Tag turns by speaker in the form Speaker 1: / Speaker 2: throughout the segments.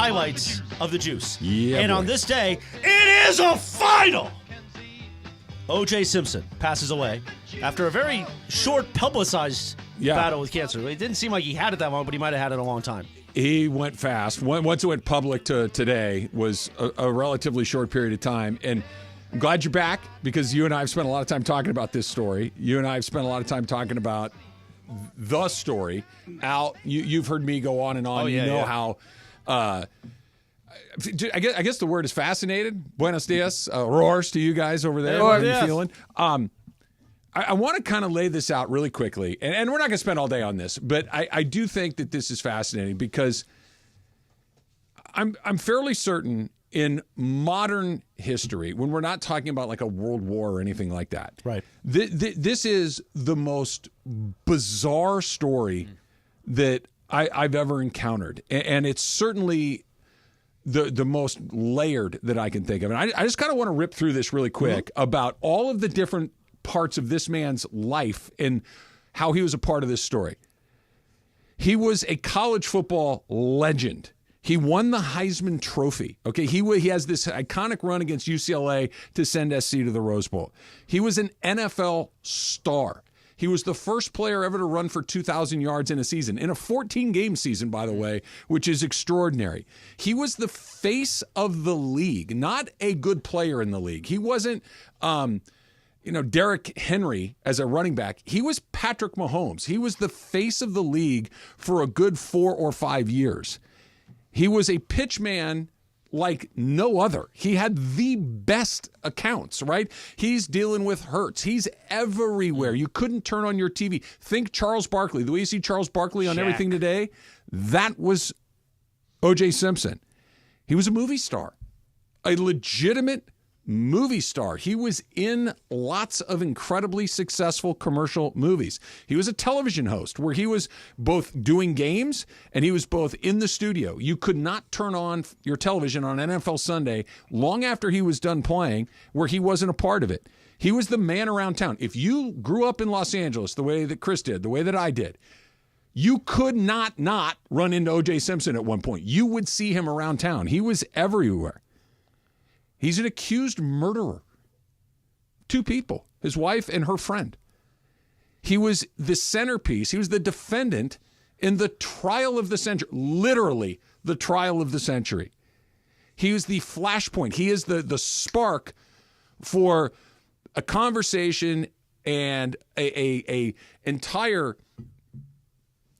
Speaker 1: highlights of the juice.
Speaker 2: Yeah,
Speaker 1: and
Speaker 2: boy.
Speaker 1: on this day, it is a final. OJ Simpson passes away after a very short, publicized battle with cancer. It didn't seem like he had it that long, but he might have had it a long time.
Speaker 2: He went fast. Once it went public to today was a relatively short period of time. And I'm glad you're back because you and I have spent a lot of time talking about this story. You and I have spent a lot of time talking about the story. Al, you've heard me go on and on.
Speaker 1: Oh, yeah,
Speaker 2: how... I guess the word is fascinated. Buenos dias. Roars to you guys over there. How are you feeling? I want to kind of lay this out really quickly, and we're not going to spend all day on this, but I do think that this is fascinating because I'm fairly certain in modern history, when we're not talking about like a world war or anything like that,
Speaker 1: right?
Speaker 2: This is the most bizarre story that I've ever encountered, and it's certainly the most layered that I can think of. And I just kind of want to rip through this really quick about all of the different parts of this man's life and how he was a part of this story. He was a college football legend. He won the Heisman Trophy. Okay, he has this iconic run against UCLA to send SC to the Rose Bowl. He was an NFL star. He was the first player ever to run for 2,000 yards in a season, in a 14-game season, by the way, which is extraordinary. He was the face of the league, not a good player in the league. He wasn't, Derrick Henry as a running back. He was Patrick Mahomes. He was the face of the league for a good 4 or 5 years. He was a pitch man like no other. He had the best accounts, right? He's dealing with Hurts. He's everywhere. You couldn't turn on your TV. Think Charles Barkley. The way you see Charles Barkley on everything today, that was OJ Simpson. He was a movie star, a legitimate movie star. He was in lots of incredibly successful commercial movies. He was a television host where he was both doing games and he was both in the studio. You could not turn on your television on NFL Sunday long after he was done playing where he wasn't a part of it. He was the man around town. If you grew up in Los Angeles the way that Chris did, the way that I did, you could not run into OJ Simpson at one point. You would see him around town. He was everywhere. He's an accused murderer. 2 people, his wife and her friend. He was the centerpiece. He was the defendant in the trial of the century, literally the trial of the century. He was the flashpoint. He is the spark for a conversation and a entire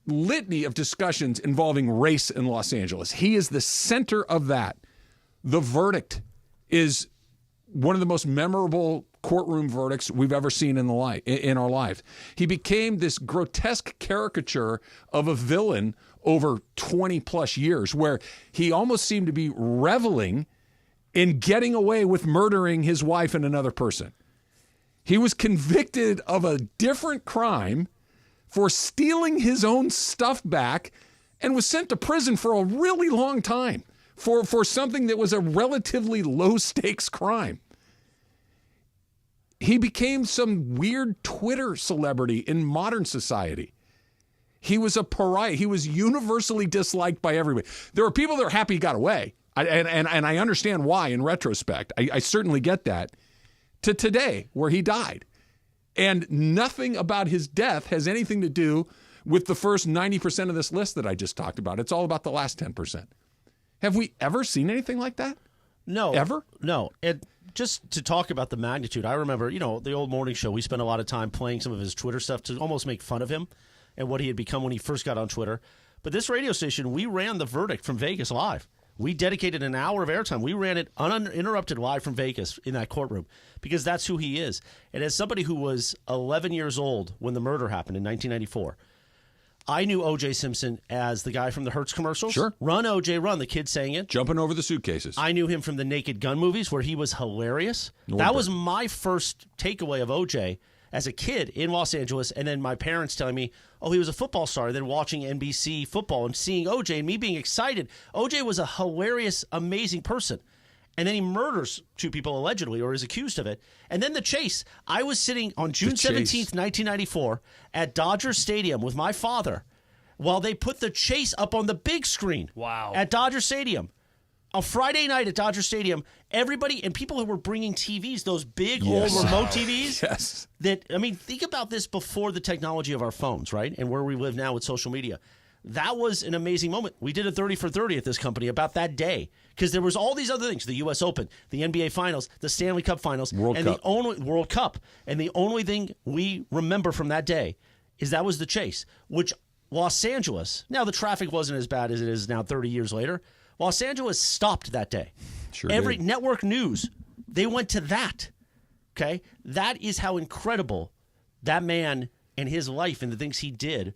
Speaker 2: litany of discussions involving race in Los Angeles. He is the center of that. The verdict is one of the most memorable courtroom verdicts we've ever seen in our life. He became this grotesque caricature of a villain over 20 plus years, where he almost seemed to be reveling in getting away with murdering his wife and another person. He was convicted of a different crime for stealing his own stuff back and was sent to prison for a really long time. For something that was a relatively low-stakes crime. He became some weird Twitter celebrity in modern society. He was a pariah. He was universally disliked by everybody. There were people that are happy he got away, and I understand why in retrospect. I certainly get that. To today, where he died. And nothing about his death has anything to do with the first 90% of this list that I just talked about. It's all about the last 10%. Have we ever seen anything like that?
Speaker 1: No.
Speaker 2: Ever?
Speaker 1: No. And just to talk about the magnitude, I remember, the old morning show, we spent a lot of time playing some of his Twitter stuff to almost make fun of him and what he had become when he first got on Twitter. But this radio station, we ran the verdict from Vegas live. We dedicated an hour of airtime. We ran it uninterrupted live from Vegas in that courtroom because that's who he is. And as somebody who was 11 years old when the murder happened in 1994, I knew O.J. Simpson as the guy from the Hertz commercials.
Speaker 2: Sure.
Speaker 1: Run, O.J., run. The kid saying it.
Speaker 2: Jumping over the suitcases.
Speaker 1: I knew him from the Naked Gun movies where he was hilarious. That was my first takeaway of O.J. as a kid in Los Angeles. And then my parents telling me, oh, he was a football star. Then watching NBC football and seeing O.J. and me being excited. O.J. was a hilarious, amazing person. And then he murders 2 people allegedly or is accused of it. And then the chase. I was sitting on June 17th, 1994 at Dodger Stadium with my father while they put the chase up on the big screen.
Speaker 3: Wow.
Speaker 1: At Dodger Stadium. A Friday night at Dodger Stadium, everybody and people who were bringing TVs, those big old remote TVs.
Speaker 2: Yes.
Speaker 1: Think about this before the technology of our phones, right? And where we live now with social media. That was an amazing moment. We did a 30 for 30 at this company about that day because there was all these other things, the U.S. Open, the NBA Finals, the Stanley Cup Finals,
Speaker 2: World Cup.
Speaker 1: the only World Cup. And the only thing we remember from that day is that was the chase, which Los Angeles, now the traffic wasn't as bad as it is now 30 years later. Los Angeles stopped that day.
Speaker 2: Sure
Speaker 1: Every
Speaker 2: did.
Speaker 1: network news, they went to that. Okay? That is how incredible that man and his life and the things he did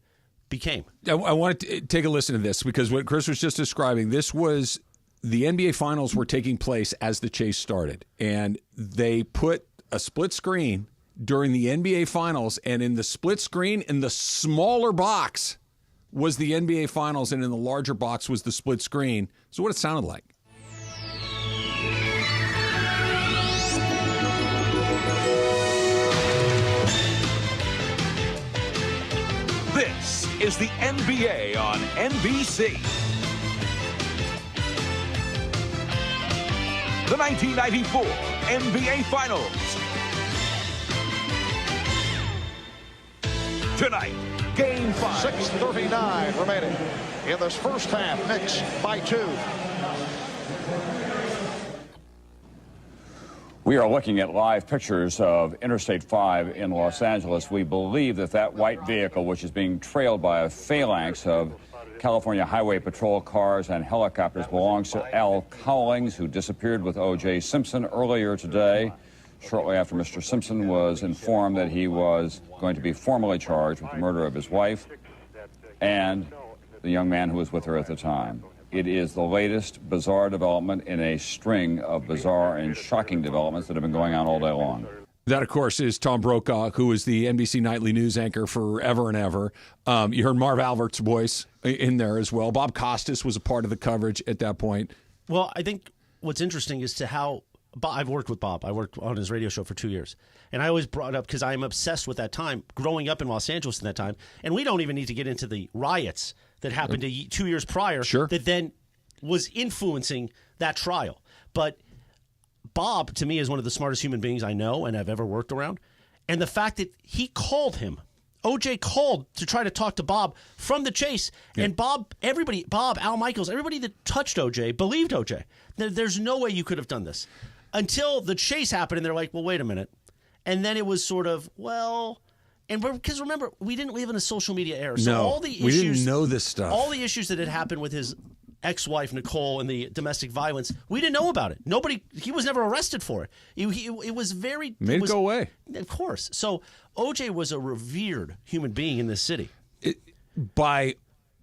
Speaker 1: became.
Speaker 2: I want to take a listen to this because what Chris was just describing, this was the NBA Finals were taking place as the chase started. And they put a split screen during the NBA Finals, and in the split screen, in the smaller box, was the NBA Finals, and in the larger box was the split screen. So what it sounded like.
Speaker 4: This is the NBA on NBC. The 1994 NBA Finals. Tonight, Game 5.
Speaker 5: 6:39 remaining in this first half. Knicks by 2.
Speaker 6: We are looking at live pictures of Interstate 5 in Los Angeles. We believe that white vehicle, which is being trailed by a phalanx of California Highway Patrol cars and helicopters, belongs to Al Cowlings, who disappeared with OJ Simpson earlier today, shortly after Mr. Simpson was informed that he was going to be formally charged with the murder of his wife and the young man who was with her at the time. It is the latest bizarre development in a string of bizarre and shocking developments that have been going on all day long.
Speaker 2: That, of course, is Tom Brokaw, who is the NBC Nightly News anchor forever and ever. You heard Marv Albert's voice in there as well. Bob Costas was a part of the coverage at that point.
Speaker 1: Well, I think what's interesting is to how I've worked with Bob. I worked on his radio show for 2 years. And I always brought up, because I'm obsessed with that time, growing up in Los Angeles in that time. And we don't even need to get into the riots that happened 2 years prior that then was influencing that trial. But Bob, to me, is one of the smartest human beings I know and I've ever worked around. And the fact that he called him, OJ called to try to talk to Bob from the chase. Yeah. And Bob, Al Michaels, everybody that touched OJ believed OJ. There's no way you could have done this. Until the chase happened and they're like, well, wait a minute. And then it was sort of, well, and because remember, we didn't live in a social media era. So all the issues,
Speaker 2: we didn't know this stuff.
Speaker 1: All the issues that had happened with his ex-wife, Nicole, and the domestic violence, we didn't know about it. He was never arrested for it. It was very...
Speaker 2: Made it go away.
Speaker 1: Of course. So OJ was a revered human being in this city.
Speaker 2: By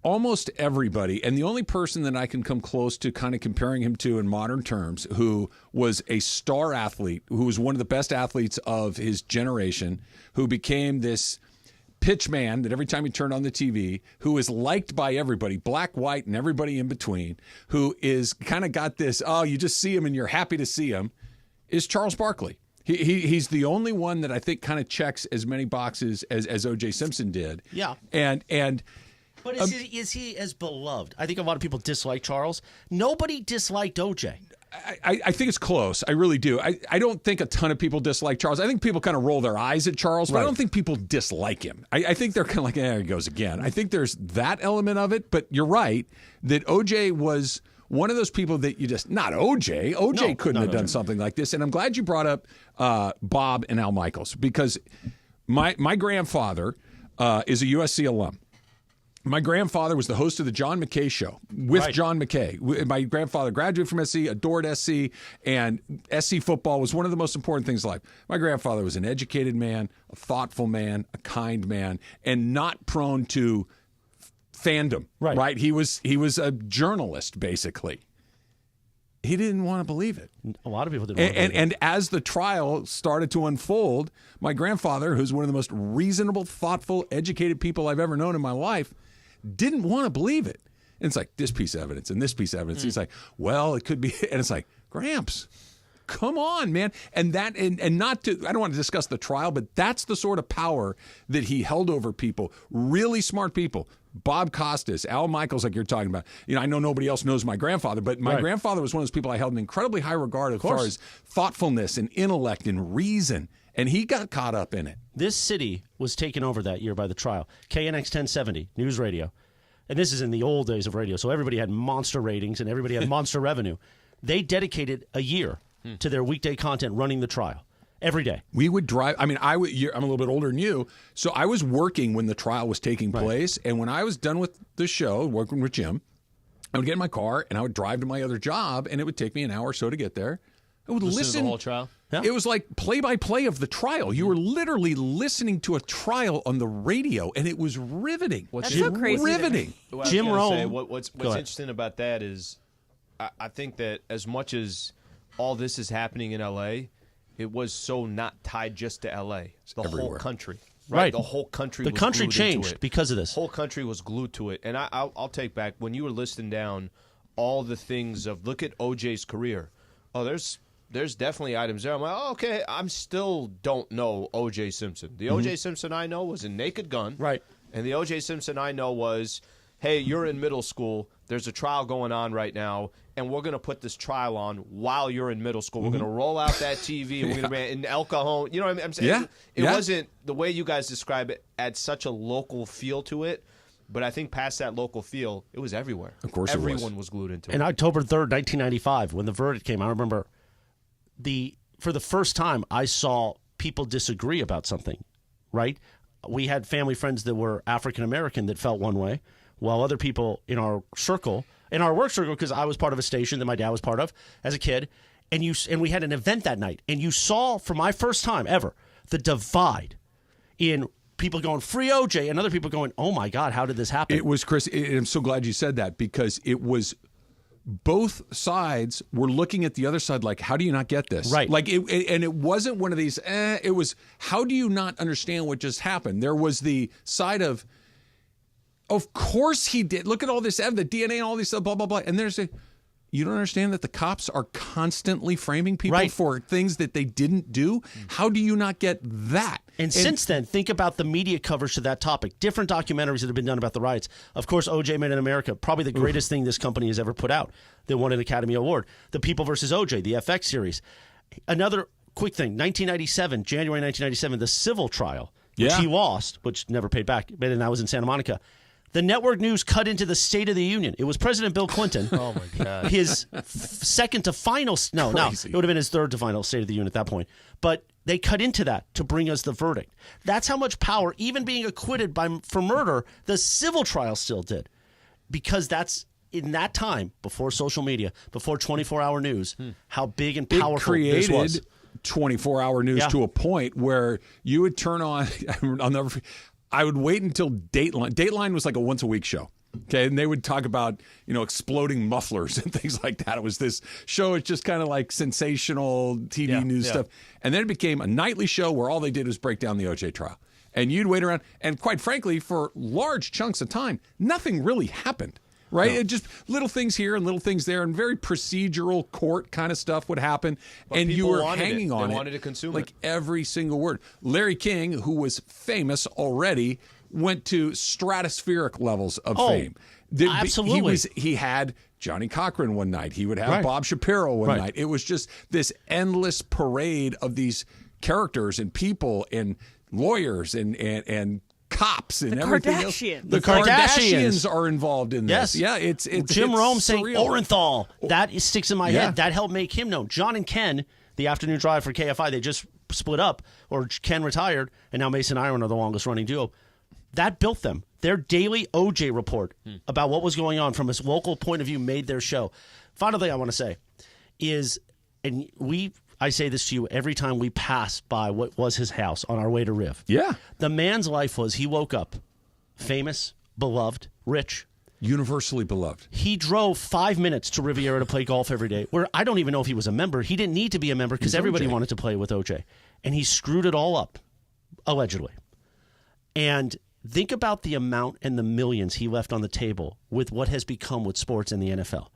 Speaker 2: almost everybody, and the only person that I can come close to kind of comparing him to in modern terms, who was a star athlete, who was one of the best athletes of his generation, who became this pitch man that every time he turned on the TV, who is liked by everybody, black, white, and everybody in between, who is kind of got this, you just see him and you're happy to see him, is Charles Barkley. He's the only one that I think kind of checks as many boxes as O.J. Simpson did.
Speaker 1: Yeah. But is he as beloved? I think a lot of people dislike Charles. Nobody disliked OJ.
Speaker 2: I think it's close. I really do. I don't think a ton of people dislike Charles. I think people kind of roll their eyes at Charles, but I don't think people dislike him. I think they're kind of like, there he goes again. I think there's that element of it, but you're right that OJ was one of those people that you just, not OJ. OJ couldn't have done something like this. And I'm glad you brought up Bob and Al Michaels, because my grandfather is a USC alum. My grandfather was the host of the John McKay Show with John McKay. My grandfather graduated from SC, adored SC, and SC football was one of the most important things in life. My grandfather was an educated man, a thoughtful man, a kind man, and not prone to fandom. Right? He was a journalist, basically. He didn't want to believe it.
Speaker 1: A lot of people didn't want to believe it.
Speaker 2: And as the trial started to unfold, my grandfather, who's one of the most reasonable, thoughtful, educated people I've ever known in my life, didn't want to believe it. And it's like, this piece of evidence and this piece of evidence. He's like, well, it could be. And it's like, Gramps, come on, man. And that, and not to, I don't want to discuss the trial, but that's the sort of power that he held over people, really smart people. Bob Costas, Al Michaels, like you're talking about. I know nobody else knows my grandfather, but my grandfather was one of those people I held in incredibly high regard as far as thoughtfulness and intellect and reason. And he got caught up in it.
Speaker 1: This city was taken over that year by the trial. KNX 1070, news radio. And this is in the old days of radio, so everybody had monster ratings and everybody had monster revenue. They dedicated a year to their weekday content running the trial. Every day.
Speaker 2: We would drive. I mean, I'm a little bit older than you, so I was working when the trial was taking place. And when I was done with the show, working with Jim, I would get in my car and I would drive to my other job, and it would take me an hour or so to get there. I would listen
Speaker 3: to the whole trial.
Speaker 1: Yeah.
Speaker 2: It was like play-by-play of the trial. You were literally listening to a trial on the radio, and it was riveting.
Speaker 7: That's so crazy.
Speaker 2: Riveting.
Speaker 3: Well,
Speaker 1: Jim Rome.
Speaker 3: What's interesting about that is, I think that as much as all this is happening in L.A., it was so not tied just to L.A. The whole country.
Speaker 1: Right.
Speaker 3: The whole country.
Speaker 1: The
Speaker 3: was
Speaker 1: country
Speaker 3: glued
Speaker 1: changed
Speaker 3: into it.
Speaker 1: because of this.
Speaker 3: The whole country was glued to it. And I'll take back when you were listing down all the things of look at OJ's career. Oh, there's definitely items there. I'm like, oh, okay, I'm still don't know OJ Simpson. The OJ Simpson I know was a Naked Gun.
Speaker 1: Right.
Speaker 3: And the OJ Simpson I know was, hey, you're in middle school. There's a trial going on right now, and we're going to put this trial on while you're in middle school. We're going to roll out that TV, and we're going to be in El Cajon. You know what I'm saying?
Speaker 2: Yeah.
Speaker 3: It wasn't the way you guys describe it, had such a local feel to it. But I think past that local feel, it was everywhere.
Speaker 2: Of course
Speaker 3: everyone was glued into it.
Speaker 1: And October 3rd, 1995, when the verdict came, I remember for the first time I saw people disagree about something, right? We had family friends that were African American that felt one way, while other people in our work circle, because I was part of a station that my dad was part of as a kid, and we had an event that night, and you saw for my first time ever the divide in people going free OJ and other people going, oh my God, how did this happen?
Speaker 2: It was, Chris, I'm so glad you said that, because it was both sides were looking at the other side like, how do you not get this?
Speaker 1: Right.
Speaker 2: Like, and it wasn't one of these, it was, how do you not understand what just happened? There was the side of course he did. Look at all this, the DNA and all these stuff, blah, blah, blah. And there's you don't understand that the cops are constantly framing people for things that they didn't do? How do you not get that?
Speaker 1: And since then, think about the media coverage to that topic. Different documentaries that have been done about the riots. Of course, OJ Made in America, probably the greatest thing this company has ever put out. They won an Academy Award. The People vs. OJ, the FX series. Another quick thing, January 1997, the civil trial, which he lost, which never paid back, and that was in Santa Monica. The network news cut into the State of the Union. It was President Bill Clinton.
Speaker 3: Oh, my God.
Speaker 1: His second to final, no, it would have been his third to final State of the Union at that point. But they cut into that to bring us the verdict. That's how much power, even being acquitted for murder, the civil trial still did. Because that's, in that time, before social media, before 24-hour news, how big and powerful this was.
Speaker 2: It created 24-hour news to a point where you would turn on, I would wait until Dateline. Dateline was like a once-a-week show. Okay, and they would talk about, exploding mufflers and things like that. It was this show. It's just kind of like sensational TV news stuff. And then it became a nightly show where all they did was break down the OJ trial. And you'd wait around. And quite frankly, for large chunks of time, nothing really happened. Right? No. It just little things here and little things there, and very procedural court kind of stuff would happen.
Speaker 3: But
Speaker 2: and you were
Speaker 3: it.
Speaker 2: hanging on
Speaker 3: they
Speaker 2: it.
Speaker 3: wanted to consume
Speaker 2: like
Speaker 3: it.
Speaker 2: Every single word. Larry King, who was famous already, went to stratospheric levels of fame.
Speaker 1: Absolutely.
Speaker 2: He had Johnny Cochran one night. He would have Bob Shapiro one night. It was just this endless parade of these characters and people and lawyers and cops and everything else. The Kardashians are involved in this.
Speaker 1: Yes.
Speaker 2: Yeah, it's
Speaker 1: Jim Rome
Speaker 2: surreal.
Speaker 1: saying Orenthal. That sticks in my head. That helped make him known. John and Ken, the afternoon drive for KFI, they just split up, or Ken retired, and now Mason and Iron are the longest running duo. That built them. Their daily OJ report about what was going on from a local point of view made their show. Final thing I want to say is, and I say this to you every time we pass by what was his house on our way to Riv.
Speaker 2: Yeah.
Speaker 1: The man's life was he woke up famous, beloved, rich.
Speaker 2: Universally beloved.
Speaker 1: He drove 5 minutes to Riviera to play golf every day, where I don't even know if he was a member. He didn't need to be a member because everybody wanted to play with OJ. And he screwed it all up, allegedly. And think about the amount and the millions he left on the table with what has become with sports in the NFL.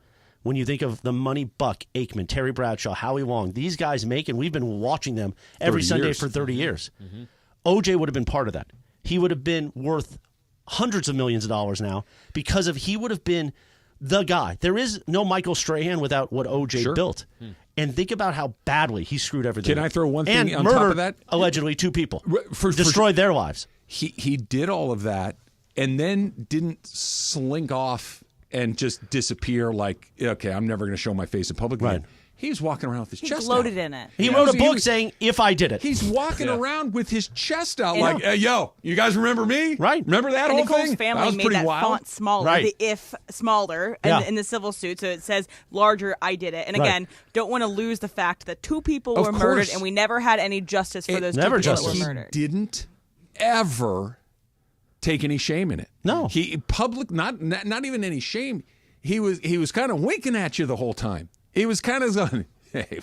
Speaker 1: when you think of the money Buck, Aikman, Terry Bradshaw, Howie Long, these guys make, and we've been watching them every Sunday for 30 years. OJ would have been part of that. He would have been worth hundreds of millions of dollars now because he would have been the guy. There is no Michael Strahan without what OJ built. And think about how badly he screwed everything
Speaker 2: Can
Speaker 1: up.
Speaker 2: I throw one thing
Speaker 1: and
Speaker 2: on
Speaker 1: murdered,
Speaker 2: top of that?
Speaker 1: Allegedly, 2 people. Destroyed their lives.
Speaker 2: He did all of that and then didn't slink off and just disappear like, okay, I'm never going to show my face in public again.
Speaker 1: Right.
Speaker 2: He's walking around with his chest
Speaker 7: Gloated
Speaker 2: out.
Speaker 7: in it.
Speaker 1: He wrote a book saying, if I did it.
Speaker 2: He's walking around with his chest out like, hey, yo, you guys remember me?
Speaker 1: Right.
Speaker 2: Remember that
Speaker 7: And
Speaker 2: whole
Speaker 7: Nicole's
Speaker 2: thing?
Speaker 7: family
Speaker 2: that was
Speaker 7: made
Speaker 2: pretty
Speaker 7: that
Speaker 2: wild.
Speaker 7: font smaller,
Speaker 1: Right.
Speaker 7: the if smaller, in the civil suit, so it says larger, I did it. And again, don't want to lose the fact that 2 people were murdered,
Speaker 2: course.
Speaker 7: and we never had any justice for those 2
Speaker 1: never
Speaker 7: people
Speaker 1: justice.
Speaker 7: that were murdered.
Speaker 2: He didn't ever take any shame in it.
Speaker 1: No.
Speaker 2: He not even any shame. He was kind of winking at you the whole time. He was kind of going, hey,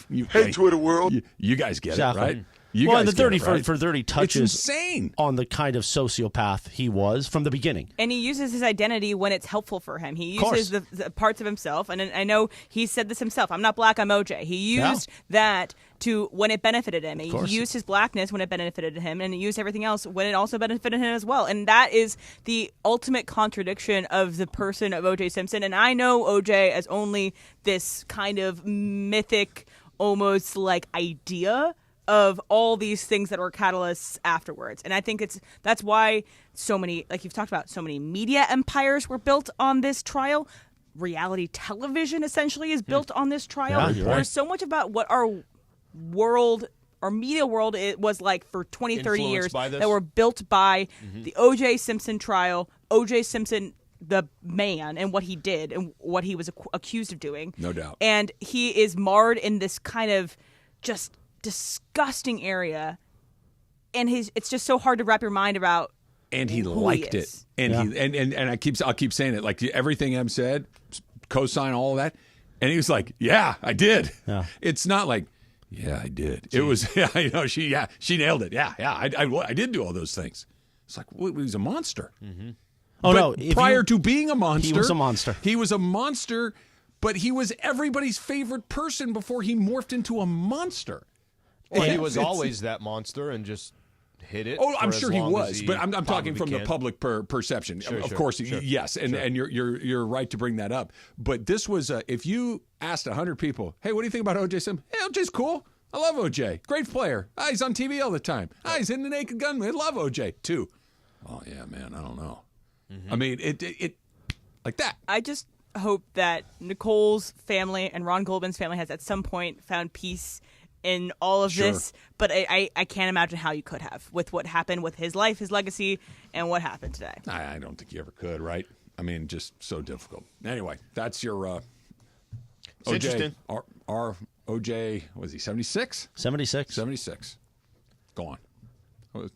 Speaker 8: Twitter world.
Speaker 2: You guys get
Speaker 1: Exactly.
Speaker 2: it, right? You
Speaker 1: well,
Speaker 2: guys
Speaker 1: and the 30
Speaker 2: get it, right?
Speaker 1: for 30 touches
Speaker 2: It's insane.
Speaker 1: on the kind of sociopath he was from the beginning.
Speaker 7: And he uses his identity when it's helpful for him. He uses the parts of himself, and I know he said this himself. I'm not black, I'm OJ. He used that to when it benefited him. He used his blackness when it benefited him, and he used everything else when it also benefited him as well. And that is the ultimate contradiction of the person of OJ Simpson. And I know OJ as only this kind of mythic, almost like idea of all these things that were catalysts afterwards. And I think that's why so many, like you've talked about, so many media empires were built on this trial. Reality television essentially is built on this trial.
Speaker 1: Yeah, you're right.
Speaker 7: There's so much about what our media world it was like for 20, 30
Speaker 3: Influenced
Speaker 7: years
Speaker 3: by this?
Speaker 7: that were built by the OJ Simpson trial, OJ Simpson the man and what he did and what he was accused of doing.
Speaker 2: No doubt.
Speaker 7: And he is marred in this kind of just disgusting area, and it's just so hard to wrap your mind about.
Speaker 2: And he
Speaker 7: who
Speaker 2: liked
Speaker 7: he
Speaker 2: it,
Speaker 7: is.
Speaker 2: and I'll keep saying it, like everything Em said, co-sign all of that, and he was like, "Yeah, I did."
Speaker 1: Yeah.
Speaker 2: It's not like, "Yeah, I did." It was, she nailed it. Yeah, I did do all those things. It's like, well, he was a monster.
Speaker 1: Oh,
Speaker 2: But
Speaker 1: no.
Speaker 2: prior to being a monster,
Speaker 1: He was a monster.
Speaker 2: He was a monster, but he was everybody's favorite person before he morphed into a monster.
Speaker 3: Well, he
Speaker 2: Yeah.
Speaker 3: was
Speaker 2: It's-
Speaker 3: always that monster and just hit it.
Speaker 2: Oh, I'm
Speaker 3: for as
Speaker 2: sure he
Speaker 3: long
Speaker 2: was,
Speaker 3: as
Speaker 2: but I'm talking
Speaker 3: probably
Speaker 2: from the
Speaker 3: can.
Speaker 2: public perception.
Speaker 3: Sure,
Speaker 2: of
Speaker 3: sure,
Speaker 2: course,
Speaker 3: sure,
Speaker 2: yes, and you're right to bring that up. But this was if you asked 100 people, hey, what do you think about OJ Simpson? Hey, OJ's cool. I love OJ. Great player. He's on TV all the time. He's in the Naked Gun. I love OJ too. Oh yeah, man. I don't know. I mean, it like that.
Speaker 7: I just hope that Nicole's family and Ron Goldman's family has at some point found peace in all of this, but I can't imagine how you could have with what happened with his life, his legacy, and what happened today.
Speaker 2: I don't think you ever could, right? I mean, just so difficult. Anyway, that's your
Speaker 3: It's interesting.
Speaker 2: Our OJ, was he 76?
Speaker 1: 76.
Speaker 2: 76. Gone. I don't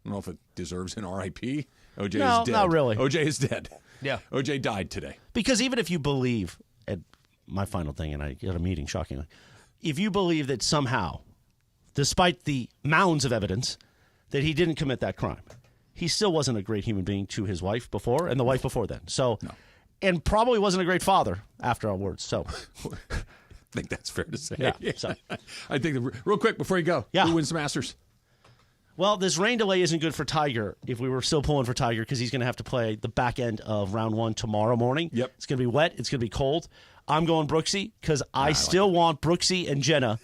Speaker 2: know if it deserves an RIP. OJ
Speaker 1: No,
Speaker 2: is dead.
Speaker 1: not really.
Speaker 2: OJ is dead.
Speaker 3: Yeah.
Speaker 2: OJ died today.
Speaker 1: Because even if you believe, and my final thing, and I got a meeting, shockingly, if you believe that somehow, despite the mounds of evidence, that he didn't commit that crime, he still wasn't a great human being to his wife before and the wife before then. So, and probably wasn't a great father after our words. So,
Speaker 2: I think that's fair to say.
Speaker 1: Yeah, so.
Speaker 2: I think, real quick before you go,
Speaker 1: Yeah.
Speaker 2: who wins the Masters?
Speaker 1: well, this rain delay isn't good for Tiger if we were still pulling for Tiger because he's going to have to play the back end of round 1 tomorrow morning.
Speaker 2: Yep.
Speaker 1: It's going to be wet. It's going to be cold. I'm going Brooksy because I still want Brooksy and Jenna.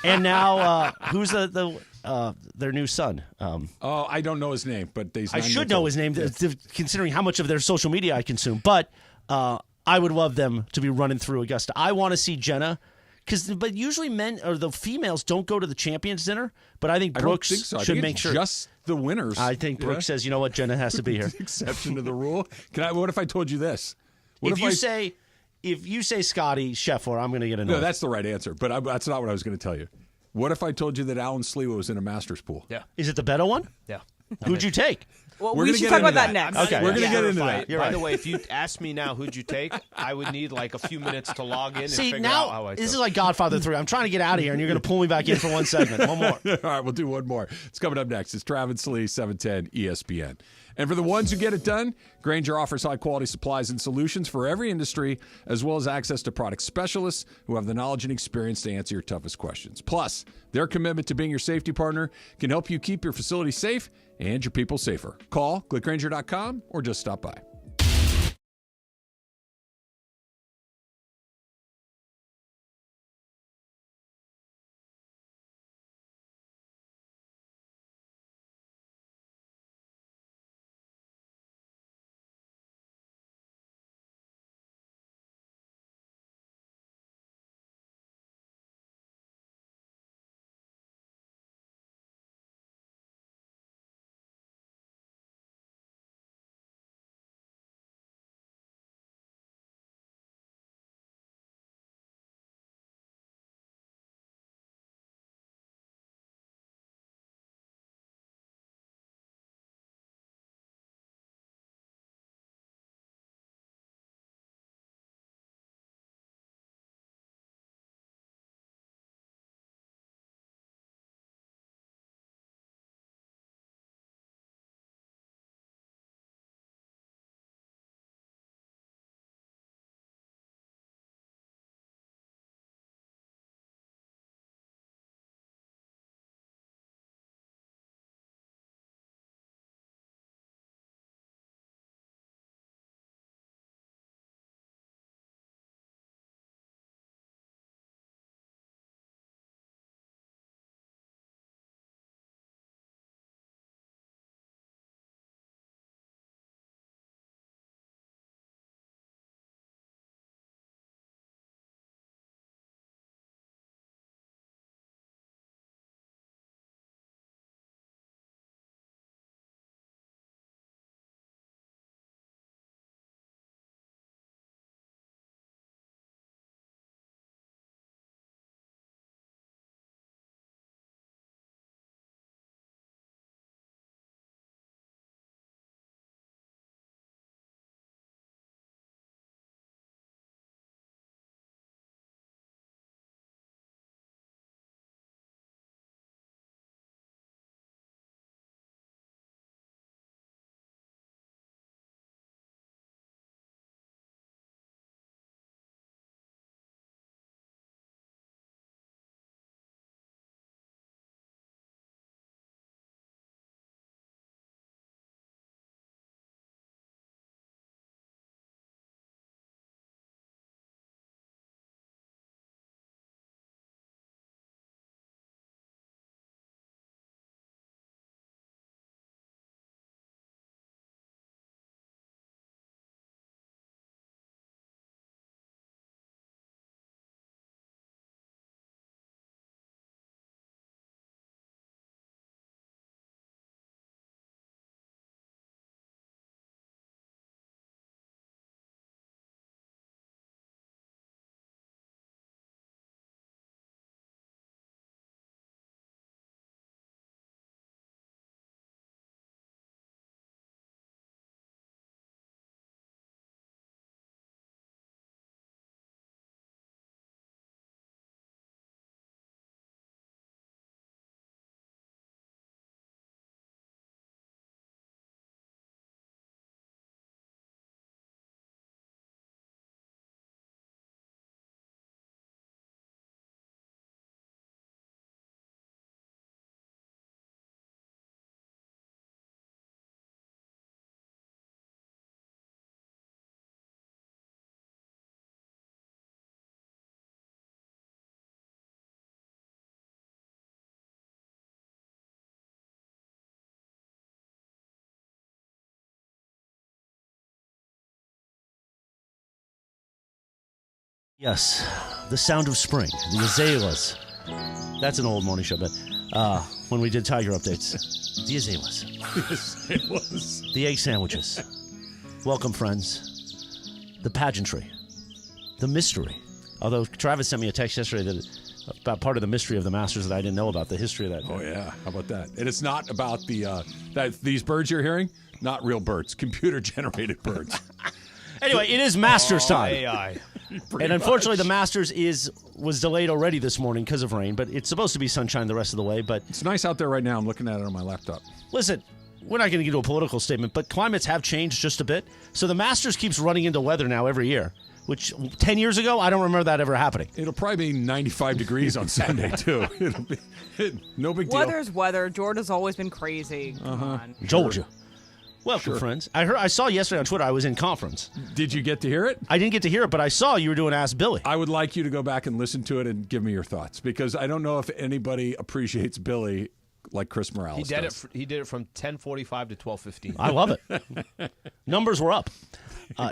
Speaker 1: And now, who's their new son?
Speaker 2: Oh, I don't know his name, but
Speaker 1: I should know his name, considering how much of their social media I consume. But I would love them to be running through Augusta. I want to see Jenna. But usually men or the females don't go to the champions dinner. But I think
Speaker 2: I
Speaker 1: Brooks
Speaker 2: don't think so. I
Speaker 1: should
Speaker 2: think
Speaker 1: make
Speaker 2: it's
Speaker 1: sure.
Speaker 2: just the winners.
Speaker 1: I think Brooks says, you know what, Jenna has to be here.
Speaker 2: Exception to the rule. What if I told you this? What
Speaker 1: If you say Scotty Scheffler, I'm going to get annoyed.
Speaker 2: No, that's the right answer, but that's not what I was going to tell you. What if I told you that Alan Sliwa was in a Masters pool?
Speaker 3: Yeah.
Speaker 1: Is it the Beto one?
Speaker 3: Yeah.
Speaker 1: Who'd you take?
Speaker 7: Well,
Speaker 2: We're
Speaker 7: we
Speaker 2: gonna
Speaker 7: should
Speaker 2: get
Speaker 7: talk
Speaker 2: into
Speaker 7: about that
Speaker 2: that.
Speaker 7: next.
Speaker 1: Okay.
Speaker 2: We're going to
Speaker 1: Yeah.
Speaker 2: get into that.
Speaker 1: You're
Speaker 3: By
Speaker 1: right.
Speaker 3: the way, if you ask me now who'd you take, I would need like a few minutes to log in and
Speaker 1: See,
Speaker 3: figure out how
Speaker 1: now
Speaker 3: I
Speaker 1: this is
Speaker 3: feel.
Speaker 1: like Godfather 3. I'm trying to get out of here, and you're going to pull me back in for one segment. One more.
Speaker 2: All right, we'll do one more. It's coming up next. It's Travis and Sliwa, 710 ESPN. And for the ones who get it done, Grainger offers high-quality supplies and solutions for every industry, as well as access to product specialists who have the knowledge and experience to answer your toughest questions. Plus, their commitment to being your safety partner can help you keep your facility safe and your people safer. Call, click Grainger.com, or just stop by.
Speaker 1: Yes, the sound of spring, the azaleas. That's an old morning show, but when we did Tiger updates, the azaleas.
Speaker 2: Yes, it was.
Speaker 1: The egg sandwiches. Welcome, friends. The pageantry. The mystery. Although Travis sent me a text yesterday that about part of the mystery of the Masters that I didn't know about, the history of that.
Speaker 2: Oh, yeah. How about that? And it's not about these birds you're hearing, not real birds, computer-generated birds.
Speaker 1: Anyway, it is Masters time.
Speaker 3: AI.
Speaker 1: And unfortunately, the Masters was delayed already this morning because of rain, but it's supposed to be sunshine the rest of the way. But
Speaker 2: it's nice out there right now. I'm looking at it on my laptop.
Speaker 1: Listen, we're not going to get into a political statement, but climates have changed just a bit. So the Masters keeps running into weather now every year, which 10 years ago, I don't remember that ever happening.
Speaker 2: It'll probably be 95 degrees on Sunday, too. It'll be no big deal.
Speaker 7: Weather's weather. Jordan's always been crazy. Come on.
Speaker 1: Told you. Welcome, friends. I saw yesterday on Twitter I was in conference.
Speaker 2: Did you get to hear it?
Speaker 1: I didn't get to hear it, but I saw you were doing Ask Billy.
Speaker 2: I would like you to go back and listen to it and give me your thoughts, because I don't know if anybody appreciates Billy like Chris Morales does.
Speaker 3: He did it from 10:45 to 12:15.
Speaker 1: I love it. Numbers were up.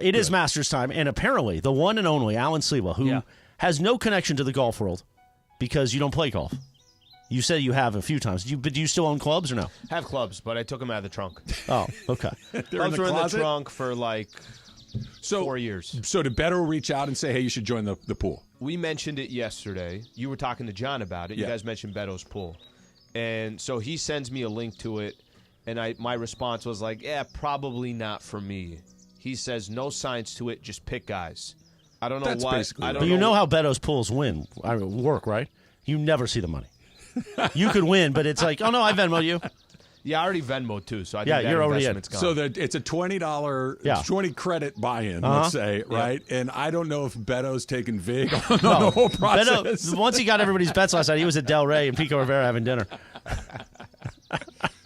Speaker 1: It is Masters time, and apparently the one and only Alan Sliwa, who has no connection to the golf world because you don't play golf. You said you have a few times. But do you still own clubs or no?
Speaker 3: Have clubs, but I took them out of the trunk.
Speaker 1: Oh, okay.
Speaker 3: Clubs were in the trunk for like 4 years.
Speaker 2: So did Beto reach out and say, hey, you should join the pool?
Speaker 3: We mentioned it yesterday. You were talking to John about it. You guys mentioned Beto's pool. And so he sends me a link to it, and my response was like, yeah, probably not for me. He says no science to it, just pick guys. I don't know
Speaker 2: That's
Speaker 3: why.
Speaker 2: basically
Speaker 3: I
Speaker 2: right.
Speaker 3: don't
Speaker 1: But you know how Beto's pools work, right? You never see the money. You could win, but it's like, oh, no, I Venmo you.
Speaker 3: Yeah, I already Venmoed too, so I think that
Speaker 1: you're already in.
Speaker 3: investment's gone.
Speaker 2: So it's a $20, 20 credit buy-in, let's say, right? And I don't know if Beto's taking VIG on the whole process.
Speaker 1: Beto, once he got everybody's bets last night, he was at Del Rey and Pico Rivera having dinner.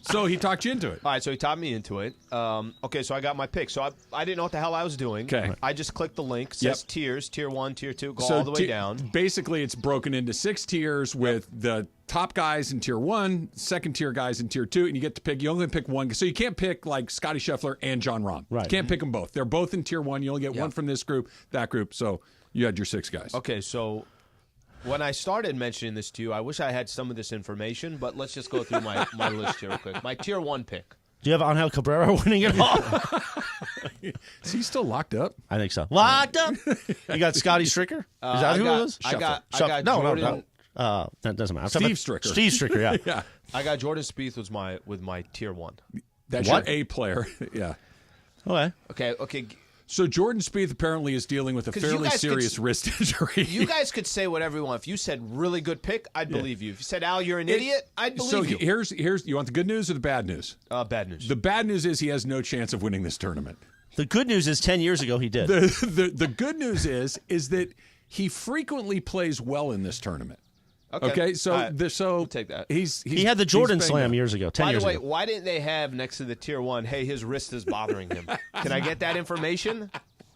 Speaker 2: So he talked you into it.
Speaker 3: All right, so he taught me into it. Okay, so I got my pick. So I didn't know what the hell I was doing.
Speaker 2: Okay.
Speaker 3: I just clicked the link. It says tiers, tier 1, tier 2, go
Speaker 2: So
Speaker 3: all the way down.
Speaker 2: Basically, it's broken into 6 tiers with the top guys in tier 1, second tier guys in tier 2, and you get to pick. You only pick one. So you can't pick like Scotty Scheffler and John Rahm.
Speaker 1: Right.
Speaker 2: You can't pick them both. They're both in tier 1. You only get one from this group, that group. So you had your 6 guys.
Speaker 3: Okay, so when I started mentioning this to you, I wish I had some of this information, but let's just go through my list here real quick. My tier 1 pick.
Speaker 1: Do you have Angel Cabrera winning it all?
Speaker 2: Is he still locked up?
Speaker 1: I think so. Locked up. You got Scotty Stricker? Is that who it was?
Speaker 3: I got
Speaker 1: No,
Speaker 3: Jordan.
Speaker 1: no. That doesn't matter.
Speaker 2: Steve Stricker.
Speaker 1: Steve Stricker, yeah.
Speaker 2: Yeah.
Speaker 3: I got Jordan Spieth with my tier 1.
Speaker 2: That's
Speaker 1: What?
Speaker 2: your A player. Yeah.
Speaker 1: Okay.
Speaker 3: Okay.
Speaker 2: So Jordan Spieth apparently is dealing with a
Speaker 3: 'Cause you
Speaker 2: fairly
Speaker 3: guys
Speaker 2: serious wrist injury.
Speaker 3: You guys could say whatever you want. If you said really good pick, I'd believe you. If you said Al, you're an idiot, I'd believe
Speaker 2: so
Speaker 3: you.
Speaker 2: here's you want the good news or the bad news?
Speaker 3: Bad news.
Speaker 2: The bad news is he has no chance of winning this tournament.
Speaker 1: The good news is 10 years ago he did.
Speaker 2: The good news is that he frequently plays well in this tournament. Okay, so
Speaker 3: we'll take that.
Speaker 2: He
Speaker 1: had the Jordan Slam years ago, 10
Speaker 3: By
Speaker 1: years
Speaker 3: the way,
Speaker 1: ago.
Speaker 3: why didn't they have next to the tier 1, hey, his wrist is bothering him? Can I get that information?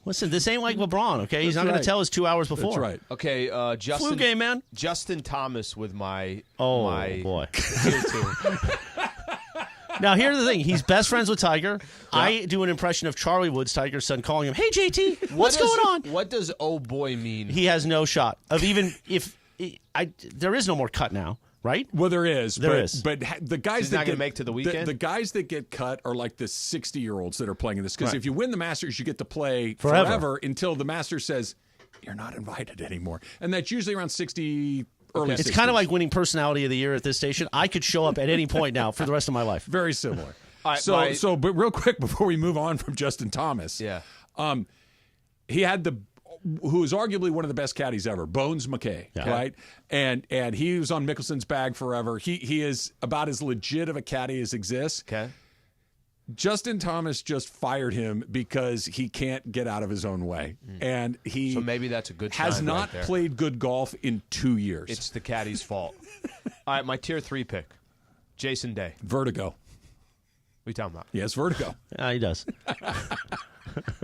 Speaker 1: Listen, this ain't like LeBron, okay? He's not going
Speaker 2: right.
Speaker 1: to tell us 2 hours before.
Speaker 2: That's right.
Speaker 3: Okay, Justin.
Speaker 1: Flu game, man.
Speaker 3: Justin Thomas with my
Speaker 1: Boy.
Speaker 3: tier 2.
Speaker 1: Now, here's the thing. He's best friends with Tiger. I do an impression of Charlie Woods, Tiger's son, calling him, hey, JT, what's going on?
Speaker 3: What does oh boy mean?
Speaker 1: He has no shot of even if there is no more cut now, right?
Speaker 2: Well, there is.
Speaker 1: There
Speaker 2: but the guys
Speaker 3: He's
Speaker 2: that
Speaker 3: not gonna
Speaker 2: get,
Speaker 3: make to the weekend?
Speaker 2: The guys that get cut are like the 60-year-olds that are playing in this. Because
Speaker 1: Right.
Speaker 2: if you win the Masters, you get to play forever until the Masters says you're not invited anymore, and that's usually around 60. Early
Speaker 1: It's
Speaker 2: 60s.
Speaker 1: kind of like winning Personality of the Year at this station. I could show up at any point now for the rest of my life.
Speaker 2: Very similar.
Speaker 3: All right,
Speaker 2: But real quick before we move on from Justin Thomas, he had who is arguably one of the best caddies ever, Bones McKay, right? And he was on Mickelson's bag forever. He is about as legit of a caddy as exists.
Speaker 3: Okay.
Speaker 2: Justin Thomas just fired him because he can't get out of his own way, and he
Speaker 3: So maybe that's a good
Speaker 2: has
Speaker 3: sign
Speaker 2: not
Speaker 3: right there.
Speaker 2: played good golf in 2 years.
Speaker 3: It's the caddy's fault. All right, my tier 3 pick, Jason Day.
Speaker 2: vertigo.
Speaker 3: What are you talking about?
Speaker 2: Yes, vertigo.
Speaker 1: He does.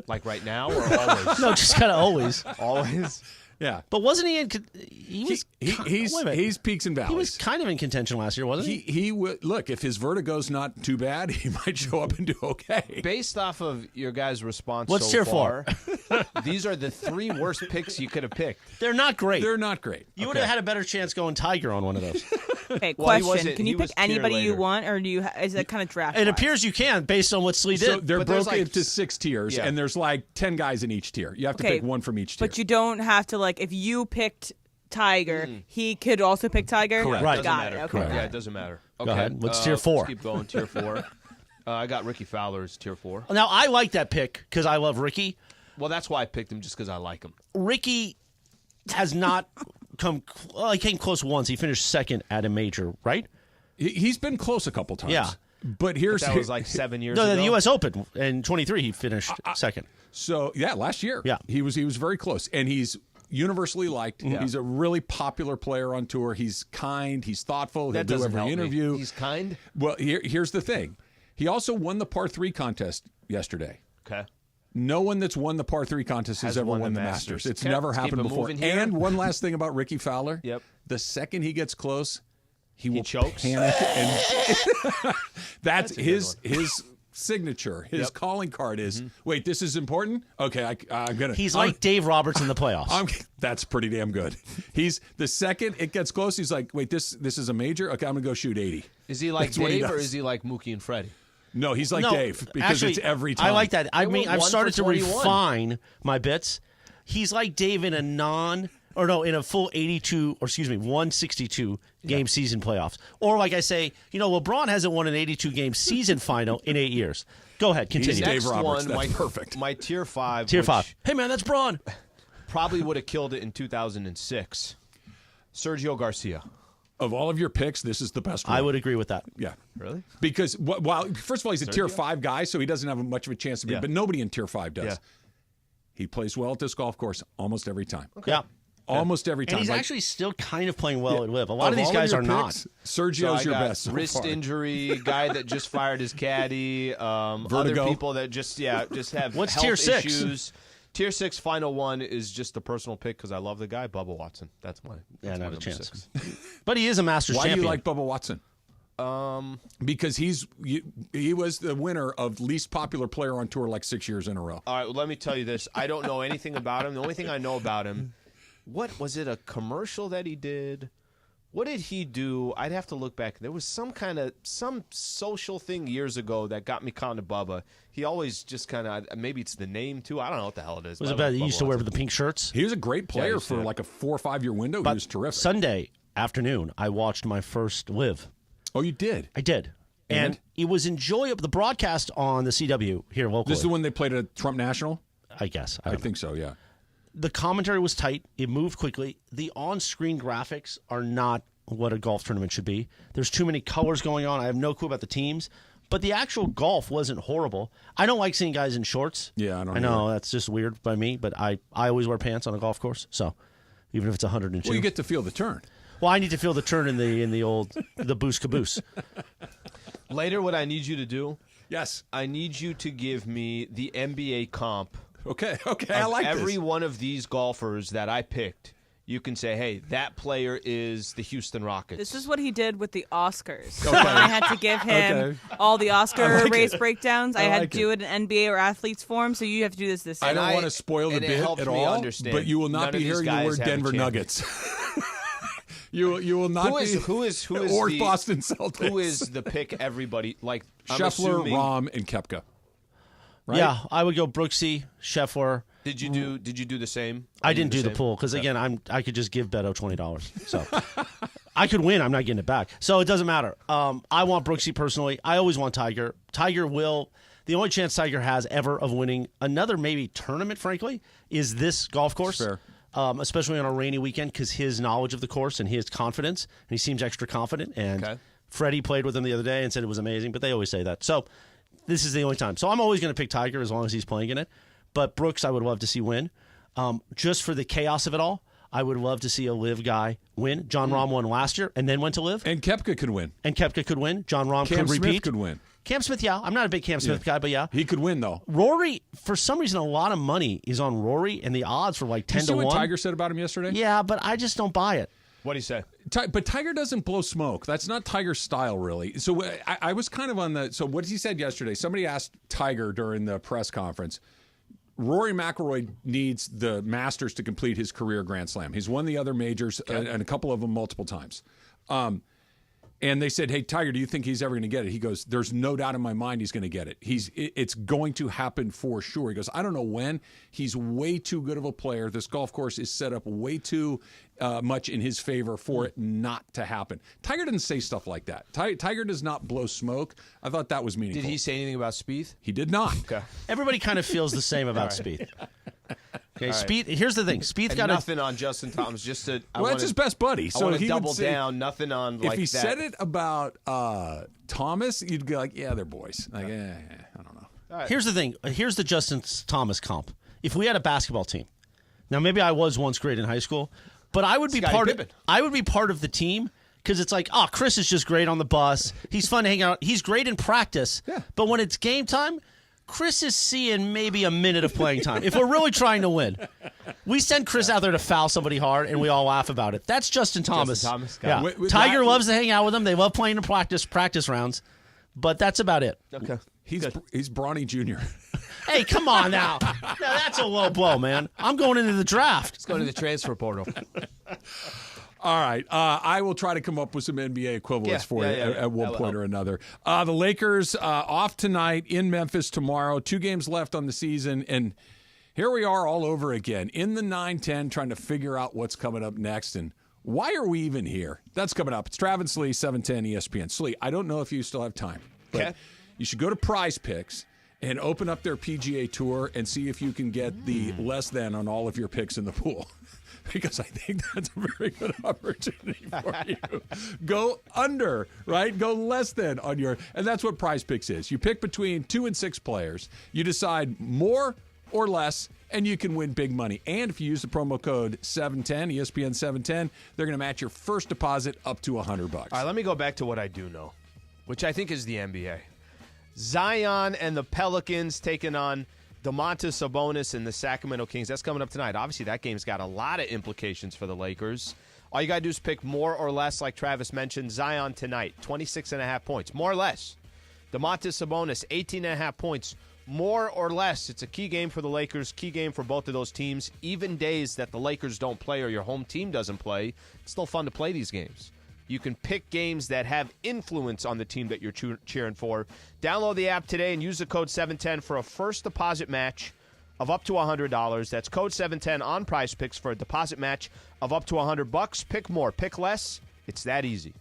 Speaker 3: Like right now or always?
Speaker 1: No, just kind of always.
Speaker 3: Always?
Speaker 2: Yeah,
Speaker 1: But wasn't he in? He was. wait a minute.
Speaker 2: he's peaks and valleys.
Speaker 1: He was kind of in contention last year, wasn't he?
Speaker 2: He would look if his vertigo's not too bad, he might show up and do okay.
Speaker 3: Based off of your guys' response
Speaker 1: What's
Speaker 3: so
Speaker 1: tier
Speaker 3: far, these are the 3 worst picks you could have picked.
Speaker 1: They're not great.
Speaker 2: They're not great.
Speaker 1: You would have had a better chance going Tiger on one of those.
Speaker 7: Okay,
Speaker 3: Well, he
Speaker 7: question.
Speaker 3: wasn't-
Speaker 7: Can
Speaker 3: he
Speaker 7: you
Speaker 3: was
Speaker 7: pick
Speaker 3: tier
Speaker 7: anybody you
Speaker 3: later.
Speaker 7: want, or do you? Is it kind of draft?
Speaker 1: It appears you can, based on what Slee did.
Speaker 2: So they're
Speaker 3: But there's
Speaker 2: broken
Speaker 3: like-
Speaker 2: into 6 tiers,
Speaker 3: Yeah.
Speaker 2: and there's like 10 guys in each tier. You have to
Speaker 7: Okay,
Speaker 2: pick one from each tier.
Speaker 7: But you don't have to if you picked Tiger, he could also pick Tiger.
Speaker 3: Correct.
Speaker 1: Right.
Speaker 3: Doesn't
Speaker 7: Got
Speaker 3: matter.
Speaker 7: it. Okay.
Speaker 3: Yeah, it doesn't matter. Okay.
Speaker 1: ahead. What's tier 4?
Speaker 3: Let's keep going. Tier 4. I got Ricky Fowler as tier 4.
Speaker 1: Now, I like that pick because I love Ricky.
Speaker 3: Well, that's why I picked him, just because I like him.
Speaker 1: Ricky has not come. Well, he came close once. He finished second at a major, right?
Speaker 2: He's been close a couple times.
Speaker 1: Yeah.
Speaker 2: But
Speaker 3: that was like 7 years ago.
Speaker 1: No, the U.S. Open in 23, he finished second.
Speaker 2: So, yeah, last year.
Speaker 1: Yeah.
Speaker 2: He was very close. And he's universally liked. Mm-hmm. He's a really popular player on tour. He's kind. He's thoughtful. He'll do every interview.
Speaker 3: He's kind?
Speaker 2: Well, here's the thing. He also won the par 3 contest yesterday.
Speaker 3: Okay.
Speaker 2: No one that's won the par 3 contest has ever won the Masters. It's never happened before. And one last thing about Ricky Fowler.
Speaker 3: Yep.
Speaker 2: The second he gets close, he will
Speaker 3: chokes.
Speaker 2: panic. And that's his signature. His calling card is, wait, this is important? Okay, I'm going to.
Speaker 1: He's like Dave Roberts in the playoffs.
Speaker 2: That's pretty damn good. He's the second it gets close, he's like, wait, this is a major? Okay, I'm going to go shoot 80.
Speaker 3: Is he like Dave or is he like Mookie and Freddie?
Speaker 2: No, he's like Dave because
Speaker 1: actually,
Speaker 2: it's every time.
Speaker 1: I like that. I mean, I've started to
Speaker 3: 21.
Speaker 1: refine my bits. He's like Dave in in a full 162 game season playoffs. Or like I say, LeBron hasn't won an 82 game season final in 8 years. Go ahead, continue.
Speaker 2: He's Dave Roberts. That's
Speaker 3: perfect. My tier 5.
Speaker 1: Tier 5. Hey, man, that's Braun.
Speaker 3: Probably would have killed it in 2006. Sergio Garcia.
Speaker 2: Of all of your picks, this is the best one.
Speaker 1: I would agree with that.
Speaker 2: Yeah.
Speaker 3: Really?
Speaker 2: Because, first of all, he's a Tier 5 guy, so he doesn't have much of a chance to be, but nobody in Tier 5 does. Yeah. He plays well at this golf course almost every time.
Speaker 1: Okay. Yeah.
Speaker 2: Almost every time.
Speaker 1: And he's actually still kind of playing well at LIV. A lot of these guys are not.
Speaker 2: Sergio's your best.
Speaker 3: Wrist injury, guy that just fired his caddy, other people that just have
Speaker 1: What's
Speaker 3: health
Speaker 1: Tier 6?
Speaker 3: issues. Tier 6 final one is just a personal pick because I love the guy, Bubba Watson. That's my
Speaker 1: not a chance. But he is a Masters champion.
Speaker 2: Why do you like Bubba Watson? Because he was the winner of least popular player on tour like 6 years in a row.
Speaker 3: All right, well, let me tell you this. I don't know anything about him. The only thing I know about him, what was it, a commercial that he did? What did he do? I'd have to look back. There was some social thing years ago that got me kind of Bubba. He always just kind of, maybe it's the name too. I don't know what the hell it is.
Speaker 1: Was it about he used to wear the pink shirts?
Speaker 2: He was a great player for like a 4 or 5 year window. He was terrific.
Speaker 1: Sunday afternoon, I watched my first LIV.
Speaker 2: Oh, you did?
Speaker 1: I did. And it was enjoyable. The broadcast on the CW here locally.
Speaker 2: This is the one they played at Trump National?
Speaker 1: I guess.
Speaker 2: I think so, yeah.
Speaker 1: The commentary was tight. It moved quickly. The on-screen graphics are not what a golf tournament should be. There's too many colors going on. I have no clue about the teams. But the actual golf wasn't horrible. I don't like seeing guys in shorts.
Speaker 2: Yeah, I
Speaker 1: know that's just weird by me, but I always wear pants on a golf course. So even if it's 102.
Speaker 2: Well, you get to feel the turn.
Speaker 1: Well, I need to feel the turn in the boost caboose.
Speaker 3: Later, what I need you to do,
Speaker 2: yes,
Speaker 3: I need you to give me the NBA comp.
Speaker 2: Okay, I like
Speaker 3: every
Speaker 2: this.
Speaker 3: one of these golfers that I picked. You can say, hey, that player is the Houston Rockets.
Speaker 7: This is what he did with the Oscars. Okay. I had to give him all the Oscar race breakdowns. I had to do it in NBA or athletes form, so you have to do this year.
Speaker 2: I don't want to spoil the bit at all, but you will not be hearing the word Denver Nuggets. You will not
Speaker 3: who is
Speaker 2: or
Speaker 3: the,
Speaker 2: Boston Celtics.
Speaker 3: Who is the pick everybody like
Speaker 2: Scheffler, Rahm, and Koepka. Right?
Speaker 1: Yeah, I would go Brooksy, Scheffler.
Speaker 3: Did you do the same?
Speaker 1: I didn't do the pool because again, I could just give Beto $20, so I could win. I'm not getting it back, so it doesn't matter. I want Brooksy personally. I always want Tiger. Tiger will. The only chance Tiger has ever of winning another maybe tournament, frankly, is this golf course.
Speaker 2: Fair.
Speaker 1: Especially on a rainy weekend because his knowledge of the course and his confidence, and he seems extra confident. And Freddie played with him the other day and said it was amazing, but they always say that. So this is the only time. So I'm always going to pick Tiger as long as he's playing in it. But Brooks, I would love to see win. Just for the chaos of it all, I would love to see a LIV guy win. John Rahm won last year and then went to LIV.
Speaker 2: And Koepka could win.
Speaker 1: John Rahm
Speaker 2: Cam
Speaker 1: could repeat.
Speaker 2: Smith could win.
Speaker 1: Cam Smith, yeah. I'm not a big Cam Smith guy, but yeah.
Speaker 2: He could win, though.
Speaker 1: Rory, for some reason, a lot of money is on Rory, and the odds were like 10 to 1.
Speaker 2: You see what Tiger said about him yesterday?
Speaker 1: Yeah, but I just don't buy it.
Speaker 3: What did he say?
Speaker 2: But Tiger doesn't blow smoke. That's not Tiger's style, really. So I was kind of on the... So what he said yesterday, somebody asked Tiger during the press conference, Rory McIlroy needs the Masters to complete his career Grand Slam. He's won the other majors and a couple of them multiple times. And they said, hey, Tiger, do you think he's ever going to get it? He goes, there's no doubt in my mind he's going to get it. It's going to happen for sure. He goes, I don't know when. He's way too good of a player. This golf course is set up way too much in his favor for it not to happen. Tiger didn't say stuff like that. Tiger does not blow smoke. I thought that was meaningful.
Speaker 3: Did he say anything about Spieth?
Speaker 2: He did not.
Speaker 3: Okay.
Speaker 1: Everybody kind of feels the same about Spieth. Okay, Speed. Here's the thing. Speed's got
Speaker 3: nothing on Justin Thomas. Just to
Speaker 2: that's his best buddy. So
Speaker 3: he double
Speaker 2: would say,
Speaker 3: down. Nothing on like
Speaker 2: if he
Speaker 3: that.
Speaker 2: said it about Thomas, you'd be like, yeah, they're boys. Like, I don't know.
Speaker 3: Right.
Speaker 1: Here's the thing. Here's the Justin Thomas comp. If we had a basketball team, now maybe I was once great in high school, but I would be part of the team. Because it's like, Chris is just great on the bus. He's fun to hang out. He's great in practice.
Speaker 2: Yeah.
Speaker 1: But when it's game time, Chris is seeing maybe a minute of playing time. If we're really trying to win, we send Chris out there to foul somebody hard, and we all laugh about it. That's Justin Thomas. Yeah. Tiger loves to hang out with him. They love playing in practice rounds. But that's about it.
Speaker 3: Okay.
Speaker 2: He's Bronny Jr.
Speaker 1: Hey, come on now. Now that's a low blow, man. I'm going into the draft.
Speaker 3: Let's go to the transfer portal.
Speaker 2: All right. I will try to come up with some NBA equivalents for you at one point or another. The Lakers off tonight in Memphis tomorrow. 2 games left on the season. And here we are all over again in the 9-10 trying to figure out what's coming up next. And why are we even here? That's coming up. It's Travis and Sliwa, 710 ESPN. Sliwa, I don't know if you still have time, but you should go to Prize Picks and open up their PGA Tour and see if you can get the less than on all of your picks in the pool. Because I think that's a very good opportunity for you. Go under, right? Go less than on your, and that's what Prize Picks is. You pick between 2 and 6 players. You decide more or less, and you can win big money. And if you use the promo code 710, ESPN 710, they're going to match your first deposit up to $100. All
Speaker 3: right, let me go back to what I do know, which I think is the NBA. Zion and the Pelicans taking on Domantas Sabonis and the Sacramento Kings. That's coming up tonight. Obviously, that game's got a lot of implications for the Lakers. All you got to do is pick more or less, like Travis mentioned. Zion tonight, 26.5 points, more or less. Domantas Sabonis, 18.5 points, more or less. It's a key game for the Lakers, key game for both of those teams. Even days that the Lakers don't play or your home team doesn't play, it's still fun to play these games. You can pick games that have influence on the team that you're cheering for. Download the app today and use the code 710 for a first deposit match of up to $100. That's code 710 on Prize Picks for a deposit match of up to $100. Pick more, pick less. It's that easy.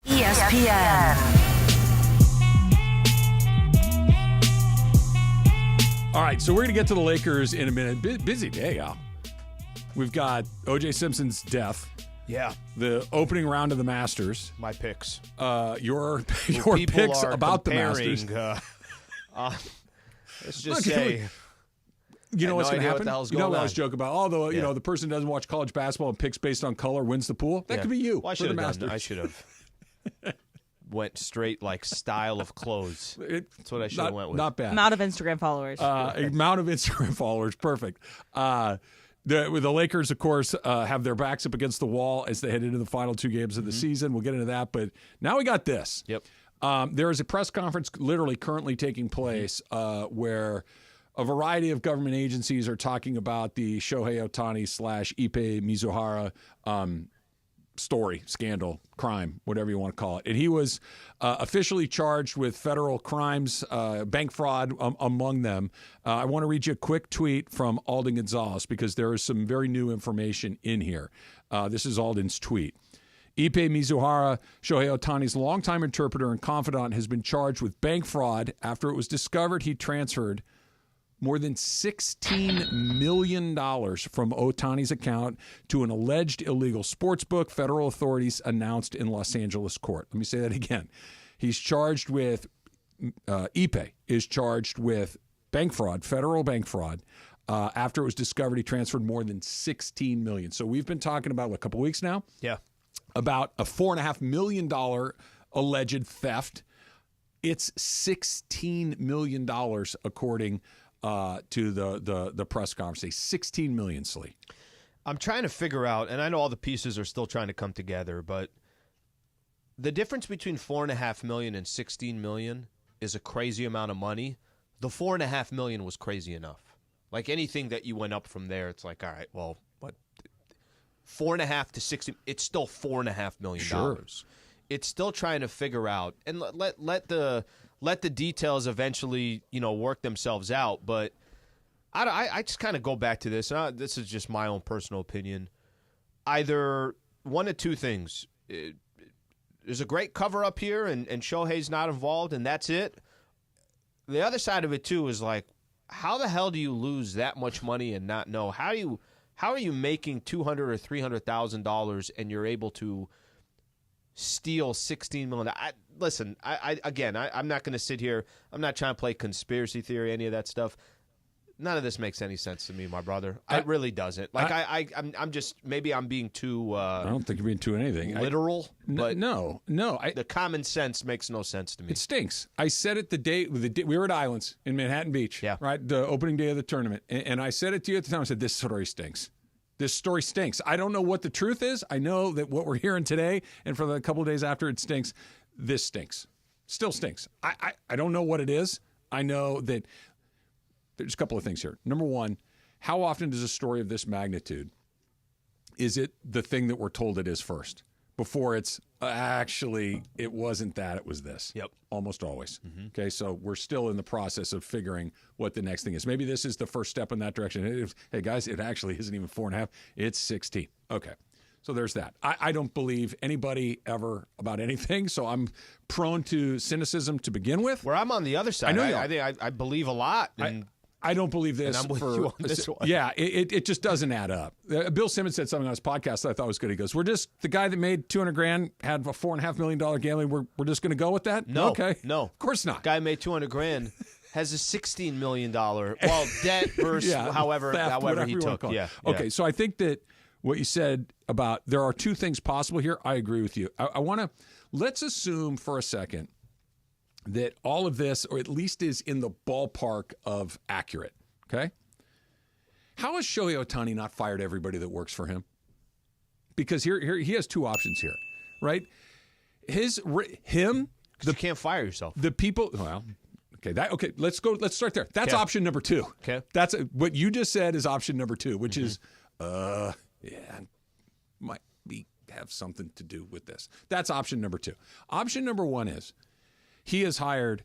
Speaker 8: ESPN.
Speaker 2: All right, so we're going to get to the Lakers in a minute. Busy day, Al. We've got OJ Simpson's death.
Speaker 3: Yeah.
Speaker 2: The opening round of the Masters.
Speaker 3: My picks.
Speaker 2: Your picks about the Masters.
Speaker 3: Let's just say...
Speaker 2: You know what's going to happen?
Speaker 3: What
Speaker 2: you know what I was joking about? Although, you know, the person who doesn't watch college basketball and picks based on color wins the pool. That could be you.
Speaker 3: Well, I should have went straight like style of clothes. That's what I should have went with.
Speaker 2: Not bad.
Speaker 7: Amount of Instagram followers.
Speaker 2: Amount of Instagram followers. Perfect. The Lakers, of course, have their backs up against the wall as they head into the final 2 games of the season. We'll get into that. But now we got this.
Speaker 3: Yep.
Speaker 2: There is a press conference literally currently taking place where a variety of government agencies are talking about the Shohei Ohtani / Ippei Mizuhara story, scandal, crime, whatever you want to call it. And he was officially charged with federal crimes, bank fraud among them. I want to read you a quick tweet from Alden Gonzalez because there is some very new information in here. This is Alden's tweet. Ippei Mizuhara, Shohei Ohtani's longtime interpreter and confidant, has been charged with bank fraud after it was discovered he transferred more than $16 million from Ohtani's account to an alleged illegal sports book, federal authorities announced in Los Angeles court. Let me say that again. He's charged with, Ippei is charged with bank fraud, federal bank fraud, after it was discovered he transferred more than $16 million. So we've been talking about, a couple weeks now?
Speaker 3: Yeah.
Speaker 2: About a $4.5 million alleged theft. It's $16 million, according to the press conference. $16 million, Slee.
Speaker 3: I'm trying to figure out, and I know all the pieces are still trying to come together, but the difference between $4.5 million and $16 million is a crazy amount of money. The $4.5 million was crazy enough. Like anything that you went up from there, it's like, all right, well, what? 4.5 to 60, it's still $4.5 million.
Speaker 2: Sure.
Speaker 3: It's still trying to figure out, and let the details eventually, work themselves out. But I just kind of go back to this. And this is just my own personal opinion. Either one of two things: there's a great cover up here, and Shohei's not involved, and that's it. The other side of it too is like, how the hell do you lose that much money and not know? How are you making $200,000 or $300,000 and you're able to steal $16 million? Listen, I'm not going to sit here. I'm not trying to play conspiracy theory, any of that stuff. None of this makes any sense to me, my brother. It really doesn't. Like I'm just, maybe I'm being too.
Speaker 2: I don't think you're being too anything.
Speaker 3: Literal. But
Speaker 2: no.
Speaker 3: The common sense makes no sense to me.
Speaker 2: It stinks. I said it the day we were at Islands in Manhattan Beach.
Speaker 3: Yeah.
Speaker 2: Right. The opening day of the tournament, and I said it to you at the time. I said, "This story stinks. This story stinks. I don't know what the truth is. I know that what we're hearing today, and for the couple of days after, it stinks. This stinks. Still stinks. I don't know what it is. I know that." There's a couple of things here. Number one, how often does a story of this magnitude, is it the thing that we're told it is first before it's actually, it wasn't that, it was this?
Speaker 3: Yep.
Speaker 2: Almost always. Mm-hmm. Okay, so we're still in the process of figuring what the next thing is. Maybe this is the first step in that direction. Hey, guys, it actually isn't even 4.5. It's 16. Okay. So there's that. I don't believe anybody ever about anything, so I'm prone to cynicism to begin with.
Speaker 3: Where I'm on the other side.
Speaker 2: I know you are.
Speaker 3: I believe a lot.
Speaker 2: I don't believe this.
Speaker 3: And I'm with you on this one.
Speaker 2: Yeah, it just doesn't add up. Bill Simmons said something on his podcast that I thought was good. He goes, "We're just the guy that made $200,000 had a $4.5 million gambling. We're just going to go with that."
Speaker 3: No,
Speaker 2: okay,
Speaker 3: no,
Speaker 2: of course not.
Speaker 3: Guy made $200,000 has a $16 million debt versus however
Speaker 2: theft,
Speaker 3: he took. Yeah.
Speaker 2: Okay, so I think that what you said about there are two things possible here. I agree with you. I want to let's assume for a second that all of this, or at least is in the ballpark of accurate, okay? How has Shohei Ohtani not fired everybody that works for him? Because here he has two options here, right? You
Speaker 3: can't fire yourself.
Speaker 2: The people, okay, let's start there. That's option number two.
Speaker 3: Okay.
Speaker 2: That's what you just said is option number two, which is, might have something to do with this. That's option number two. Option number one is, he has hired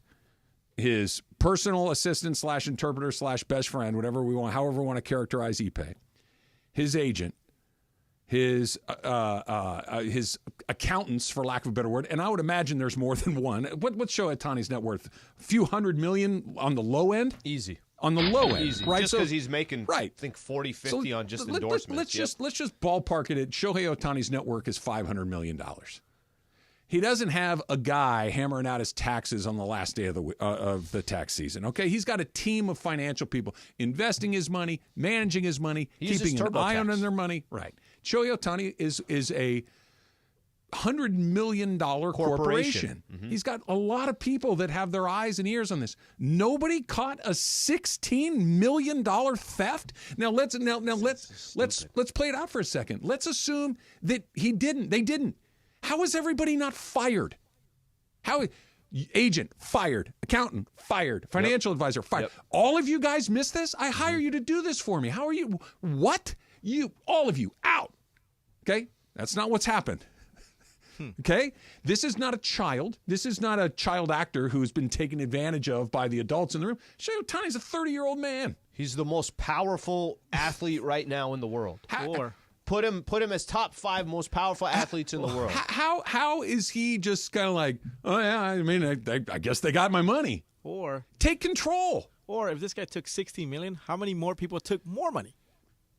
Speaker 2: his personal assistant / interpreter / best friend, however we want to characterize Ippei, his agent, his accountants, for lack of a better word, and I would imagine there's more than one. What's Shohei Ohtani's net worth? A few $100 million on the low end?
Speaker 3: Easy.
Speaker 2: On the low end,
Speaker 3: Easy.
Speaker 2: right?
Speaker 3: Just because he's making,
Speaker 2: right.
Speaker 3: I think, 40, 50 on just endorsements.
Speaker 2: Let's just ballpark it at Shohei Ohtani's net worth is $500 million. He doesn't have a guy hammering out his taxes on the last day of the tax season. Okay, he's got a team of financial people investing his money, managing his money, keeping an eye on their money. Right. Shohei Ohtani is a $100 million corporation. Mm-hmm. He's got a lot of people that have their eyes and ears on this. Nobody caught a $16 million theft. Now let's play it out for a second. Let's assume that they didn't. How is everybody not fired? How agent fired, accountant fired, financial advisor fired. Yep. All of you guys missed this? I hire you to do this for me. How are you? What? All of you out. Okay? That's not what's happened. Okay? This is not a child. This is not a child actor who's been taken advantage of by the adults in the room. Shohei Ohtani's a 30-year-old man.
Speaker 3: He's the most powerful athlete right now in the world. Put him as top 5 most powerful athletes in the world.
Speaker 2: How is he just kind of like, oh yeah, I mean, I guess they got my money.
Speaker 8: Or
Speaker 2: take control.
Speaker 8: Or if this guy took $16 million, how many more people took more money?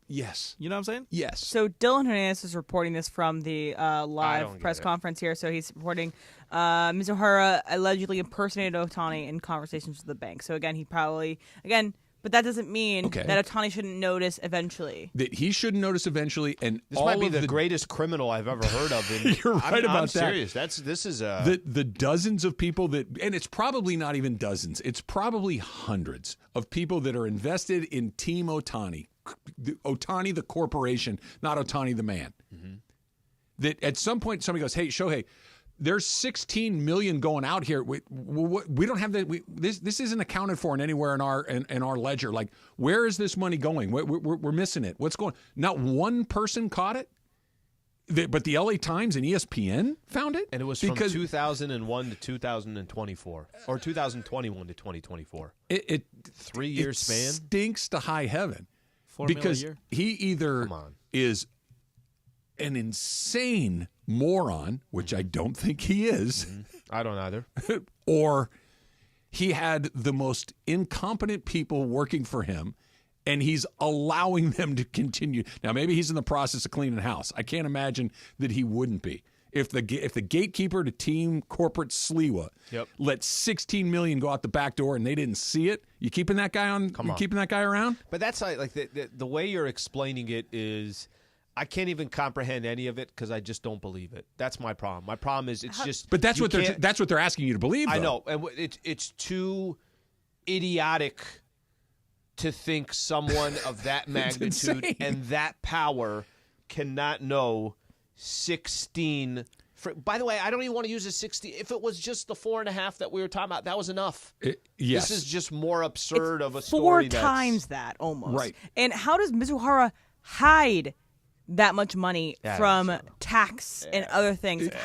Speaker 2: Yes.
Speaker 8: You know what I'm saying?
Speaker 2: Yes.
Speaker 7: So Dylan Hernandez is reporting this from the live press conference here. So he's reporting Mizuhara allegedly impersonated Ohtani in conversations with the bank. So again, but that doesn't mean that Ohtani shouldn't notice eventually.
Speaker 2: That he shouldn't notice eventually, and
Speaker 3: this might be the greatest criminal I've ever heard of.
Speaker 2: You're right about that.
Speaker 3: I'm serious. This is
Speaker 2: the dozens of people that, and it's probably not even dozens. It's probably hundreds of people that are invested in Team Ohtani, Ohtani the corporation, not Ohtani the man. Mm-hmm. That at some point somebody goes, "Hey, Shohei, there's 16 million going out here. We don't have that. This isn't accounted for in anywhere in our ledger. Like, where is this money going? We're missing it. What's going? Not one person caught it, but the LA Times and ESPN found it,
Speaker 3: and it was from 2001 to 2024, or 2021 to 2024.
Speaker 2: It
Speaker 3: 3 year span
Speaker 2: stinks to high heaven
Speaker 8: $4
Speaker 2: because
Speaker 8: million a year.
Speaker 2: He either is an insane moron, which I don't think he is.
Speaker 3: I don't either.
Speaker 2: Or he had the most incompetent people working for him, and he's allowing them to continue. Now, maybe he's in the process of cleaning house. I can't imagine that he wouldn't be. If the gatekeeper to Team Corporate Sliwa let $16 million go out the back door and they didn't see it, you keeping that guy on? Keeping that guy around?
Speaker 3: But that's like the way you're explaining it is, I can't even comprehend any of it because I just don't believe it. That's my problem. My problem is it's just.
Speaker 2: But that's what they're asking you to believe. Though.
Speaker 3: I know, and it's too idiotic to think someone of that magnitude and that power cannot know 16. By the way, I don't even want to use a 16. If it was just the 4.5 that we were talking about, that was enough.
Speaker 2: Yes.
Speaker 3: This is just more absurd of a
Speaker 7: story.
Speaker 3: Four
Speaker 7: times that almost.
Speaker 2: Right.
Speaker 7: And how does Mizuhara hide that much money from tax and other things?
Speaker 2: Yeah.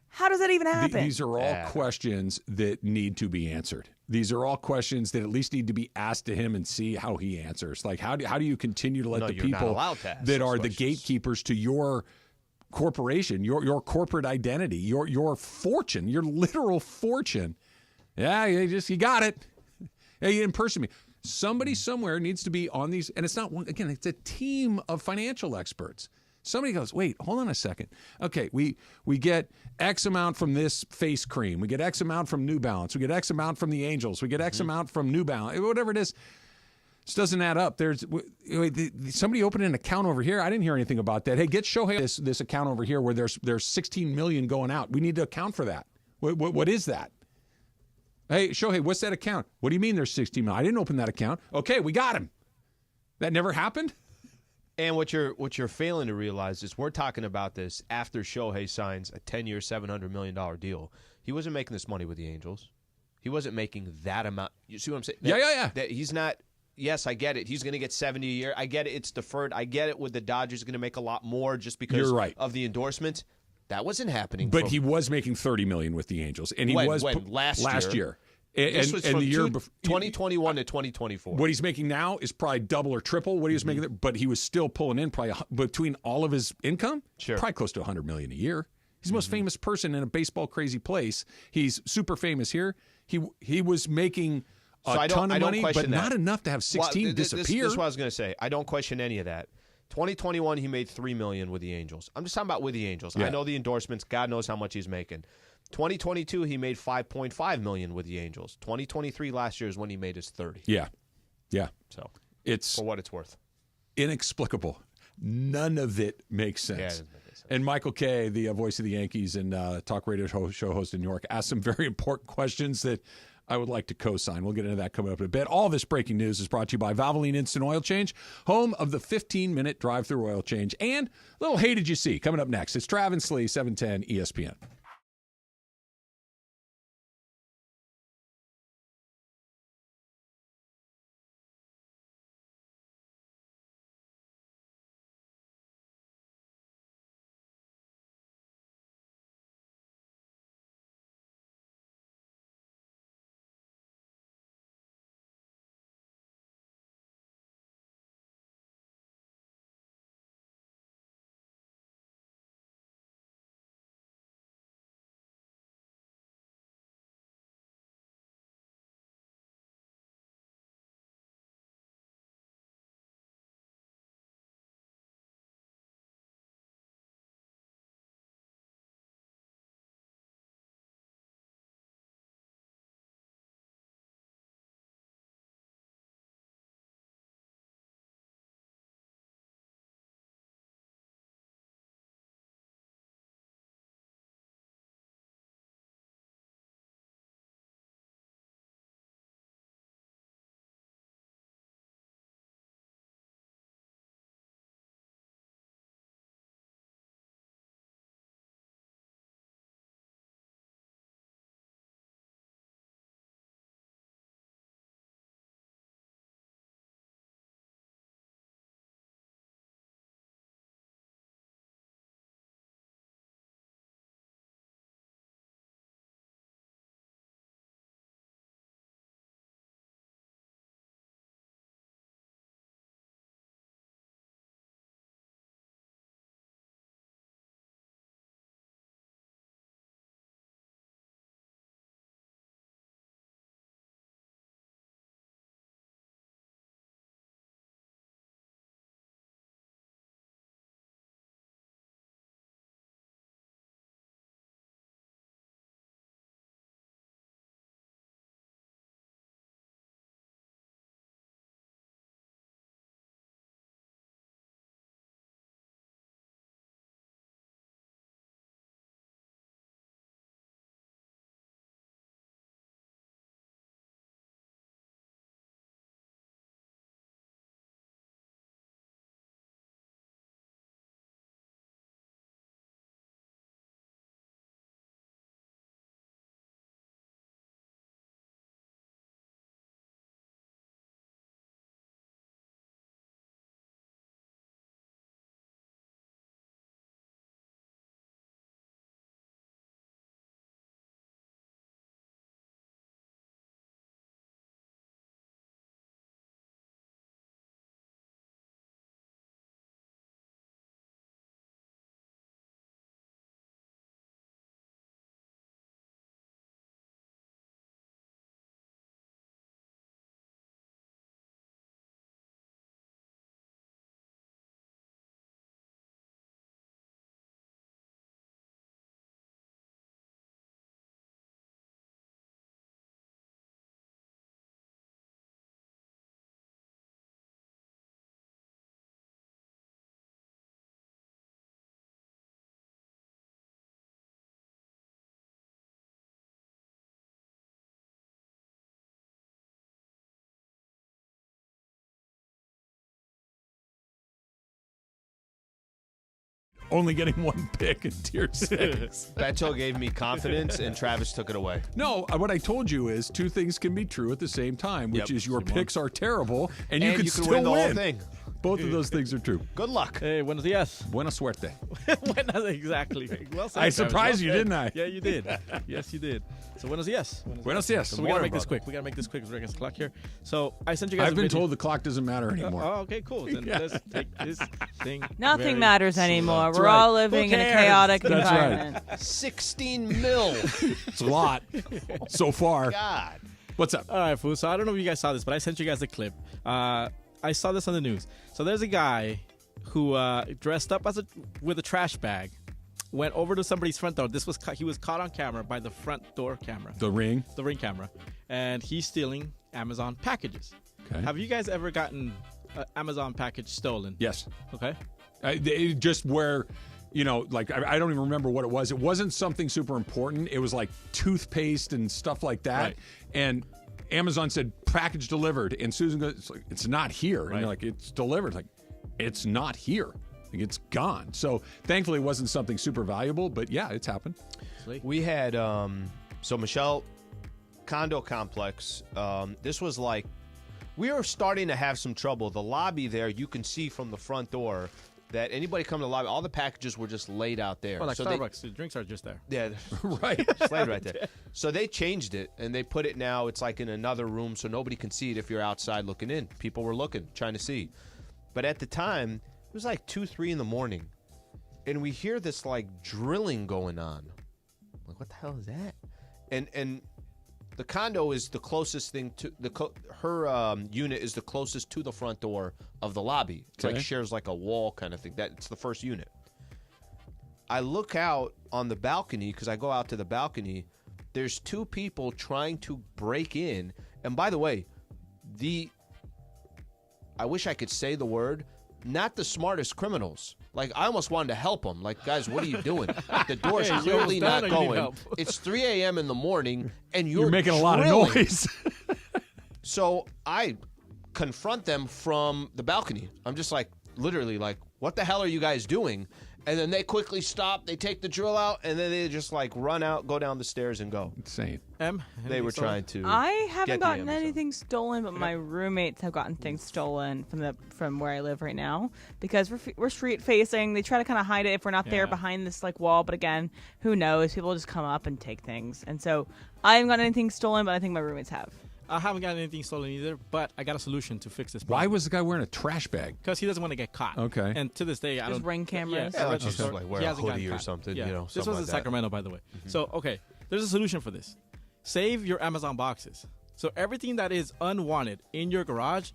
Speaker 7: How does that even happen?
Speaker 2: These are all questions that need to be answered. These are all questions that at least need to be asked to him and see how he answers. Like, how do you continue to let the people that are the gatekeepers to your corporation, your corporate identity, your fortune, your literal fortune? Yeah, you got it. Hey, you impersonate me. Somebody somewhere needs to be on these, and it's not one. Again, it's a team of financial experts. Somebody goes, wait, hold on a second. Okay, we get X amount from this face cream. We get X amount from New Balance. We get X amount from the Angels. We get X amount from New Balance. Whatever it is, this doesn't add up. There's somebody opened an account over here. I didn't hear anything about that. Hey, get Shohei this account over here where there's 16 million going out. We need to account for that. What is that? Hey, Shohei, what's that account? What do you mean there's 16 million? I didn't open that account. Okay, we got him. That never happened?
Speaker 3: And what you're failing to realize is we're talking about this after Shohei signs a 10-year, $700 million deal. He wasn't making this money with the Angels. He wasn't making that amount. You see what I'm saying?
Speaker 2: Yeah.
Speaker 3: That he's not. Yes, I get it. He's going to get 70 a year. I get it. It's deferred. I get it with the Dodgers going to make a lot more just because of the endorsements. That wasn't happening.
Speaker 2: But he was making $30 million with the Angels, and he was
Speaker 3: last year. This was
Speaker 2: and
Speaker 3: from
Speaker 2: the year
Speaker 3: 2021 to 2024.
Speaker 2: What he's making now is probably double or triple what he was making, but he was still pulling in probably between all of his income, probably close to $100 million a year. He's the most famous person in a baseball crazy place. He's super famous here. He was making a ton of money, but not enough to have 16 disappear.
Speaker 3: This is what I was going to say. I don't question any of that. 2021, he made $3 million with the Angels. I'm just talking about with the Angels.
Speaker 2: Yeah.
Speaker 3: I know the endorsements. God knows how much he's making. 2022, he made $5.5 million with the Angels. 2023, last year, is when he made his 30.
Speaker 2: Yeah.
Speaker 3: So
Speaker 2: it's
Speaker 3: for what it's worth.
Speaker 2: Inexplicable. None of it makes sense.
Speaker 3: Yeah, it doesn't make sense.
Speaker 2: And Michael Kay, the voice of the Yankees and talk radio show host in New York, asked some very important questions that I would like to co-sign. We'll get into that coming up in a bit. All this breaking news is brought to you by Valvoline Instant Oil Change, home of the 15-minute drive-through oil change. And a little Hey Did You See coming up next. It's Travis and Sliwa, 710 ESPN. Only getting one pick in Tier 6.
Speaker 3: Beto gave me confidence, and Travis took it away.
Speaker 2: No, what I told you is two things can be true at the same time, which is your picks are terrible, and you can still
Speaker 3: win the
Speaker 2: win.
Speaker 3: whole thing.
Speaker 2: Both of those things are true.
Speaker 3: Good luck.
Speaker 8: Hey, buenos dias.
Speaker 2: Buena suerte.
Speaker 8: Exactly. Well said,
Speaker 2: I
Speaker 8: Travis.
Speaker 2: surprised you,
Speaker 8: Well said.
Speaker 2: didn't I?
Speaker 8: Yeah, you did. Yes, you did. So buenos dias.
Speaker 2: Buenos dias.
Speaker 8: So we gotta make this quick. We gotta make this quick because we're against the clock here. So I sent you guys.
Speaker 2: I've
Speaker 8: a
Speaker 2: been
Speaker 8: video.
Speaker 2: told the clock doesn't matter anymore.
Speaker 8: Oh, okay, cool. Then let's take this thing.
Speaker 7: Nothing
Speaker 8: very
Speaker 7: matters
Speaker 8: slow.
Speaker 7: anymore.
Speaker 2: That's
Speaker 7: We're
Speaker 2: right.
Speaker 7: all living
Speaker 8: Who
Speaker 7: in a
Speaker 8: cares?
Speaker 7: chaotic
Speaker 2: That's right.
Speaker 7: environment.
Speaker 3: 16 mil.
Speaker 2: It's a lot so far.
Speaker 3: God.
Speaker 2: What's up?
Speaker 8: All right, fool. So I don't know if you guys saw this, but I sent you guys the clip. I saw this on the news. So there's a guy who dressed up with a trash bag, went over to somebody's front door. He was caught on camera by the front door camera,
Speaker 2: The Ring.
Speaker 8: the Ring camera, and he's stealing Amazon packages.
Speaker 2: Okay.
Speaker 8: Have you guys ever gotten an Amazon package stolen?
Speaker 2: Yes.
Speaker 8: Okay.
Speaker 2: Just where, like I don't even remember what it was. It wasn't something super important. It was like toothpaste and stuff like that.
Speaker 8: Right.
Speaker 2: And Amazon said package delivered, and Susan goes, "It's not here." And
Speaker 8: Right.
Speaker 2: you're like, "It's delivered." Like, it's not here. Like, it's gone. So thankfully, it wasn't something super valuable. But yeah, it's happened.
Speaker 3: We had, so Michelle, condo complex, this was like, we were starting to have some trouble. The lobby there, you can see from the front door that anybody come to the lobby, all the packages were just laid out there.
Speaker 8: Well, like
Speaker 3: so
Speaker 8: Starbucks, the drinks are just there.
Speaker 3: Yeah,
Speaker 2: Right.
Speaker 3: just laid right there. So they changed it, and they put it now, it's like in another room, so nobody can see it if you're outside looking in. People were looking, trying to see. But at the time, it was like 2, 3 in the morning, and we hear this like drilling going on. I'm like, what the hell is that? And the condo is the closest thing to her unit is the closest to the front door of the lobby. It's
Speaker 2: Okay.
Speaker 3: like shares like a wall kind of thing. It's the first unit. I look out on the balcony because I go out to the balcony. There's 2 people trying to break in, and by the way, I wish I could say the word, not the smartest criminals. Like, I almost wanted to help them. Like, guys, what are you doing? The door's
Speaker 8: Hey, you
Speaker 3: clearly
Speaker 8: almost
Speaker 3: not
Speaker 8: done or you need
Speaker 3: going.
Speaker 8: help?
Speaker 3: It's 3 a.m. in the morning, and you're
Speaker 2: making a lot of
Speaker 3: drilling.
Speaker 2: noise.
Speaker 3: So I confront them from the balcony. I'm just like, literally like, what the hell are you guys doing? And then they quickly stop. They take the drill out, and then they just like run out, go down the stairs, and go.
Speaker 2: Insane.
Speaker 3: They were trying to.
Speaker 7: I
Speaker 3: get
Speaker 7: haven't
Speaker 3: the
Speaker 7: gotten
Speaker 3: Amazon.
Speaker 7: anything stolen, but my roommates have gotten things stolen from where I live right now because we're street facing. They try to kind of hide it if we're not there behind this like wall, but again, who knows? People just come up and take things, and so I haven't gotten anything stolen, but I think my roommates have.
Speaker 8: I haven't gotten anything stolen either, but I got a solution to fix this
Speaker 2: Why
Speaker 8: problem.
Speaker 2: was the guy wearing a trash bag?
Speaker 8: Because he doesn't want to get caught.
Speaker 2: Okay.
Speaker 8: And to this day, I
Speaker 7: There's
Speaker 8: don't.
Speaker 7: Ring cameras.
Speaker 3: Yeah, like
Speaker 8: okay.
Speaker 3: just like wear
Speaker 8: He
Speaker 3: a
Speaker 8: hasn't gotten
Speaker 3: hoodie or
Speaker 8: caught.
Speaker 3: something,
Speaker 8: Yeah.
Speaker 3: you know,
Speaker 8: This
Speaker 3: something
Speaker 8: was
Speaker 3: like
Speaker 8: in
Speaker 3: that.
Speaker 8: Sacramento, by the way. So, okay, there's a solution for this. Save your Amazon boxes. So everything that is unwanted in your garage,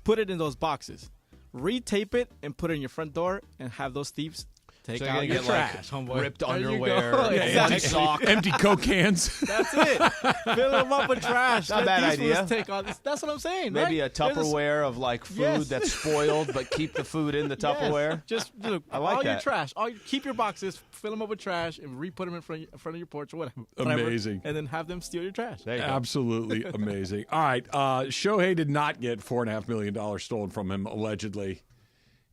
Speaker 8: put it in those boxes. Retape it and put it in your front door and have those thieves take
Speaker 3: So you're
Speaker 8: out
Speaker 3: gonna
Speaker 8: your
Speaker 3: get, like,
Speaker 8: trash, homeboy.
Speaker 3: ripped
Speaker 8: There you
Speaker 3: underwear,
Speaker 8: go.
Speaker 3: yeah,
Speaker 8: Exactly.
Speaker 3: sock.
Speaker 2: Empty Coke cans.
Speaker 8: That's it. Fill them up with trash.
Speaker 3: Not a
Speaker 8: Let
Speaker 3: bad
Speaker 8: these fools
Speaker 3: idea.
Speaker 8: Take all this. That's what I'm saying.
Speaker 3: Maybe
Speaker 8: right?
Speaker 3: a
Speaker 8: There's
Speaker 3: Tupperware of like food
Speaker 8: Yes.
Speaker 3: that's spoiled, but keep the food in the
Speaker 8: Yes.
Speaker 3: Tupperware.
Speaker 8: Just look,
Speaker 3: I like
Speaker 8: all your
Speaker 3: that.
Speaker 8: trash. Keep your boxes, fill them up with trash, and re-put them in front of your porch or whatever.
Speaker 2: Amazing.
Speaker 8: And then have them steal your trash.
Speaker 3: There you go.
Speaker 2: Absolutely amazing. All right. Shohei did not get $4.5 million stolen from him, allegedly.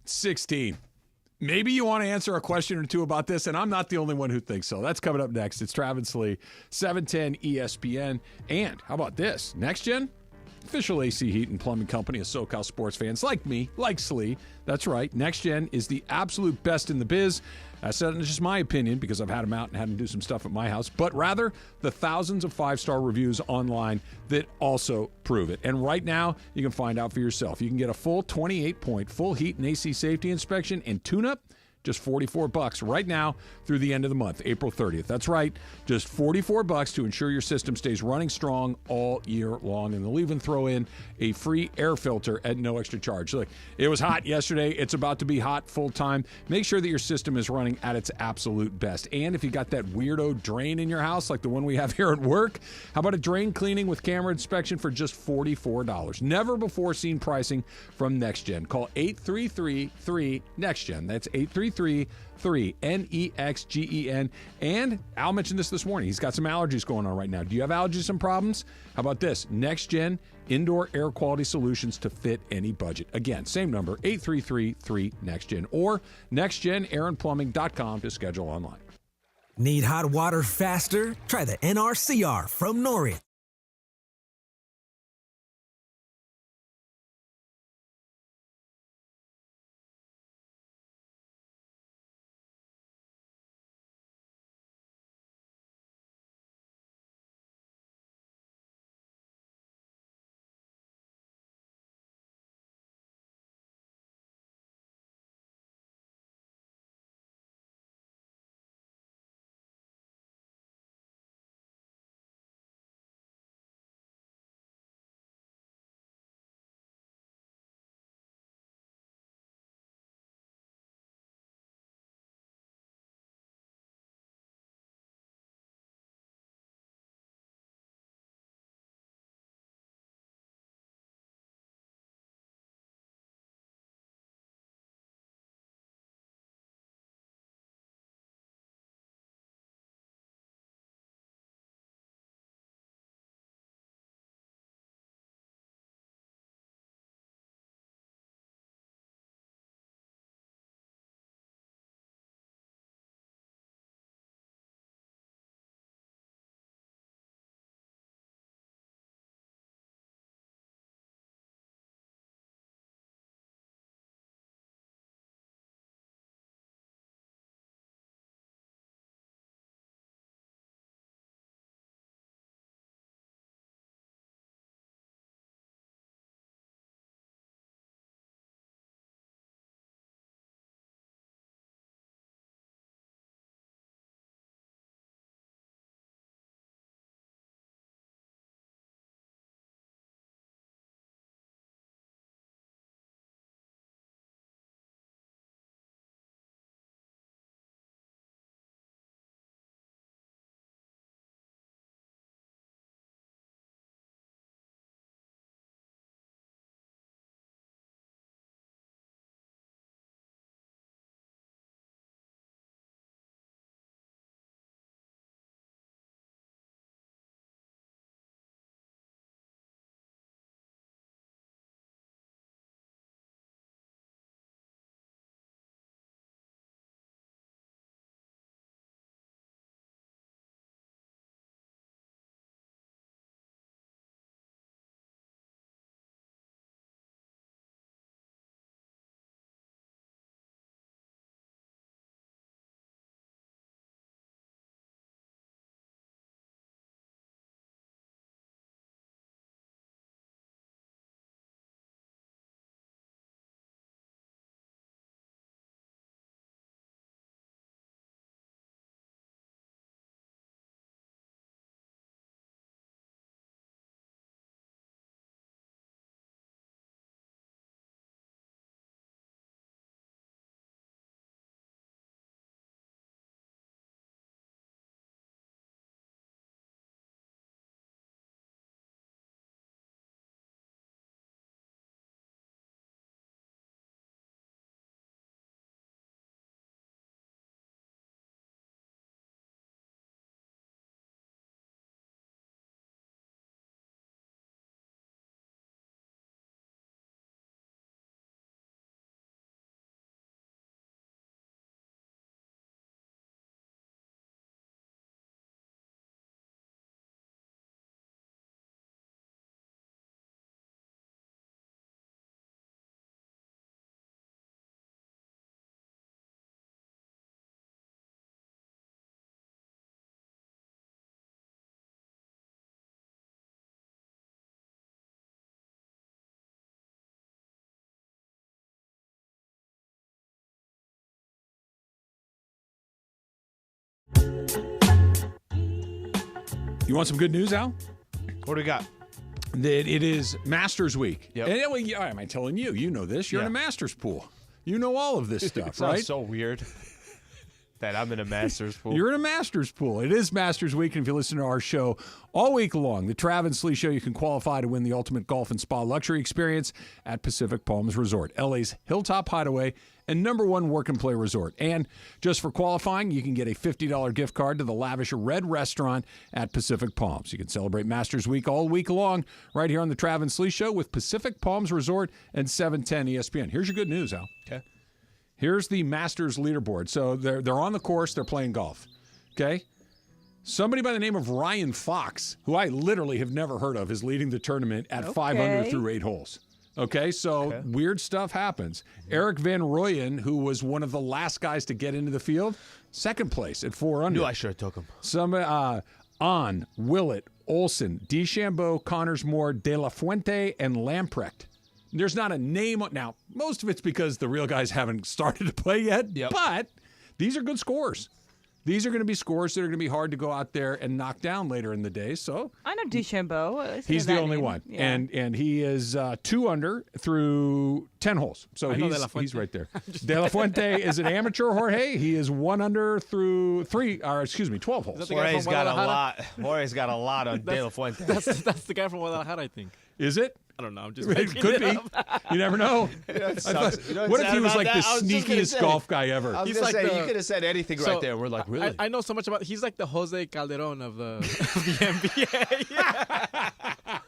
Speaker 2: 16. Maybe you want to answer a question or two about this, and I'm not the only one who thinks so. That's coming up next. It's Travis and Sliwa, 710 ESPN. And how about this? Next Gen? Official AC Heat and Plumbing Company of SoCal sports fans like me, like Slee. That's right. Next Gen is the absolute best in the biz. That's not just my opinion because I've had them out and had them do some stuff at my house, but rather the thousands of 5-star reviews online that also prove it. And right now, you can find out for yourself. You can get a full 28-point full heat and AC safety inspection and tune-up. Just $44 right now through the end of the month, April 30th. That's right, just $44 to ensure your system stays running strong all year long. And they'll even throw in a free air filter at no extra charge. Look, it was hot yesterday. It's about to be hot full time. Make sure that your system is running at its absolute best. And if you got that weirdo drain in your house, like the one we have here at work, how about a drain cleaning with camera inspection for just $44? Never before seen pricing from NextGen. Call 833-3-NEXTGen. That's 833-NEXGEN. And Al mentioned this morning. He's got some allergies going on right now. Do you have allergies and problems? How about this? NextGen indoor air quality solutions to fit any budget. Again, same number, 833-3-NEXTGen or nextgenairandplumbing.com to schedule online.
Speaker 9: Need hot water faster? Try the NRCR from Norient.
Speaker 2: You want some good news, Al?
Speaker 3: What do we got?
Speaker 2: That it is Masters Week.
Speaker 3: Yep.
Speaker 2: And anyway, am I telling you? You know this. You're in a Masters pool. You know all of this stuff,
Speaker 3: Sounds
Speaker 2: right?
Speaker 3: so weird that I'm in a Masters pool.
Speaker 2: You're in a Masters pool. It is Masters Week, and if you listen to our show all week long, the Travis and Sliwa Show, you can qualify to win the ultimate golf and spa luxury experience at Pacific Palms Resort, LA's Hilltop Hideaway and #1 work and play resort. And just for qualifying, you can get a $50 gift card to the lavish Red Restaurant at Pacific Palms. You can celebrate Masters Week all week long right here on the Travis and Sliwa Show with Pacific Palms Resort and 710 ESPN. Here's your good news, Al.
Speaker 3: Okay.
Speaker 2: Here's the Masters leaderboard. So they're on the course. They're playing golf. Okay? Somebody by the name of Ryan Fox, who I literally have never heard of, is leading the tournament at 500 through 8 holes. Okay, so weird stuff happens. Eric Van Rooyen, who was one of the last guys to get into the field, second place at 4 under.
Speaker 3: Knew I should have took him.
Speaker 2: Some On, Willett, Olson, DeChambeau, Connors Moore, De La Fuente, and Lamprecht. There's not a name. Now, most of it's because the real guys haven't started to play yet, but these are good scores. These are going to be scores that are going to be hard to go out there and knock down later in the day. So
Speaker 7: I know DeChambeau.
Speaker 2: He's the only one, and he is 2 under through 10 holes. So he's right there. De La Fuente is an amateur. Jorge, he is 1 under through 12 holes.
Speaker 3: Jorge's got a lot. Jorge's got a lot on De La Fuente.
Speaker 8: That's the guy from Guadalajara, I think.
Speaker 2: Is it?
Speaker 8: I don't know. I'm just
Speaker 2: it could be. You never know. What if he was like the sneakiest golf guy ever?
Speaker 3: I was going to say, you could have said anything right there. We're like, really?
Speaker 8: I know so much about. He's like the Jose Calderon of the NBA. Yeah.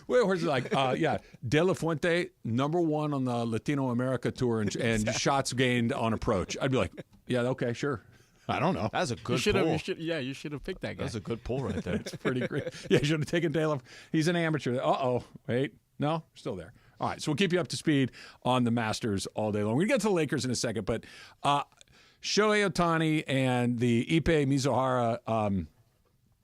Speaker 2: Wait, where's it like? De La Fuente, #1 on the Latino America tour and shots gained on approach. I'd be like, yeah, okay, sure. I don't know.
Speaker 3: That's a good
Speaker 8: pull.
Speaker 3: You
Speaker 8: should have picked that guy.
Speaker 3: That's a good pull right there.
Speaker 2: It's pretty great. Yeah, you should have taken De La. He's an amateur. Wait. No, still there. All right, so we'll keep you up to speed on the Masters all day long. We're going to get to the Lakers in a second, but Shohei Ohtani and the Ippei Mizuhara,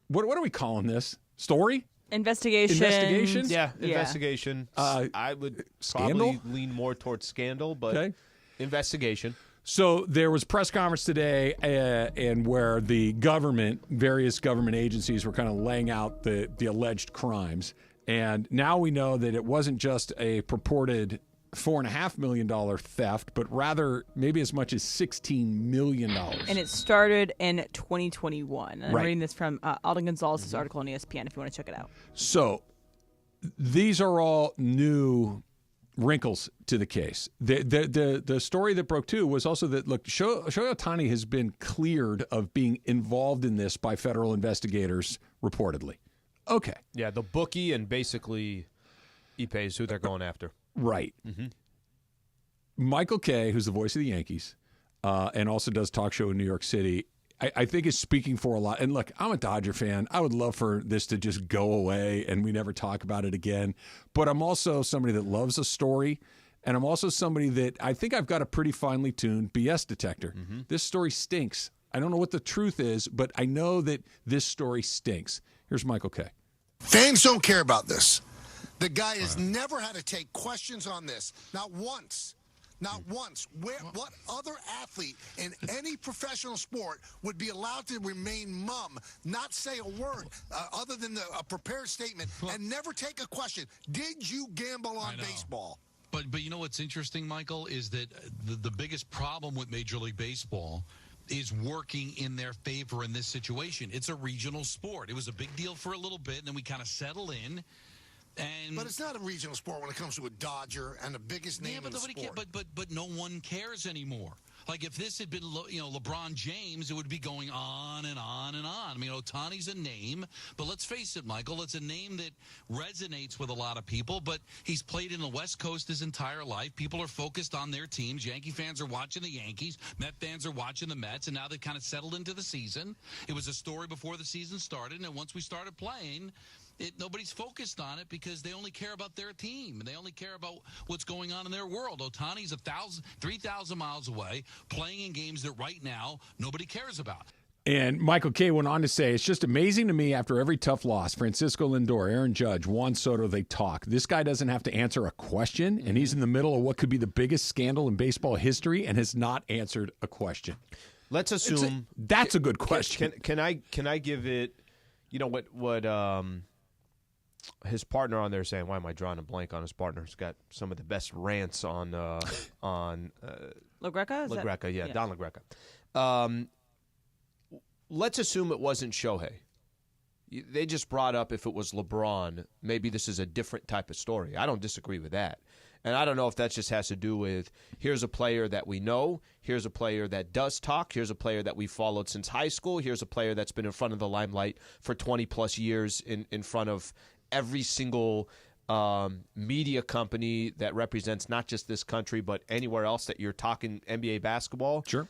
Speaker 2: what are we calling this? Story?
Speaker 7: Investigation?
Speaker 3: Yeah, investigation. I would probably lean more towards scandal, but investigation.
Speaker 2: So there was a press conference today and where the various government agencies were kind of laying out the alleged crimes. And now we know that it wasn't just a purported $4.5 million theft, but rather maybe as much as $16 million.
Speaker 7: And it started in 2021. And I'm reading this from Alden Gonzalez's article on ESPN if you want to check it out.
Speaker 2: So these are all new wrinkles to the case. The story that broke too was also that, look, Shohei Ohtani has been cleared of being involved in this by federal investigators reportedly. Okay.
Speaker 3: Yeah, the bookie and basically Ippei is who they're going after.
Speaker 2: Right. Mm-hmm. Michael Kay, who's the voice of the Yankees, and also does talk show in New York City, I think is speaking for a lot. And look, I'm a Dodger fan. I would love for this to just go away and we never talk about it again. But I'm also somebody that loves a story. And I'm also somebody that I think I've got a pretty finely tuned BS detector. Mm-hmm. This story stinks. I don't know what the truth is, but I know that this story stinks. Here's Michael Kay.
Speaker 10: Fans don't care about this. The guy has never had to take questions on this. Not once. Not once. What other athlete in any professional sport would be allowed to remain mum, not say a word other than a prepared statement, and never take a question? Did you gamble on baseball?
Speaker 11: But you know what's interesting, Michael, is that the biggest problem with Major League Baseball is working in their favor in this situation. It's a regional sport. It was a big deal for a little bit, and then we kind of settle in. But
Speaker 10: it's not a regional sport when it comes to a Dodger and the biggest name in the sport.
Speaker 11: But no one cares anymore. Like if this had been LeBron James, it would be going on and on and on. I mean, Ohtani's a name, but let's face it, Michael, it's a name that resonates with a lot of people, but he's played in the West Coast his entire life. People are focused on their teams. Yankee fans are watching the Yankees. Met fans are watching the Mets, and now they've kind of settled into the season. It was a story before the season started, and once we started playing, nobody's focused on it because they only care about their team and they only care about what's going on in their world. Ohtani's 3,000 miles away playing in games that right now nobody cares about.
Speaker 2: And Michael Kay went on to say, it's just amazing to me after every tough loss, Francisco Lindor, Aaron Judge, Juan Soto, they talk. This guy doesn't have to answer a question, and he's in the middle of what could be the biggest scandal in baseball history and has not answered a question.
Speaker 3: Let's assume
Speaker 2: that's a good question.
Speaker 3: Can I give it You know what his partner on there saying, why am I drawing a blank on his partner? He's got some of the best rants on
Speaker 7: LaGreca?
Speaker 3: Yeah, Don LaGreca. Let's assume it wasn't Shohei. They just brought up if it was LeBron, maybe this is a different type of story. I don't disagree with that. And I don't know if that just has to do with here's a player that we know, here's a player that does talk, here's a player that we followed since high school, here's a player that's been in front of the limelight for 20-plus years in front of every single media company that represents not just this country but anywhere else that you're talking NBA basketball.
Speaker 2: Sure.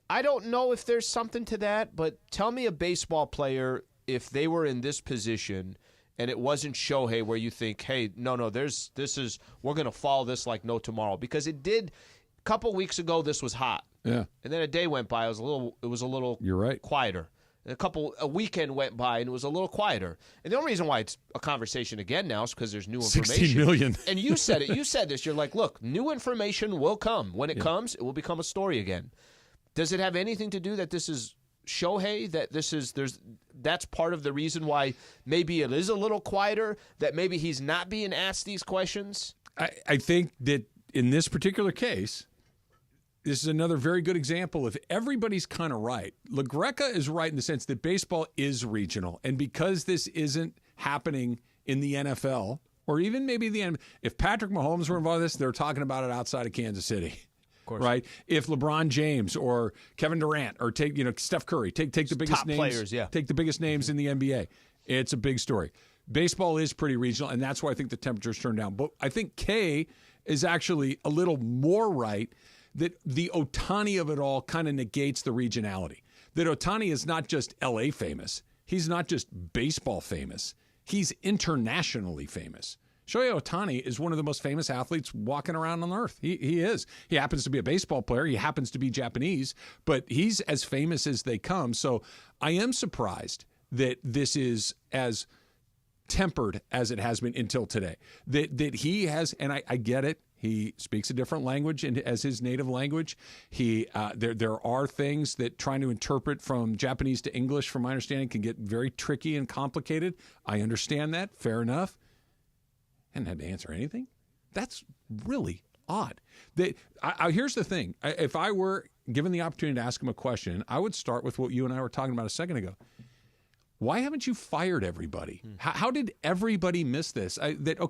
Speaker 3: I don't know if there's something to that, but tell me a baseball player, if they were in this position and it wasn't Shohei, where you think, hey, no, we're going to follow this like no tomorrow. Because it did, a couple weeks ago, this was hot.
Speaker 2: Yeah.
Speaker 3: And then a day went by, it was a little
Speaker 2: You're right.
Speaker 3: quieter. And a weekend went by, and it was a little quieter. And the only reason why it's a conversation again now is because there's new information.
Speaker 2: 16 million.
Speaker 3: And you said it. You said this. You're like, look, new information will come. When it comes, it will become a story again. Does it have anything to do that this is Shohei, that that's part of the reason why maybe it is a little quieter, that maybe he's not being asked these questions?
Speaker 2: I think that in this particular case, this is another very good example of everybody's kind of right. LaGreca is right in the sense that baseball is regional, and because this isn't happening in the NFL or even maybe the NFL, if Patrick Mahomes were involved in this, they're talking about it outside of Kansas City. Of course. Right? If LeBron James or Kevin Durant or Steph Curry, take the biggest
Speaker 3: top
Speaker 2: names,
Speaker 3: players,
Speaker 2: take the biggest names in the NBA, it's a big story. Baseball is pretty regional, and that's why I think the temperature's turned down. But I think Kay is actually a little more right, that the Ohtani of it all kind of negates the regionality. That Ohtani is not just L.A. famous. He's not just baseball famous. He's internationally famous. Shohei Ohtani is one of the most famous athletes walking around on earth. He is. He happens to be a baseball player. He happens to be Japanese, but he's as famous as they come. So I am surprised that this is as tempered as it has been until today. That he has, and I get it, he speaks a different language as his native language. There are things that trying to interpret from Japanese to English, from my understanding, can get very tricky and complicated. I understand that. Fair enough. Hadn't had to answer anything. That's really odd. Here's the thing. If I were given the opportunity to ask him a question, I would start with what you and I were talking about a second ago. Why haven't you fired everybody? How did everybody miss this?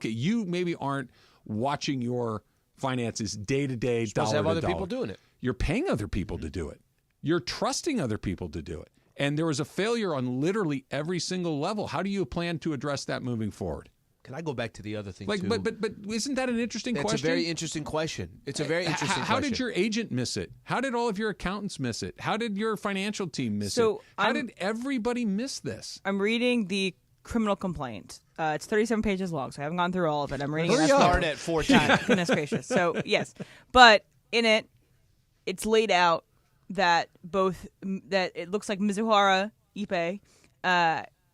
Speaker 2: You maybe aren't watching your finances day to day, dollar to dollar.
Speaker 3: Have other people doing it.
Speaker 2: You're paying other people to do it. You're trusting other people to do it. And there was a failure on literally every single level. How do you plan to address that moving forward?
Speaker 3: Can I go back to the other thing, too?
Speaker 2: But isn't that an interesting question?
Speaker 3: It's a very interesting question.
Speaker 2: How did your agent miss it? How did all of your accountants miss it? How did your financial team miss it? How did everybody miss this?
Speaker 7: I'm reading the criminal complaint. It's 37 pages long, so I haven't gone through all of it. I'm reading it.
Speaker 3: Start at 14.
Speaker 7: Goodness gracious. So, yes. But in it, it's laid out that it looks like Mizuhara Ippei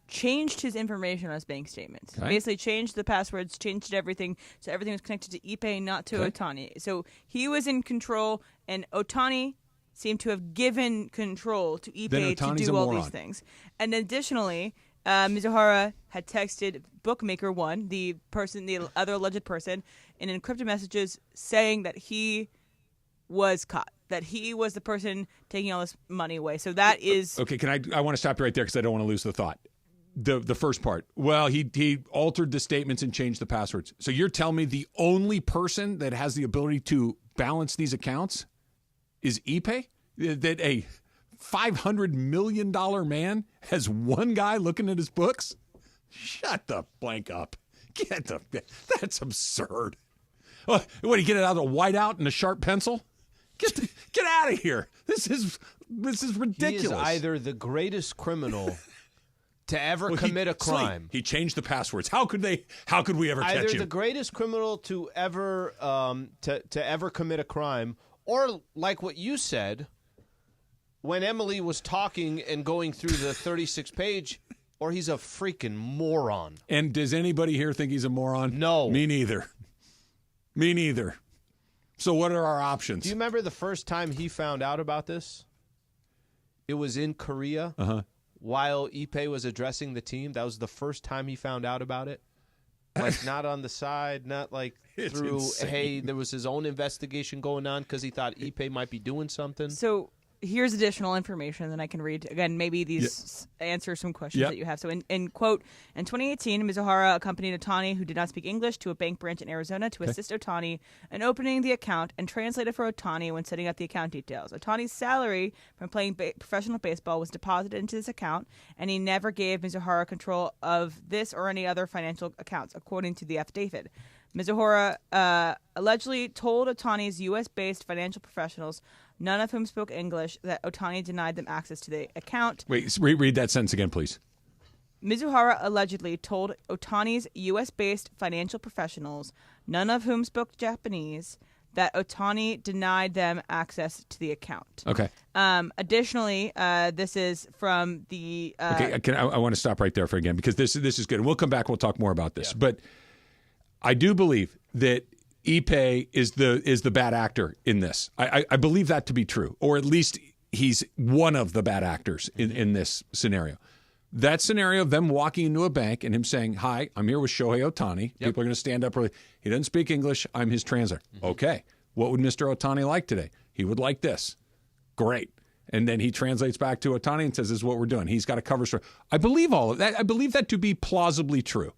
Speaker 7: changed his information on his bank statements. Okay. Basically changed the passwords, changed everything, so everything was connected to Ippei, not to Ohtani. So he was in control, and Ohtani seemed to have given control to Ippei to do all these things. And additionally, Mizuhara had texted Bookmaker 1, the other alleged person, in encrypted messages saying that he was caught, that he was the person taking all this money away. So that is...
Speaker 2: Okay, I want to stop you right there because I don't want to lose the thought. The first part. Well, he altered the statements and changed the passwords. So you're telling me the only person that has the ability to balance these accounts is Ippei? That a $500 million man has one guy looking at his books? Shut the blank up. That's absurd. What, do you get it out of a whiteout and a sharp pencil? Get out of here. This is ridiculous.
Speaker 3: He is either the greatest criminal to ever commit a crime.
Speaker 2: He changed the passwords. How could we ever catch
Speaker 3: Either
Speaker 2: you?
Speaker 3: the greatest criminal to ever to ever commit a crime, or like what you said, when Emily was talking and going through the 36 page, or he's a freaking moron.
Speaker 2: And does anybody here think he's a moron?
Speaker 3: No.
Speaker 2: Me neither. So what are our options?
Speaker 3: Do you remember the first time he found out about this? It was in Korea. while Ippei was addressing the team, that was the first time he found out about it? Like, not on the side, not like through,
Speaker 2: insane.
Speaker 3: hey, there was his own investigation going on because he thought Ippei might be doing something?
Speaker 7: So here's additional information that I can read. Again, maybe these answer some questions that you have. So in quote, in 2018, Mizuhara accompanied Ohtani, who did not speak English, to a bank branch in Arizona to assist Ohtani in opening the account and translated for Ohtani when setting up the account details. Ohtani's salary from playing professional baseball was deposited into this account, and he never gave Mizuhara control of this or any other financial accounts, according to the affidavit. Mizuhara allegedly told Ohtani's U.S.-based financial professionals, none of whom spoke English, that Ohtani denied them access to the account.
Speaker 2: Wait, read that sentence again, please.
Speaker 7: Mizuhara allegedly told Ohtani's U.S.-based financial professionals, none of whom spoke Japanese, that Ohtani denied them access to the account.
Speaker 2: Okay.
Speaker 7: Additionally, this is from the...
Speaker 2: okay, I want to stop right there for again, because this is good. And we'll come back and we'll talk more about this. Yeah. But I do believe that Ippei is the bad actor in this. I believe that to be true, or at least he's one of the bad actors in this scenario. That scenario of them walking into a bank and him saying, "Hi, I'm here with Shohei Ohtani." Yep. People are going to stand up early. He doesn't speak English. I'm his translator. Okay. What would Mr. Ohtani like today? He would like this. Great. And then he translates back to Ohtani and says, "This is what we're doing." He's got a cover story. I believe all of that. I believe that to be plausibly true.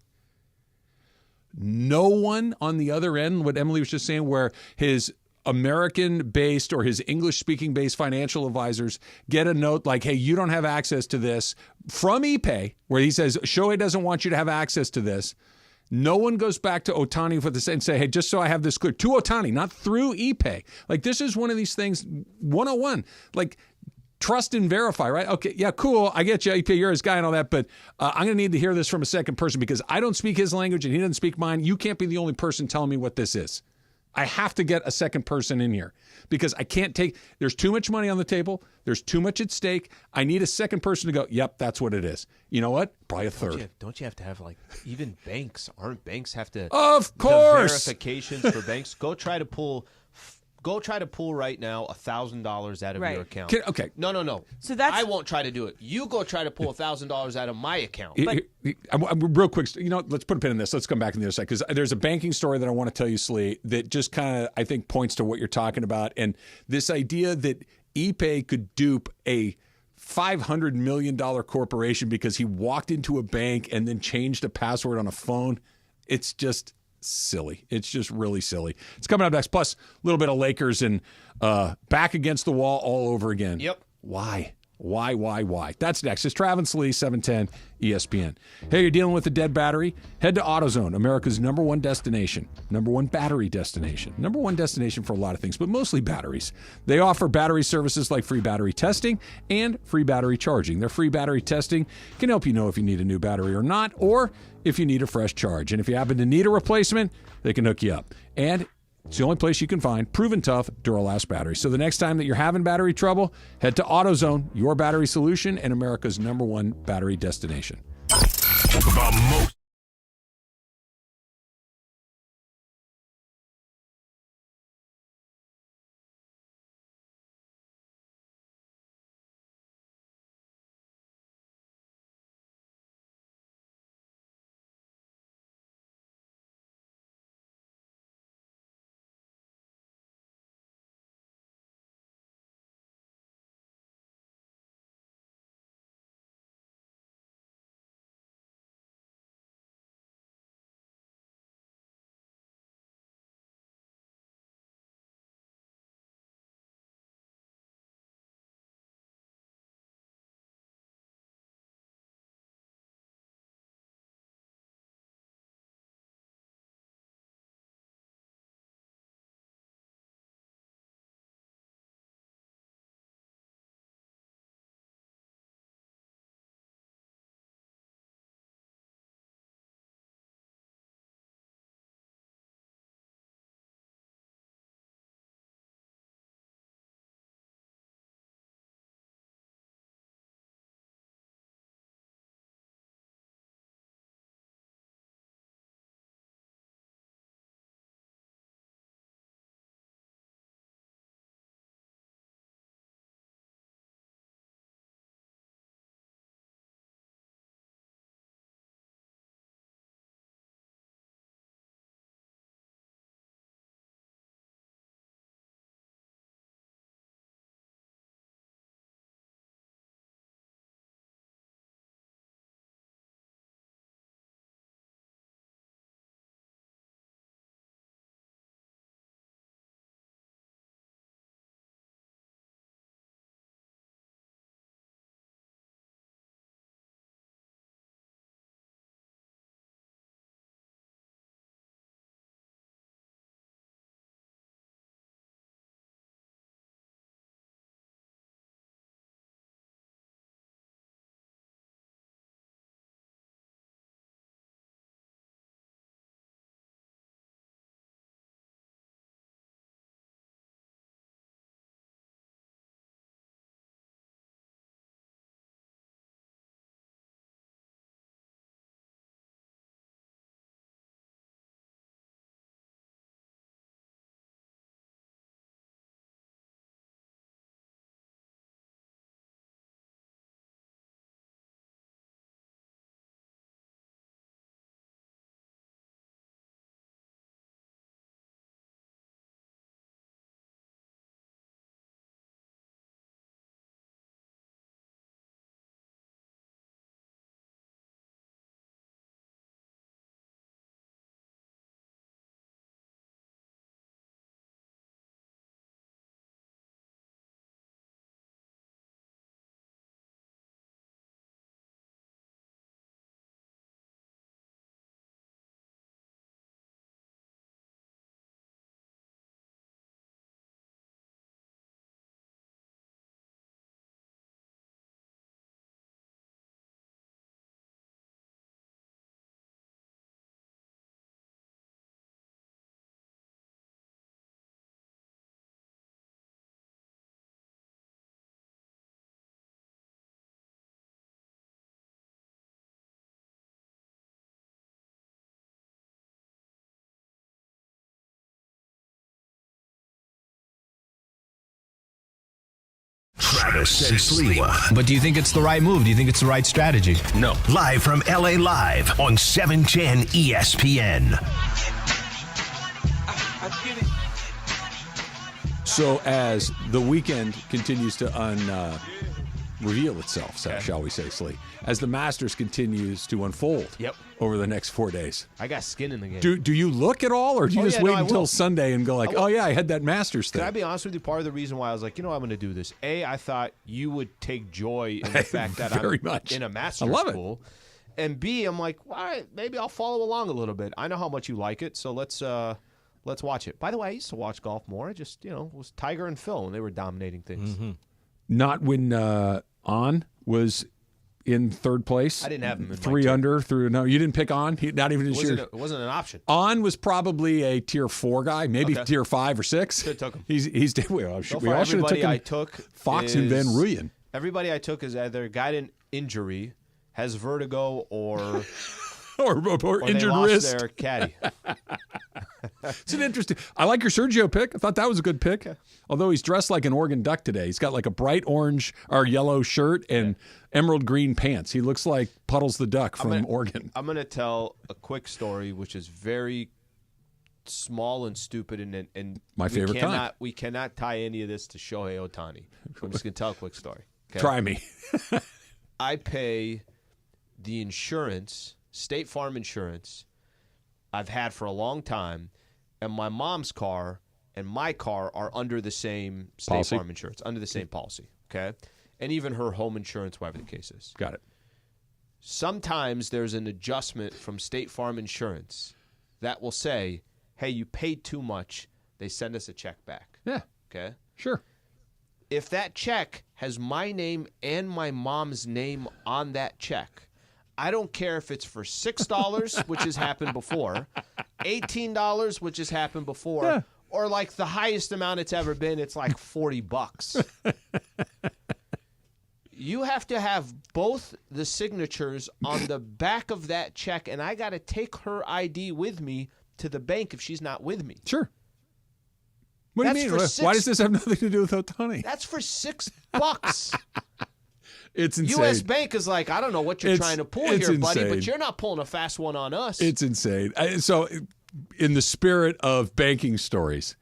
Speaker 2: No one on the other end, what Emily was just saying, where his American-based or his English-speaking-based financial advisors get a note like, "Hey, you don't have access to this," from Ippei, where he says, "Shohei doesn't want you to have access to this." No one goes back to Ohtani for this and say, "Hey, just so I have this clear," to Ohtani, not through Ippei. Like, this is one of these things, 101. Like, trust and verify, right? Okay, yeah, cool. I get you, Ippei, you're his guy and all that, but I'm going to need to hear this from a second person because I don't speak his language and he doesn't speak mine. You can't be the only person telling me what this is. I have to get a second person in here because I can't take, there's too much money on the table. There's too much at stake. I need a second person to go, "Yep, that's what it is." You know what? Probably a third.
Speaker 3: Don't you have to have, like, even banks? Aren't banks have to?
Speaker 2: Of course.
Speaker 3: The verifications for banks. Go try to pull right now $1,000 out of your account.
Speaker 2: Okay.
Speaker 3: No.
Speaker 7: So that's,
Speaker 3: I won't try to do it. You go try to pull $1,000 out of my account.
Speaker 2: Real quick, let's put a pin in this. Let's come back on the other side because there's a banking story that I want to tell you, Slee, that just kind of, I think, points to what you're talking about. And this idea that Ippei could dupe a $500 million corporation because he walked into a bank and then changed a password on a phone, it's just silly. It's just really silly. It's coming up next. Plus, a little bit of Lakers and back against the wall all over again.
Speaker 3: Yep.
Speaker 2: Why? That's next. It's Travis and Sliwa, 710 ESPN. Hey, you're dealing with a dead battery? Head to AutoZone, America's number one destination, number one battery destination, number one destination for a lot of things, but mostly batteries. They offer battery services like free battery testing and free battery charging. Their free battery testing can help you know if you need a new battery or not, or if you need a fresh charge. And if you happen to need a replacement, they can hook you up. And it's the only place you can find proven tough Duralast batteries. So the next time that you're having battery trouble, head to AutoZone, your battery solution and America's number one battery destination.
Speaker 4: The most Travis and Sliwa.
Speaker 12: But do you think it's the right move? Do you think it's the right strategy?
Speaker 4: No. Live from LA Live on 710 ESPN.
Speaker 2: So as the weekend continues to reveal itself, shall we say, Slee, as the Masters continues to unfold over the next 4 days.
Speaker 3: I got skin in the game.
Speaker 2: Do you look at all, or do you just wait until Sunday and go like, oh, yeah, I had that Masters thing?
Speaker 3: Can I be honest with you? Part of the reason why I was like, I'm going to do this. A, I thought you would take joy in the fact that I'm in a Masters pool. And B, I'm like, all right, maybe I'll follow along a little bit. I know how much you like it, so let's watch it. By the way, I used to watch golf more. I just, it was Tiger and Phil, and they were dominating things.
Speaker 2: Mm-hmm. Not when On was in third place.
Speaker 3: I didn't have him in
Speaker 2: 3 under through. No, you didn't pick On. Not even this year.
Speaker 3: It wasn't an option.
Speaker 2: On was probably a tier 4 guy, maybe tier 5 or 6.
Speaker 3: Could have took him.
Speaker 2: He's we all should have took him.
Speaker 3: I took
Speaker 2: Fox and Van Ruyen.
Speaker 3: Everybody I took is either got an injury, has vertigo, or
Speaker 2: injured
Speaker 3: lost
Speaker 2: wrist.
Speaker 3: Their caddy.
Speaker 2: It's an interesting. I like your Sergio pick. I thought that was a good pick. Okay. Although he's dressed like an Oregon Duck today. He's got like a bright orange or yellow shirt and emerald green pants. He looks like Puddles the Duck from Oregon.
Speaker 3: I'm going to tell a quick story, which is very small and stupid, and
Speaker 2: my favorite kind.
Speaker 3: We cannot tie any of this to Shohei Ohtani. I'm just going to tell a quick story. Okay?
Speaker 2: Try me.
Speaker 3: I pay the insurance, State Farm insurance, I've had for a long time, and my mom's car and my car are under the same State Farm insurance, under the same policy, okay? And even her home insurance, whatever the case is.
Speaker 2: Got it.
Speaker 3: Sometimes there's an adjustment from State Farm insurance that will say, hey, you paid too much. They send us a check back.
Speaker 2: Yeah.
Speaker 3: Okay?
Speaker 2: Sure.
Speaker 3: If that check has my name and my mom's name on that check, I don't care if it's for $6, which has happened before, $18, which has happened before, or like the highest amount it's ever been, it's like $40. You have to have both the signatures on the back of that check, and I got to take her ID with me to the bank if she's not with me.
Speaker 2: Sure. What do you mean? Why does this have nothing to do with Ohtani?
Speaker 3: That's for $6.
Speaker 2: It's insane.
Speaker 3: U.S. Bank is like, I don't know what you're trying to pull here, buddy, but you're not pulling a fast one on us.
Speaker 2: It's insane. So, in the spirit of banking stories,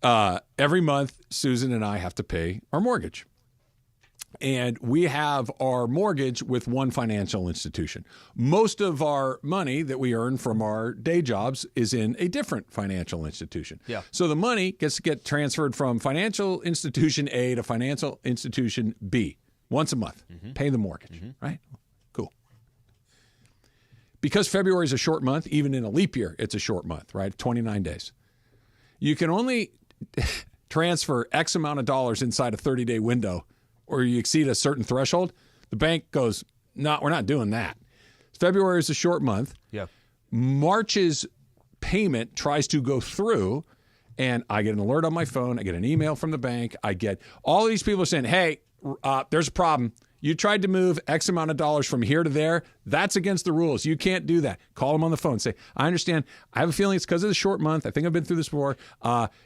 Speaker 2: every month, Susan and I have to pay our mortgage. And we have our mortgage with one financial institution. Most of our money that we earn from our day jobs is in a different financial institution.
Speaker 3: Yeah.
Speaker 2: So the money gets to get transferred from financial institution A to financial institution B once a month. Mm-hmm. Pay the mortgage, right? Cool. Because February is a short month, even in a leap year, it's a short month, right? 29 days. You can only transfer X amount of dollars inside a 30-day window, or you exceed a certain threshold. The bank goes, no, we're not doing that. February is a short month.
Speaker 3: Yeah.
Speaker 2: March's payment tries to go through, and I get an alert on my phone. I get an email from the bank. I get all these people saying, hey, there's a problem. You tried to move X amount of dollars from here to there. That's against the rules. You can't do that. Call them on the phone. Say, I understand. I have a feeling it's because of the short month. I think I've been through this before.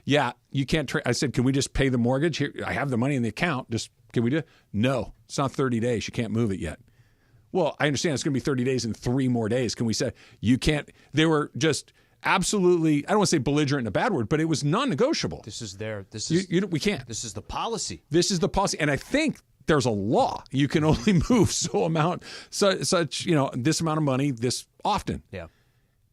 Speaker 2: Yeah, you can't. I said, can we just pay the mortgage? Here, I have the money in the account. Can we do it? No, it's not 30 days. You can't move it yet. Well, I understand it's going to be 30 days in 3 more days. Can we say you can't? They were just absolutely, I don't want to say belligerent in a bad word, but it was non-negotiable. We can't.
Speaker 3: This is the policy.
Speaker 2: This is the policy. And I think there's a law. You can only move such, this amount of money this often.
Speaker 3: Yeah.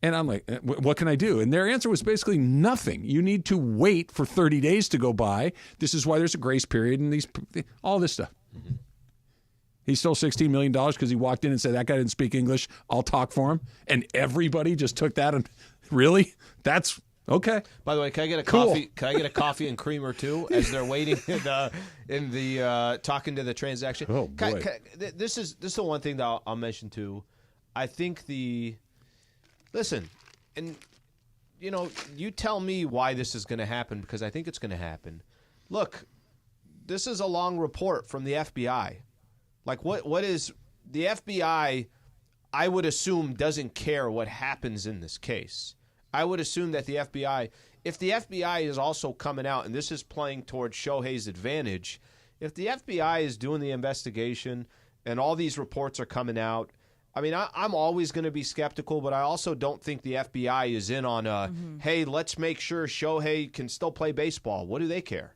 Speaker 2: And I'm like, what can I do? And their answer was basically nothing. You need to wait for 30 days to go by. This is why there's a grace period and all this stuff. Mm-hmm. He stole $16 million because he walked in and said, that guy didn't speak English. I'll talk for him. And everybody just took that and really? That's okay.
Speaker 3: By the way, can I get a coffee? Can I get a coffee and creamer too as they're waiting in the talking to the transaction?
Speaker 2: Oh boy.
Speaker 3: This is the one thing that I'll mention too. I think listen, and you tell me why this is going to happen, because I think it's going to happen. Look, this is a long report from the FBI. Like what is the FBI? I would assume doesn't care what happens in this case. I would assume that the FBI, if the FBI is also coming out, and this is playing towards Shohei's advantage, If the FBI is doing the investigation and all these reports are coming out, I mean, I'm always going to be skeptical, but I also don't think the FBI is in on hey, let's make sure Shohei can still play baseball. What do they care?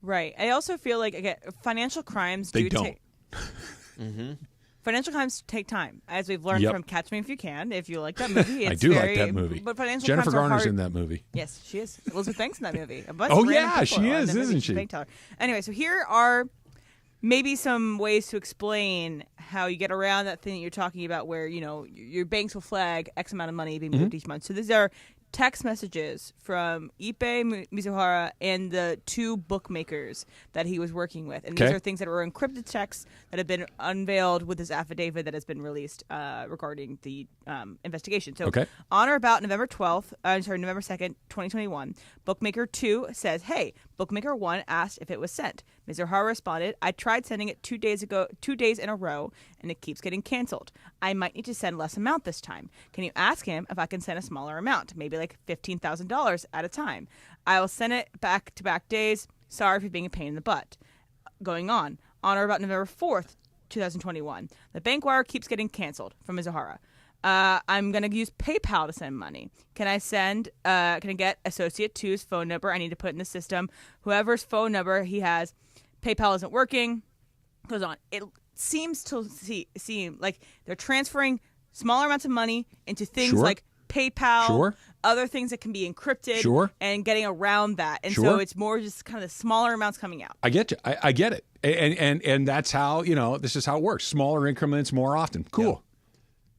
Speaker 7: Right. I also feel like, again, financial crimes
Speaker 2: They don't.
Speaker 7: Financial crimes take time, as we've learned from Catch Me If You Can. If you like that movie,
Speaker 2: I do like that movie.
Speaker 7: But financial
Speaker 2: Jennifer
Speaker 7: crimes are
Speaker 2: Garner's
Speaker 7: hard.
Speaker 2: in that movie.
Speaker 7: Yes, she is. Elizabeth Banks in that movie. A bunch
Speaker 2: Oh,
Speaker 7: of random
Speaker 2: yeah,
Speaker 7: people
Speaker 2: she
Speaker 7: are in
Speaker 2: is,
Speaker 7: that movie.
Speaker 2: isn't
Speaker 7: She's a
Speaker 2: she?
Speaker 7: bank teller. Anyway, so here are maybe some ways to explain how you get around that thing that you're talking about, where your banks will flag X amount of money being moved each month. So these are text messages from Ippei Mizuhara and the 2 bookmakers that he was working with. And these are things that were encrypted texts that have been unveiled with this affidavit that has been released regarding the investigation. So on or about November 2nd, 2021, Bookmaker 2 says, hey, Bookmaker 1 asked if it was sent. Mizuhara responded, I tried sending it 2 days in a row, and it keeps getting canceled. I might need to send less amount this time. Can you ask him if I can send a smaller amount, maybe like $15,000 at a time? I will send it back-to-back days. Sorry for being a pain in the butt. Going on or about November 4th, 2021, the bank wire keeps getting canceled from Mizuhara. I'm going to use PayPal to send money. Can I get Associate 2's phone number? I need to put in the system. Whoever's phone number he has, PayPal isn't working. Goes on. It seems to seem like they're transferring smaller amounts of money into things like PayPal, other things that can be encrypted, and getting around that. And so it's more just kind of the smaller amounts coming out.
Speaker 2: I get you. I get it. And that's how, this is how it works. Smaller increments more often. Cool. Yeah.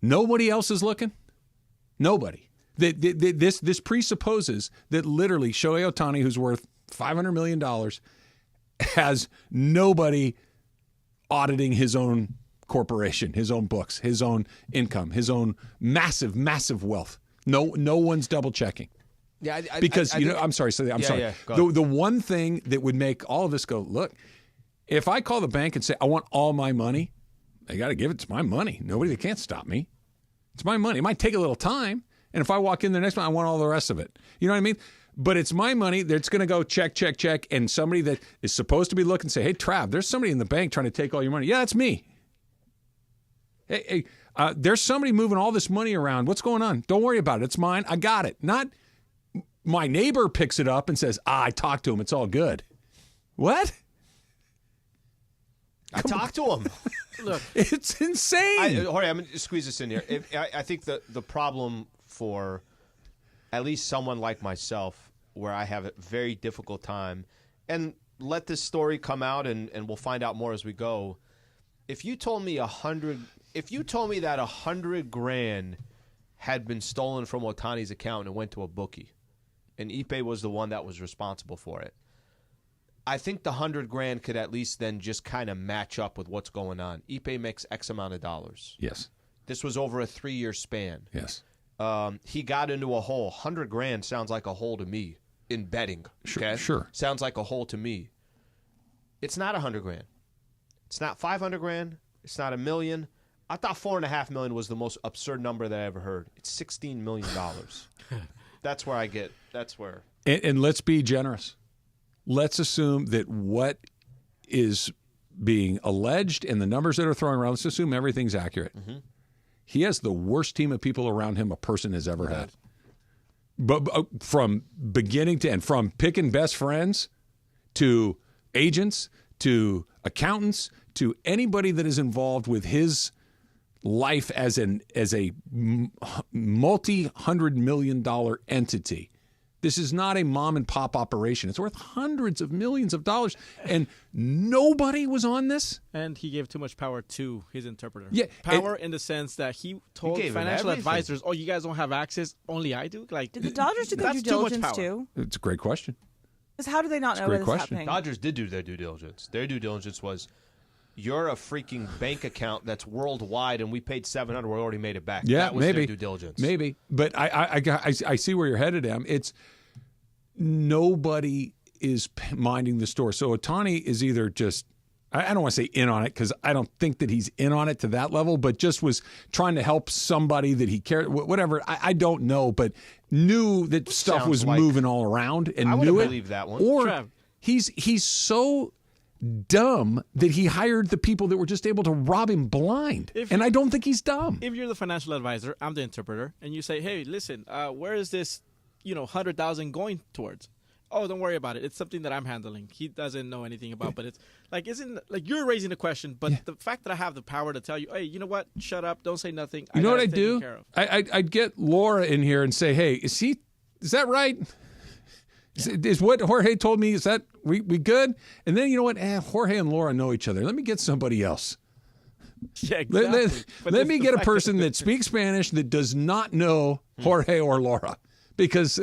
Speaker 2: Nobody else is looking? Nobody. This presupposes that literally Shohei Ohtani, who's worth $500 million, has nobody auditing his own corporation, his own books, his own income, his own massive, massive wealth. No one's double checking.
Speaker 3: Yeah,
Speaker 2: I'm sorry. The one thing that would make all of this go, look, if I call the bank and say I want all my money, they got to give it. It's my money. They can't stop me. It's my money. It might take a little time, and if I walk in the next one, I want all the rest of it. You know what I mean? But it's my money that's going to go check, and somebody that is supposed to be looking say, hey, Trav, there's somebody in the bank trying to take all your money. Yeah, that's me. Hey, there's somebody moving all this money around. What's going on? Don't worry about it. It's mine. I got it. Not my neighbor picks it up and says, I talked to him. It's all good. What?
Speaker 3: I talked to him.
Speaker 2: Look, it's insane.
Speaker 3: Jorge, I'm going to squeeze this in here. I think the problem for at least someone like myself, where I have a very difficult time, and let this story come out, and we'll find out more as we go. If you told me that $100,000 had been stolen from Ohtani's account and went to a bookie, and Ippei was the one that was responsible for it, I think the $100,000 could at least then just kind of match up with what's going on. Ippei makes X amount of dollars.
Speaker 2: Yes.
Speaker 3: This was over a 3-year span.
Speaker 2: Yes.
Speaker 3: He got into a hole. $100,000 sounds like a hole to me in betting. Okay?
Speaker 2: Sure.
Speaker 3: Sounds like a hole to me. It's not $100,000. It's not $500,000. It's not $1 million. I thought $4.5 million was the most absurd number that I ever heard. It's $16 million. That's where I get. That's where.
Speaker 2: And let's be generous. Let's assume that what is being alleged and the numbers that are thrown around, let's assume everything's accurate. Mm-hmm. He has the worst team of people around him a person has ever had. But from beginning to end, from picking best friends to agents to accountants to anybody that is involved with his life as a multi-$100 million entity. This is not a mom and pop operation. It's worth hundreds of millions of dollars, and nobody was on this.
Speaker 8: And he gave too much power to his interpreter.
Speaker 2: Yeah,
Speaker 8: power in the sense that he told financial advisors, "Oh, you guys don't have access. Only I do." Like,
Speaker 7: did the Dodgers do their due diligence too?
Speaker 2: It's a great question.
Speaker 7: Because how do they not know what is happening?
Speaker 3: Dodgers did do their due diligence. Their due diligence was, you're a freaking bank account that's worldwide, and we paid $700. We already made it back.
Speaker 2: Yeah,
Speaker 3: that was
Speaker 2: maybe
Speaker 3: their due diligence.
Speaker 2: Maybe, but I see where you're headed, Em. It's nobody is minding the store. So Ohtani is either just, I don't want to say in on it because I don't think that he's in on it to that level, but just was trying to help somebody that he cared, whatever. I don't know, but knew that stuff was moving all around and
Speaker 3: I
Speaker 2: knew it.
Speaker 3: Believe that one.
Speaker 2: Or
Speaker 8: Trav.
Speaker 2: he's so dumb that he hired the people that were just able to rob him blind. And I don't think he's dumb.
Speaker 8: If you're the financial advisor, I'm the interpreter, and you say, hey, listen, where is this, 100,000 going towards? Oh, don't worry about it. It's something that I'm handling. He doesn't know anything about, but it's like, you're raising the question, but the fact that I have the power to tell you, hey, you know what? Shut up. Don't say nothing.
Speaker 2: You know what I do? I'd get Laura in here and say, hey, is that right? Is what Jorge told me, is that we good? And then, you know what? Jorge and Laura know each other. Let me get somebody else.
Speaker 8: Yeah, exactly.
Speaker 2: Let me get a person that speaks Spanish that does not know Jorge or Laura. Because,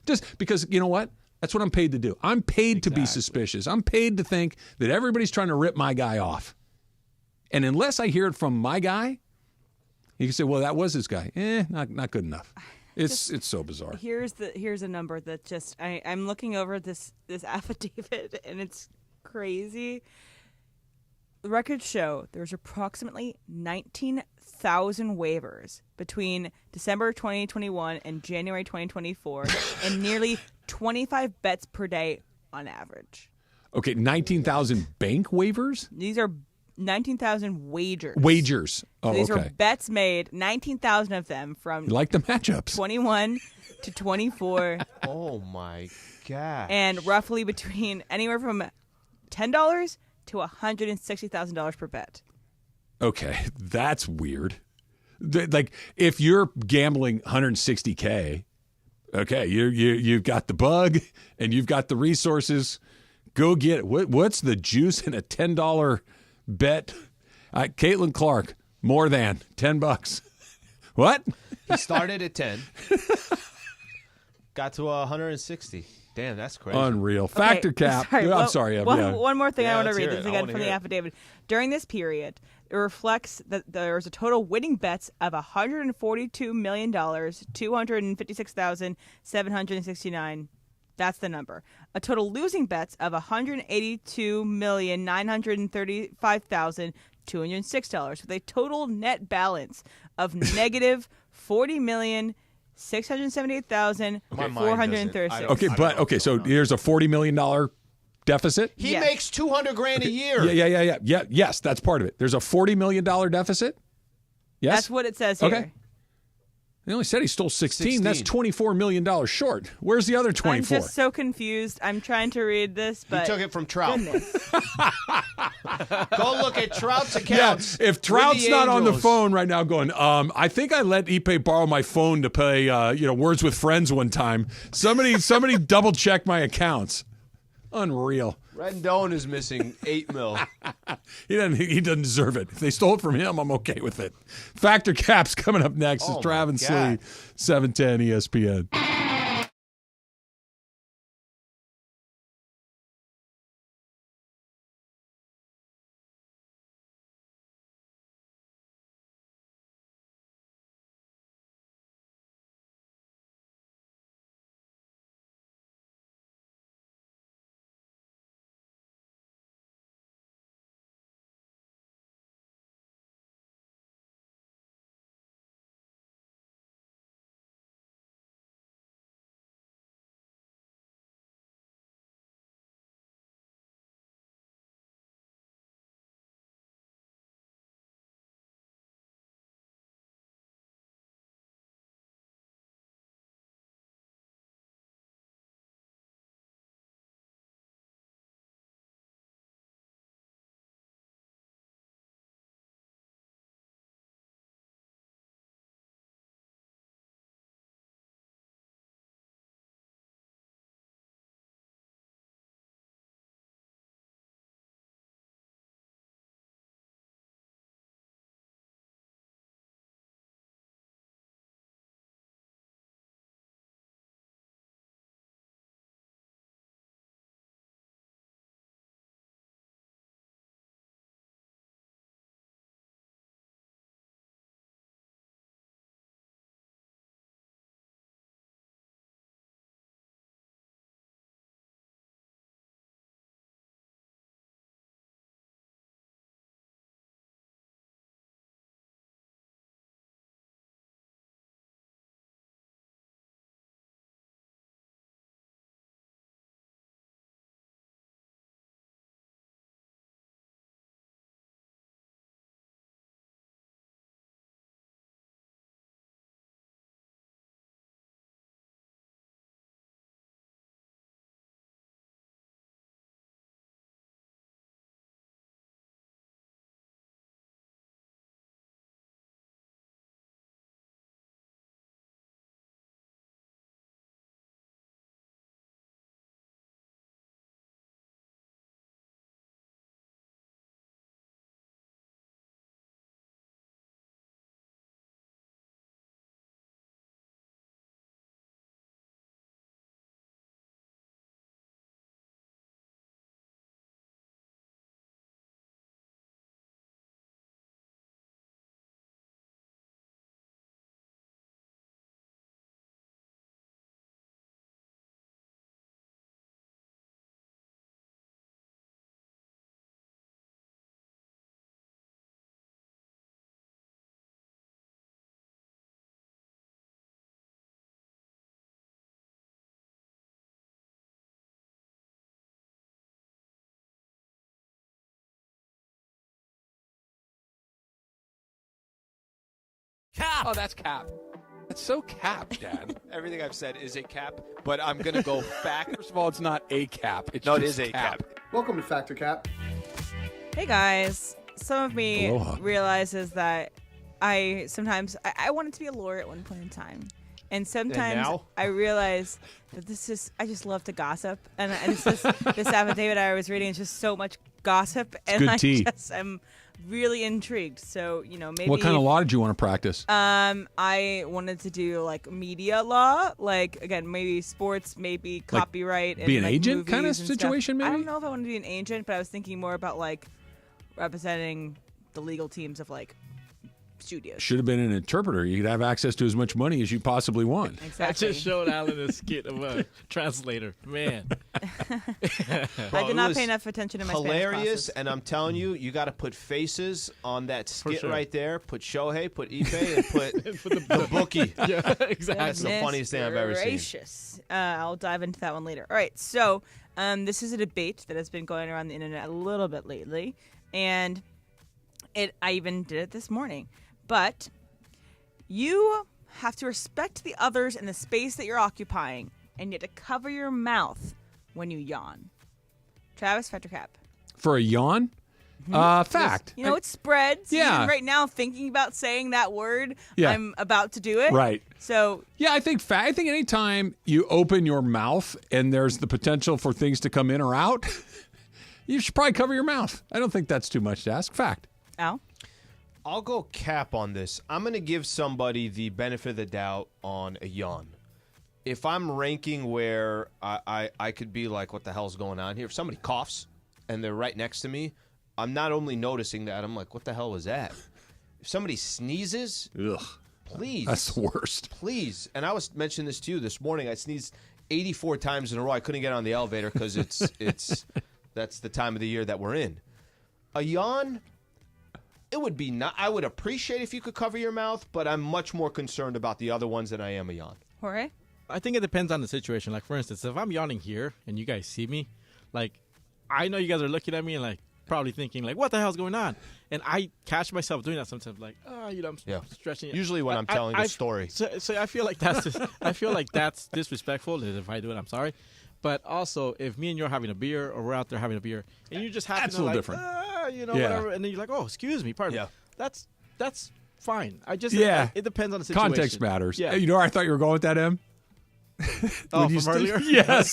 Speaker 2: just because, you know what? That's what I'm paid to do. I'm paid to be suspicious. I'm paid to think that everybody's trying to rip my guy off. And unless I hear it from my guy, you can say, well, that was his guy. Not good enough. It's so bizarre.
Speaker 7: Here's a number that just I'm looking over this affidavit, and it's crazy. The records show there's approximately 19,000 waivers between December 2021 and January 2024, and nearly 25 bets per day on average.
Speaker 2: Okay, 19,000 bank waivers?
Speaker 7: These are 19,000 wagers.
Speaker 2: Wagers. Oh,
Speaker 7: so these
Speaker 2: okay.
Speaker 7: are bets made, 19,000 of them from
Speaker 2: You like the matchups.
Speaker 7: 21 to 24.
Speaker 3: Oh, my God.
Speaker 7: And roughly between anywhere from $10 to $160,000 per bet.
Speaker 2: Okay, that's weird. Like, if you're gambling $160K, okay, you've got the bug and you've got the resources. Go get it. What's the juice in a $10 bet? Caitlin Clark, more than $10. What?
Speaker 3: He started at 10. Got to 160. Damn, that's crazy.
Speaker 2: Unreal. Factor cap. I'm sorry.
Speaker 7: One more thing I want to read.
Speaker 3: hear
Speaker 7: This
Speaker 3: it. I
Speaker 7: again
Speaker 3: wanna
Speaker 7: from the
Speaker 3: hear it.
Speaker 7: affidavit. During this period, it reflects that there's a total winning bets of $142,256,769. That's the number. A total losing bets of $182,935,206, with a total net balance of negative $40,678,436.
Speaker 2: Okay, so here's a $40 million deficit.
Speaker 3: He makes $200,000 a year.
Speaker 2: Yeah. Yes, that's part of it. There's a $40 million deficit. Yes,
Speaker 7: That's what it says here.
Speaker 2: Okay. They only said he stole 16. That's $24 million short. Where's the other 24?
Speaker 7: I'm just so confused. I'm trying to read this, but
Speaker 3: He took it from Trout.
Speaker 7: goodness.
Speaker 3: Go look at Trout's accounts.
Speaker 2: If Trout's not on the phone right now going, I think I let Ippei borrow my phone to play, Words with Friends one time. Somebody double check my accounts. Unreal.
Speaker 3: Rendon is missing $8 million.
Speaker 2: He doesn't deserve it. If they stole it from him, I'm okay with it. Factor Caps coming up next. Is Travis and Sliwa, 710 ESPN.
Speaker 9: Cap.
Speaker 2: Oh, that's Cap. That's so Cap, Dad.
Speaker 3: Everything I've said is a cap, but I'm going to go fact.
Speaker 2: First of all, it's not a cap. It's
Speaker 3: No, it
Speaker 2: just
Speaker 3: is a cap.
Speaker 13: Welcome to Factor Cap.
Speaker 7: Hey guys, some of me
Speaker 2: Aloha.
Speaker 7: realizes that I sometimes I wanted to be a lawyer at one point in time, and sometimes
Speaker 3: now?
Speaker 7: I realize that I just love to gossip, and it's just this affidavit I was reading is just so much gossip, and
Speaker 2: good
Speaker 7: I
Speaker 2: tea.
Speaker 7: just am really intrigued. So maybe
Speaker 2: What kind of law did you want to practice?
Speaker 7: I wanted to do like media law, like again maybe sports, maybe copyright,
Speaker 2: be
Speaker 7: and
Speaker 2: an
Speaker 7: like,
Speaker 2: agent kind of
Speaker 7: movies and stuff.
Speaker 2: situation, maybe?
Speaker 7: I don't know if I want to be an agent, but I was thinking more about like representing the legal teams of like studios.
Speaker 2: Should have been an interpreter. You could have access to as much money as you possibly want.
Speaker 7: Exactly.
Speaker 8: I just showed Alan a skit of a translator. Man.
Speaker 7: I did not pay enough attention to my Spanish
Speaker 3: hilarious,
Speaker 7: classes.
Speaker 3: and I'm telling you, you got to put faces on that skit
Speaker 8: sure.
Speaker 3: right there. Put Shohei, put Ippei, and put the bookie.
Speaker 8: Yeah, exactly.
Speaker 3: That's the funniest thing I've ever seen.
Speaker 7: Gracious. I'll dive into that one later. All right, so this is a debate that has been going around the internet a little bit lately, and I even did it this morning. But you have to respect the others in the space that you're occupying, and you have to cover your mouth when you yawn. Travis, fact or cap?
Speaker 2: For a yawn? Fact.
Speaker 7: It spreads.
Speaker 2: Yeah.
Speaker 7: Even right now, thinking about saying that word,
Speaker 2: Yeah.
Speaker 7: I'm about to do it.
Speaker 2: Right.
Speaker 7: So
Speaker 2: Yeah, I think anytime you open your mouth and there's the potential for things to come in or out, you should probably cover your mouth. I don't think that's too much to ask. Fact.
Speaker 7: Al?
Speaker 3: I'll go cap on this. I'm going to give somebody the benefit of the doubt on a yawn. If I'm ranking where I could be like, what the hell's going on here? If somebody coughs and they're right next to me, I'm not only noticing that, I'm like, what the hell was that? If somebody sneezes,
Speaker 2: Ugh.
Speaker 3: please.
Speaker 2: That's the worst.
Speaker 3: Please. And I was mentioning this to you this morning. I sneezed 84 times in a row. I couldn't get on the elevator because that's the time of the year that we're in. A yawn, it would be not. I would appreciate if you could cover your mouth, but I'm much more concerned about the other ones than I am a yawn.
Speaker 7: Jorge?
Speaker 8: I think it depends on the situation. Like, for instance, if I'm yawning here and you guys see me, like, I know you guys are looking at me and, like, probably thinking, like, what the hell's going on? And I catch myself doing that sometimes, like, I'm stretching.
Speaker 3: Usually when I'm telling the story.
Speaker 8: So I feel like that's disrespectful. And if I do it, I'm sorry. But also, if me and you're having a beer or we're out there having a beer and you just happen
Speaker 2: That's
Speaker 8: to
Speaker 2: a little
Speaker 8: like,
Speaker 2: different.
Speaker 8: whatever, and then you're like, oh, excuse me, pardon me. That's fine. It depends on the situation.
Speaker 2: Context matters.
Speaker 8: Yeah.
Speaker 2: You know where I thought you were going with that, Em?
Speaker 8: Oh, from earlier?
Speaker 2: Yes.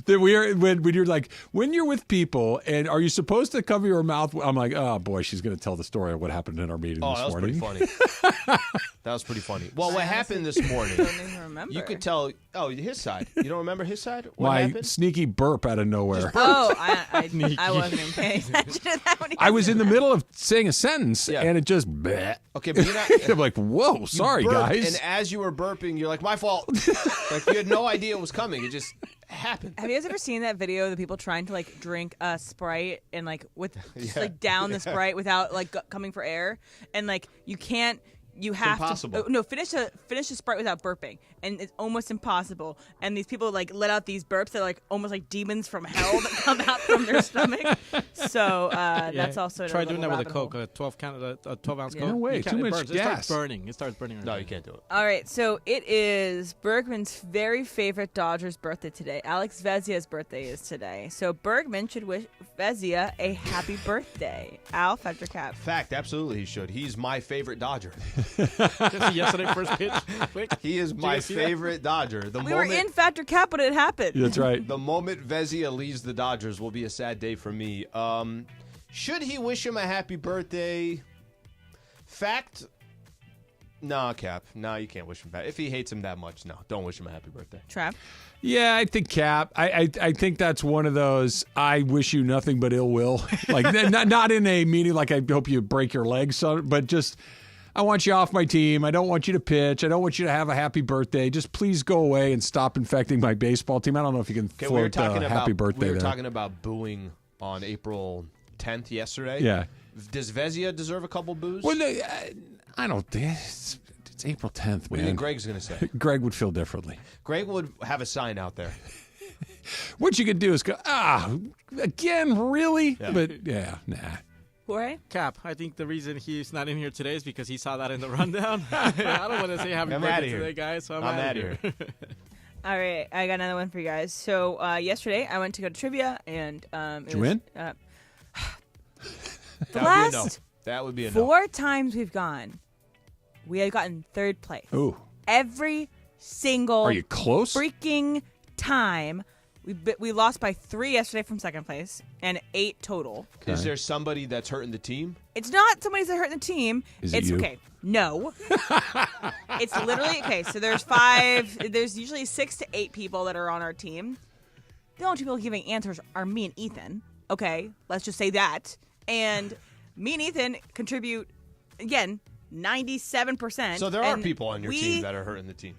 Speaker 2: That when you're like, when you're with people and are you supposed to cover your mouth? I'm like, oh boy, she's going to tell the story of what happened in our meeting this morning.
Speaker 3: That was pretty funny. That was pretty funny. Well, what happened this morning?
Speaker 7: Don't even remember.
Speaker 3: You could tell. Oh, his side. You don't remember his side? What
Speaker 2: My
Speaker 3: happened?
Speaker 2: sneaky burp out of nowhere.
Speaker 7: I wasn't even paying attention to that one.
Speaker 2: I was in the middle of saying a sentence and it just bleh.
Speaker 3: Okay, but you're not.
Speaker 2: I'm like, whoa, sorry,
Speaker 3: burped,
Speaker 2: guys.
Speaker 3: And as you were burping, you're like, my fault. Like you had no idea it was coming. It just happened.
Speaker 7: Have you guys ever seen that video of the people trying to like drink a Sprite and like with just like down the Sprite without like coming for air, and like you can't. You have
Speaker 3: impossible.
Speaker 7: to finish a Sprite without burping, and it's almost impossible. And these people like let out these burps that are like almost like demons from hell that come out from their stomach. So that's also
Speaker 8: try doing that with a
Speaker 7: hole.
Speaker 8: Coke, a 12-ounce Coke.
Speaker 2: No way,
Speaker 8: You
Speaker 2: too
Speaker 8: can't-
Speaker 2: much
Speaker 8: it burns.
Speaker 2: gas.
Speaker 8: It starts burning.
Speaker 3: No, you can't do it.
Speaker 7: All right, so it is Bergman's very favorite Dodgers' birthday today. Alex Vezia's birthday is today. So Bergman should wish Vezia a happy birthday. Al, fact or cap?
Speaker 3: Fact, absolutely he should. He's my favorite Dodger.
Speaker 8: Yesterday, first pitch. Quick.
Speaker 3: He is my favorite Dodger.
Speaker 7: We were in fact or cap when it happened.
Speaker 2: That's right.
Speaker 3: The moment Vezia leaves the Dodgers will be a sad day for me. Should he wish him a happy birthday? Fact? No, Cap. No, you can't wish him back. If he hates him that much, no, don't wish him a happy birthday.
Speaker 7: Trav?
Speaker 2: Yeah, I think Cap. I think that's one of those I wish you nothing but ill will. Like not in a meaning like I hope you break your legs, but just I want you off my team. I don't want you to pitch. I don't want you to have a happy birthday. Just please go away and stop infecting my baseball team. I don't know if you can float happy birthday
Speaker 3: We were
Speaker 2: there.
Speaker 3: talking about booing on April 10th yesterday.
Speaker 2: Yeah.
Speaker 3: Does Vezia deserve a couple boos?
Speaker 2: Well, no, I don't think it's April 10th, man.
Speaker 3: What do you think Greg's going to say?
Speaker 2: Greg would feel differently.
Speaker 3: Greg would have a sign out there.
Speaker 2: What you could do is go, again, really?
Speaker 3: Yeah.
Speaker 2: But, yeah, nah.
Speaker 7: Jorge?
Speaker 8: Cap. I think the reason he's not in here today is because he saw that in the rundown. I don't want to say happy birthday today, guys, so I'm out of here.
Speaker 7: All right, I got another one for you guys. So yesterday, I went to go to trivia, and
Speaker 2: did you win?
Speaker 7: The last
Speaker 3: that would be enough.
Speaker 7: 4 times we've gone, we have gotten 3rd place.
Speaker 2: Ooh.
Speaker 7: Every single
Speaker 2: Are you close?
Speaker 7: freaking time. We lost by 3 yesterday from 2nd place and 8 total.
Speaker 3: Okay. Is there somebody that's hurting the team?
Speaker 7: It's not somebody that's hurting the team.
Speaker 2: Is
Speaker 7: it's
Speaker 2: it you?
Speaker 7: Okay. No. It's literally okay. So there's 5. There's usually 6 to 8 people that are on our team. The only 2 people giving answers are me and Ethan. Okay, let's just say that. And me and Ethan contribute again 97%.
Speaker 3: So there are people on your team that are hurting the team.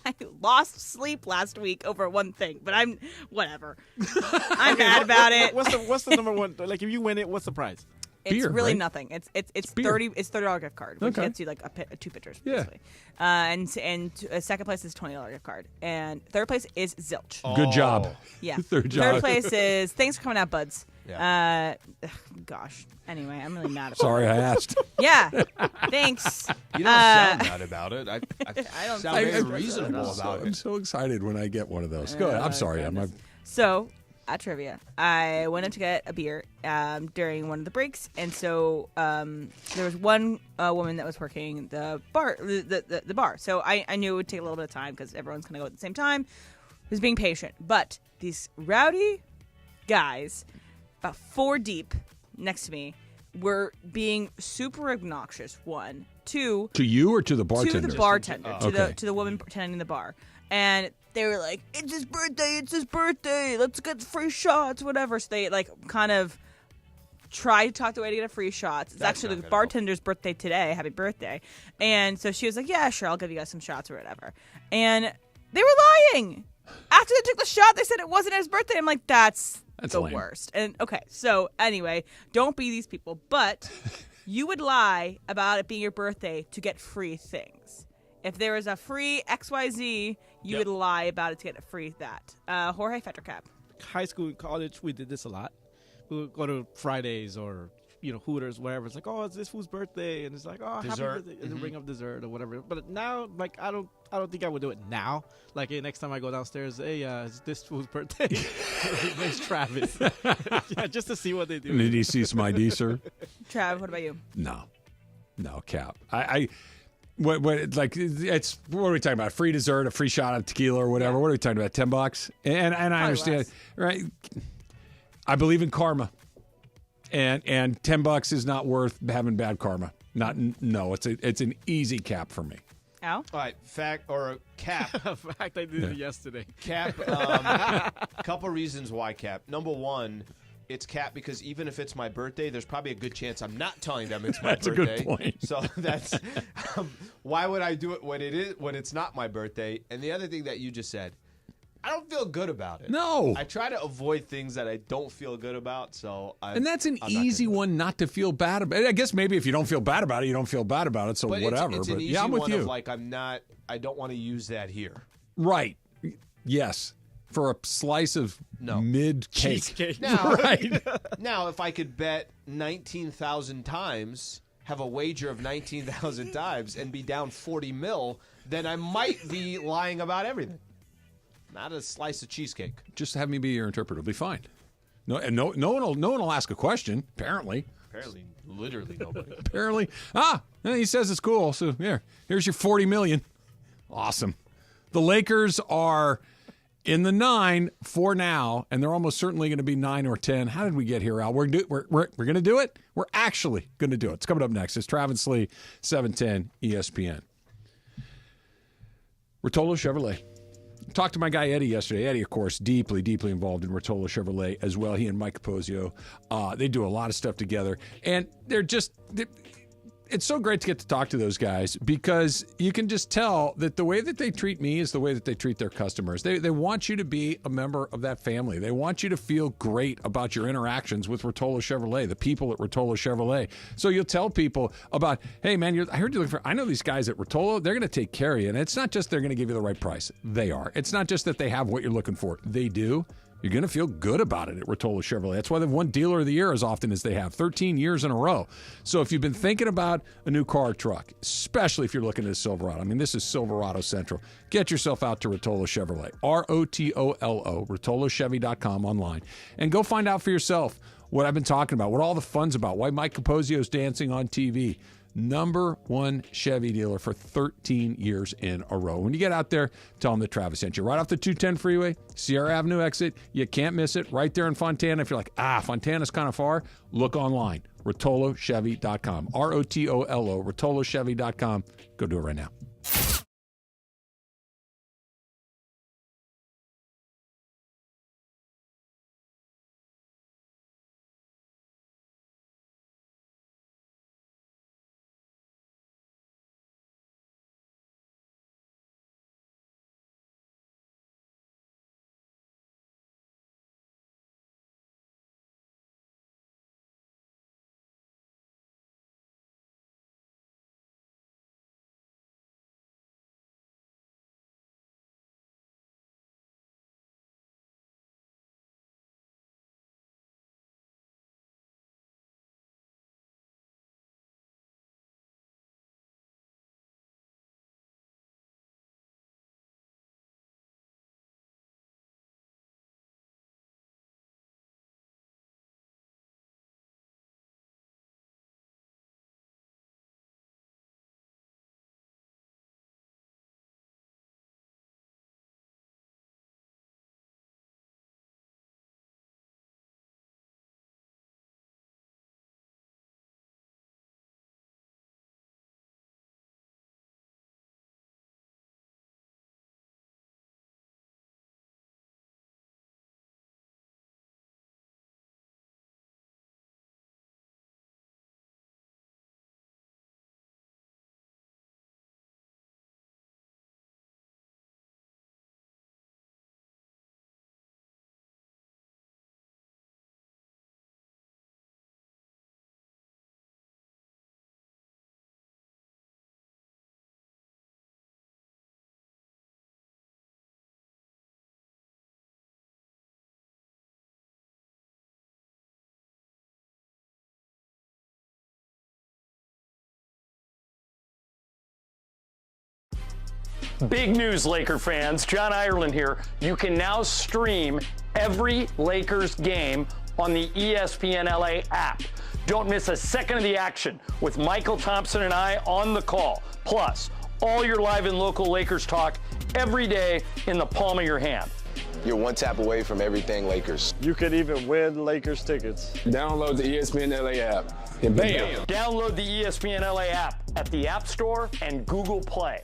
Speaker 7: I lost sleep last week over one thing, but I'm whatever. I'm mad about it.
Speaker 8: What's the number one? Like, if you win it, what's the prize?
Speaker 7: It's
Speaker 2: beer,
Speaker 7: really
Speaker 2: right?
Speaker 7: nothing. It's
Speaker 2: beer.
Speaker 7: $30 gift card, which
Speaker 2: Okay.
Speaker 7: gets you like 2 pitchers,
Speaker 2: Yeah.
Speaker 7: basically. And 2nd place is $20 gift card, and 3rd place is zilch.
Speaker 2: Good job.
Speaker 7: Yeah.
Speaker 2: Third job.
Speaker 7: 3rd place is thanks for coming out, buds.
Speaker 3: Yeah.
Speaker 7: Gosh. Anyway, I'm really mad about
Speaker 2: Sorry,
Speaker 7: it.
Speaker 2: I asked.
Speaker 7: Yeah. Thanks.
Speaker 3: You don't sound mad about it. I
Speaker 7: don't
Speaker 3: sound very reasonable about
Speaker 2: I'm
Speaker 3: it.
Speaker 2: so excited when I get one of those. Go ahead. I'm sorry.
Speaker 7: So, at trivia, I went up to get a beer during one of the breaks, and so there was one woman that was working the bar, the bar. So I knew it would take a little bit of time because everyone's going to go at the same time. Was being patient, but these rowdy guys, about 4 deep, next to me, were being super obnoxious. 1, 2.
Speaker 2: To you or to the bartender?
Speaker 7: To the bartender,
Speaker 2: Okay.
Speaker 7: to the woman tending the bar, and they were like, "It's his birthday! Let's get free shots, whatever." So they like kind of try to talk their way to get a free shots. It's actually the bartender's birthday today. Happy birthday! And so she was like, "Yeah, sure, I'll give you guys some shots or whatever." And they were lying. After they took the shot, they said it wasn't his birthday. I'm like, that's the
Speaker 2: lame.
Speaker 7: worst. And okay, so anyway, don't be these people, but you would lie about it being your birthday to get free things. If there was a free XYZ, you would lie about it to get a free that. Jorge Fetricap.
Speaker 8: High school and college, we did this a lot. We would go to Fridays or Hooters, wherever. It's like, oh, it's this fool's birthday, and it's like, oh,
Speaker 3: Dessert.
Speaker 8: happy birthday, and then bring up dessert or whatever. But now, like, I don't think I would do it now. Like, hey, next time I go downstairs, hey, it's this fool's birthday. His name's Travis. Yeah, just to see what they do.
Speaker 2: Did he see some ID, sir?
Speaker 7: Trav, what about you?
Speaker 2: No, Cap. What are we talking about? Free dessert, a free shot of tequila or whatever. Yeah. What are we talking about? $10? And I understand, less. Right? I believe in karma, and $10 is not worth having bad karma. It's an easy cap for me.
Speaker 7: Al?
Speaker 3: All right, fact or cap.
Speaker 8: Fact, I did it yesterday.
Speaker 3: Cap. Couple reasons why cap. Number one. It's cap because even if it's my birthday, there's probably a good chance I'm not telling them it's my birthday.
Speaker 2: That's a good point.
Speaker 3: So that's why would I do it when it's not my birthday? And the other thing that you just said, I don't feel good about it.
Speaker 2: No,
Speaker 3: I try to avoid things that I don't feel good about.
Speaker 2: And that's an easy one not to feel bad about. I guess maybe if you don't feel bad about it, you don't feel bad about it. So whatever.
Speaker 3: It's an easy
Speaker 2: I'm with
Speaker 3: one
Speaker 2: you.
Speaker 3: of like I don't want to use that here.
Speaker 2: Right. Yes. For a slice of mid cake.
Speaker 8: Cheesecake.
Speaker 3: Now,
Speaker 2: right.
Speaker 3: Now, if I could bet 19,000 times, have a wager of 19,000 times, and be down 40 mil, then I might be lying about everything. Not a slice of cheesecake.
Speaker 2: Just have me be your interpreter. It'll be fine. No one will ask a question. Apparently,
Speaker 3: literally nobody.
Speaker 2: Apparently, he says it's cool. So here's your 40 million. Awesome. The Lakers are in the 9 for now, and they're almost certainly going to be 9 or 10. How did we get here, Al? We're going to do it. We're actually going to do it. It's coming up next. It's Travis and Sliwa, 710 ESPN. Rotolo Chevrolet. Talked to my guy Eddie yesterday. Eddie, of course, deeply, deeply involved in Rotolo Chevrolet as well. He and Mike Capozio, they do a lot of stuff together, and it's so great to get to talk to those guys because you can just tell that the way that they treat me is the way that they treat their customers. They want you to be a member of that family. They want you to feel great about your interactions with Rotolo Chevrolet, the people at Rotolo Chevrolet. So you'll tell people about, hey, man, I heard you're looking for, I know these guys at Rotolo, they're going to take care of you. And it's not just they're going to give you the right price. They are. It's not just that they have what you're looking for. They do. you're going to feel good about it at Rotolo Chevrolet. That's why they've won Dealer of the Year as often as they have, 13 years in a row. So if you've been thinking about a new car or truck, especially if you're looking at a Silverado, I mean, this is Silverado Central, get yourself out to Rotolo Chevrolet, ROTOLO, RotoloChevy.com online, and go find out for yourself what I've been talking about, what all the fun's about, why Mike Capozio's dancing on TV. Number one Chevy dealer for 13 years in a row. When you get out there, tell them that Travis sent you. Right off the 210 freeway, Sierra Avenue exit. You can't miss it. Right there in Fontana. If you're like, Fontana's kind of far, look online. RotoloChevy.com. ROTOLO, RotoloChevy.com. Go do it right now.
Speaker 13: Big news, Laker fans. John Ireland here. You can now stream every Lakers game on the ESPN LA app. Don't miss a second of the action with Michael Thompson and I on the call. Plus, all your live and local Lakers talk every day in the palm of your hand.
Speaker 14: You're one tap away from everything Lakers.
Speaker 15: You could even win Lakers tickets.
Speaker 14: Download the ESPN LA app. And bam!
Speaker 13: Download the ESPN LA app at the App Store and Google Play.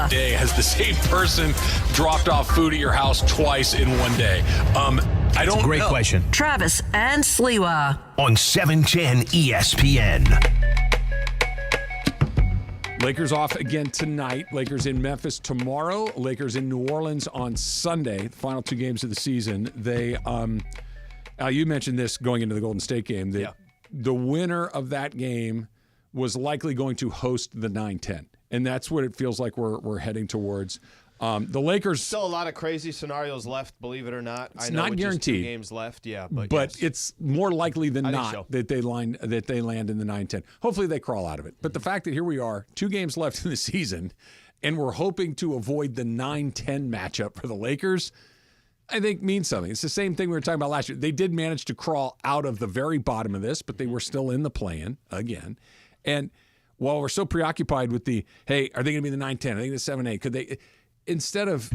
Speaker 2: Day has the same person dropped off food at your house twice in one day? I don't know.
Speaker 4: Great question.
Speaker 16: Travis and Sliwa
Speaker 4: On 710 ESPN.
Speaker 2: Lakers off again tonight. Lakers in Memphis tomorrow. Lakers in New Orleans on Sunday. The final 2 games of the season. They, you mentioned this going into the Golden State game. That the winner of that game was likely going to host the 9-10. And that's what it feels like we're heading towards. The Lakers...
Speaker 3: Still a lot of crazy scenarios left, believe it or not.
Speaker 2: It's
Speaker 3: I know
Speaker 2: not guaranteed.
Speaker 3: 2 games left, but yes.
Speaker 2: It's more likely than not
Speaker 3: so.
Speaker 2: that they land in the 9-10. Hopefully they crawl out of it. But the fact that here we are, 2 games left in the season, and we're hoping to avoid the 9-10 matchup for the Lakers, I think means something. It's the same thing we were talking about last year. They did manage to crawl out of the very bottom of this, but they were still in the play-in again. And while we're so preoccupied with the, hey, are they going to be the 9-10? Are they going to be the 7-8? Could they, instead of,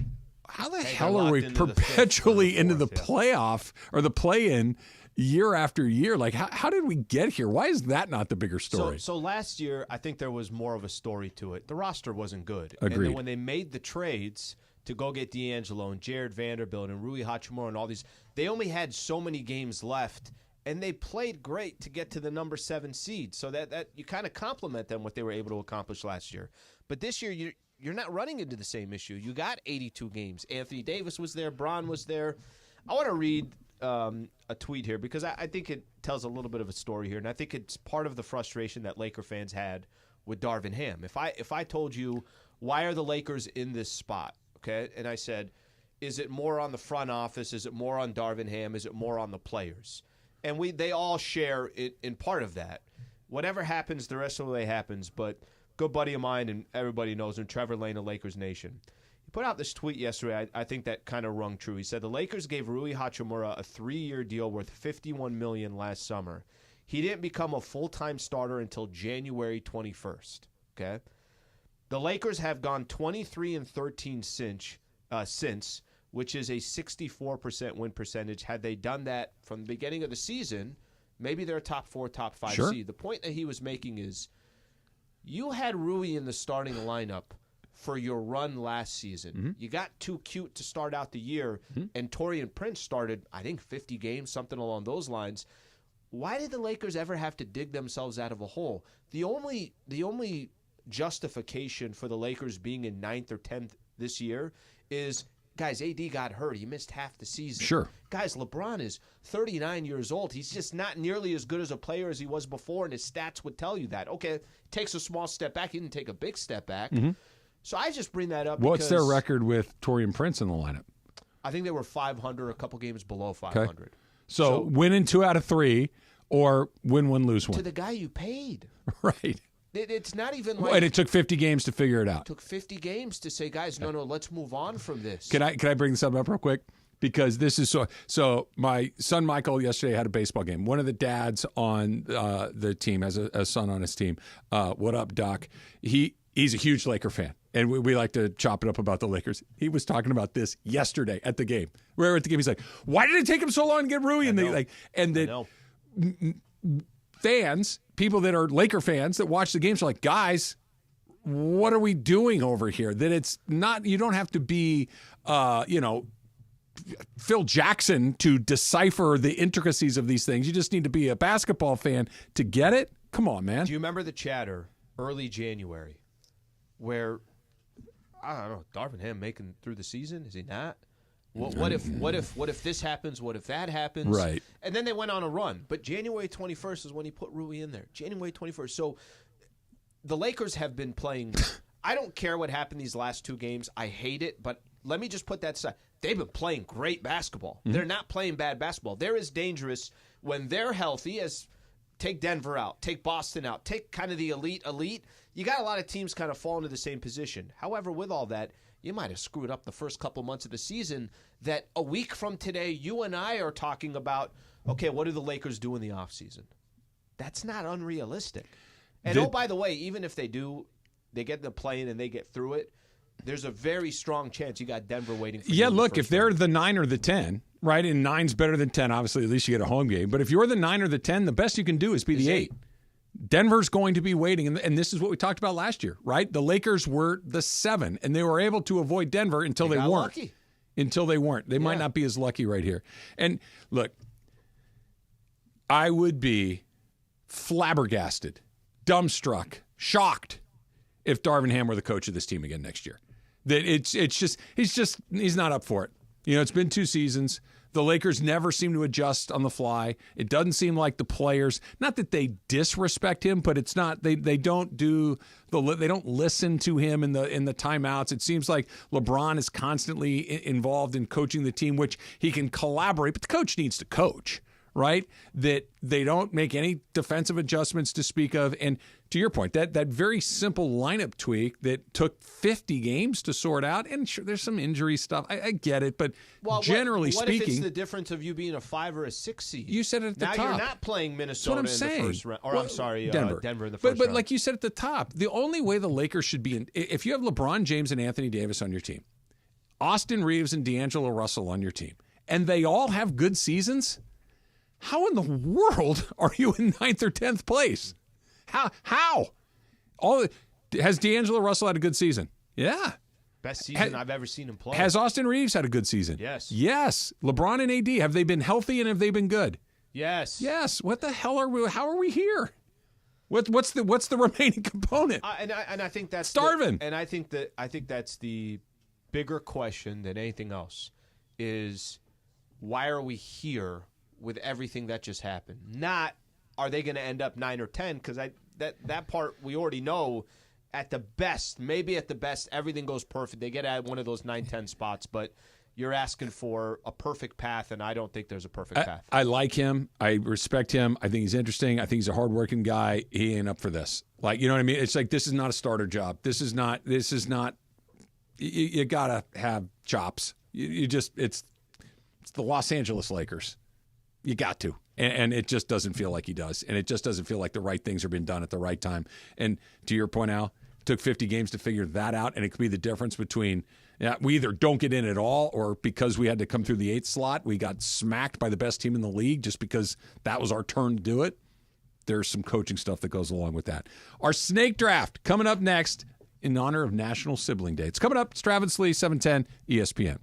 Speaker 2: how the hell are we perpetually into the playoff or the play-in year after year? Like, how did we get here? Why is that not the bigger story?
Speaker 3: So last year, I think there was more of a story to it. The roster wasn't good.
Speaker 2: Agreed.
Speaker 3: And then when they made the trades to go get D'Angelo and Jared Vanderbilt and Rui Hachimura and all these, they only had so many games left. And they played great to get to the number 7 seed, so that you kind of compliment them what they were able to accomplish last year. But this year, you're not running into the same issue. You got 82 games. Anthony Davis was there. Bron was there. I want to read a tweet here because I think it tells a little bit of a story here, and I think it's part of the frustration that Laker fans had with Darvin Ham. If I told you, why are the Lakers in this spot, okay, and I said, is it more on the front office? Is it more on Darvin Ham? Is it more on the players? And they all share in part of that. Whatever happens, the rest of the way happens. But good buddy of mine, and everybody knows him, Trevor Lane of Lakers Nation. He put out this tweet yesterday. I think that kind of rung true. He said the Lakers gave Rui Hachimura a 3-year deal worth $51 million last summer. He didn't become a full-time starter until January 21st. Okay, the Lakers have gone 23-13 since. Which is a 64% win percentage. Had they done that from the beginning of the season, maybe they're a top 4, top 5 seed. The point that he was making is you had Rui in the starting lineup for your run last season. Mm-hmm. You got too cute to start out the year, and Taurean Prince started, I think, 50 games, something along those lines. Why did the Lakers ever have to dig themselves out of a hole? The only justification for the Lakers being in 9th or 10th this year is – guys, AD got hurt. He missed half the season.
Speaker 2: Sure.
Speaker 3: Guys, LeBron is 39 years old. He's just not nearly as good as a player as he was before, and his stats would tell you that. Okay, takes a small step back. He didn't take a big step back. Mm-hmm. So I just bring that up
Speaker 2: What's their record with Taurean Prince in the lineup?
Speaker 3: I think they were 500, a couple games below 500.
Speaker 2: Okay. So winning 2 out of 3 or win 1, lose 1.
Speaker 3: To the guy you paid.
Speaker 2: Right.
Speaker 3: It's not even like...
Speaker 2: And it took 50 games to figure it out.
Speaker 3: It took 50 games to say, guys, no, let's move on from this.
Speaker 2: Can I bring this up real quick? Because this is so my son Michael yesterday had a baseball game. One of the dads on the team has a son on his team. What up, Doc? He's a huge Laker fan. And we like to chop it up about the Lakers. He was talking about this yesterday at the game. We were at the game. He's like, why did it take him so long to get Rui? Fans, people that are Laker fans that watch the games are like, guys, what are we doing over here? That it's not, you don't have to be, Phil Jackson to decipher the intricacies of these things. You just need to be a basketball fan to get it. Come on, man.
Speaker 3: Do you remember the chatter early January where, I don't know, Darvin Ham making through the season? Is he not? What if this happens? What if that happens?
Speaker 2: Right.
Speaker 3: And then they went on a run. But January 21st is when he put Rui in there. January 21st. So the Lakers have been playing. I don't care what happened these last 2 games. I hate it. But let me just put that aside. They've been playing great basketball. Mm-hmm. They're not playing bad basketball. They're as dangerous when they're healthy as take Denver out, take Boston out, take kind of the elite. You got a lot of teams kind of fall into the same position. However, with all that, you might have screwed up the first couple months of the season that a week from today, you and I are talking about, okay, what do the Lakers do in the offseason? That's not unrealistic. And by the way, even if they do, they get in the play-in and they get through it, there's a very strong chance you got Denver waiting for you.
Speaker 2: Yeah, look, if they're the 9 or the 10, right, and 9's better than 10, obviously at least you get a home game. But if you're the 9 or the 10, the best you can do is be the 8. Denver's going to be waiting, and this is what we talked about last year, right? The Lakers were the 7, and they were able to avoid Denver until they weren't.
Speaker 3: Lucky.
Speaker 2: Until they weren't. They might not be as lucky right here. And look, I would be flabbergasted, dumbstruck, shocked if Darvin Ham were the coach of this team again next year. That he's not up for it. It's been 2 seasons. The Lakers never seem to adjust on the fly. It doesn't seem like the players, not that they disrespect him, but it's not they don't listen to him in the timeouts. It seems like LeBron is constantly involved in coaching the team, which he can collaborate, but the coach needs to coach, right? That they don't make any defensive adjustments to speak of. And to your point, that very simple lineup tweak that took 50 games to sort out, and sure, there's some injury stuff. I get it, but generally
Speaker 3: what
Speaker 2: speaking,
Speaker 3: if it's the difference of you being a 5 or a 6 seed?
Speaker 2: You said it at the top.
Speaker 3: Now you're not playing Minnesota in the first round, or I'm sorry, Denver in the first round.
Speaker 2: But like you said at the top, the only way the Lakers should be if you have LeBron James and Anthony Davis on your team, Austin Reeves and D'Angelo Russell on your team, and they all have good seasons. How in the world are you in 9th or 10th place? How? Has D'Angelo Russell had a good season? Yeah.
Speaker 3: Best season I've ever seen him play.
Speaker 2: Has Austin Reeves had a good season?
Speaker 3: Yes.
Speaker 2: Yes. LeBron and AD, have they been healthy and have they been good?
Speaker 3: Yes.
Speaker 2: Yes. What the hell are we? How are we here? What's the remaining component?
Speaker 3: And I think that's
Speaker 2: Starvin.
Speaker 3: And I think that's the bigger question than anything else is why are we here with everything that just happened? Not are they going to end up 9 or 10? Because that part we already know. At the best, everything goes perfect. They get at one of those 9-10 spots, but you're asking for a perfect path, and I don't think there's a perfect path.
Speaker 2: I like him. I respect him. I think he's interesting. I think he's a hardworking guy. He ain't up for this. Like, you know what I mean? It's like this is not a starter job. This is not. You gotta have chops. It's the Los Angeles Lakers. You got to. And it just doesn't feel like he does. And it just doesn't feel like the right things are being done at the right time. And to your point, Al, it took 50 games to figure that out. And it could be the difference between we either don't get in at all, or because we had to come through the 8th slot, we got smacked by the best team in the league just because that was our turn to do it. There's some coaching stuff that goes along with that. Our snake draft coming up next in honor of National Sibling Day. It's coming up. It's Travis and Sliwa, 710 ESPN.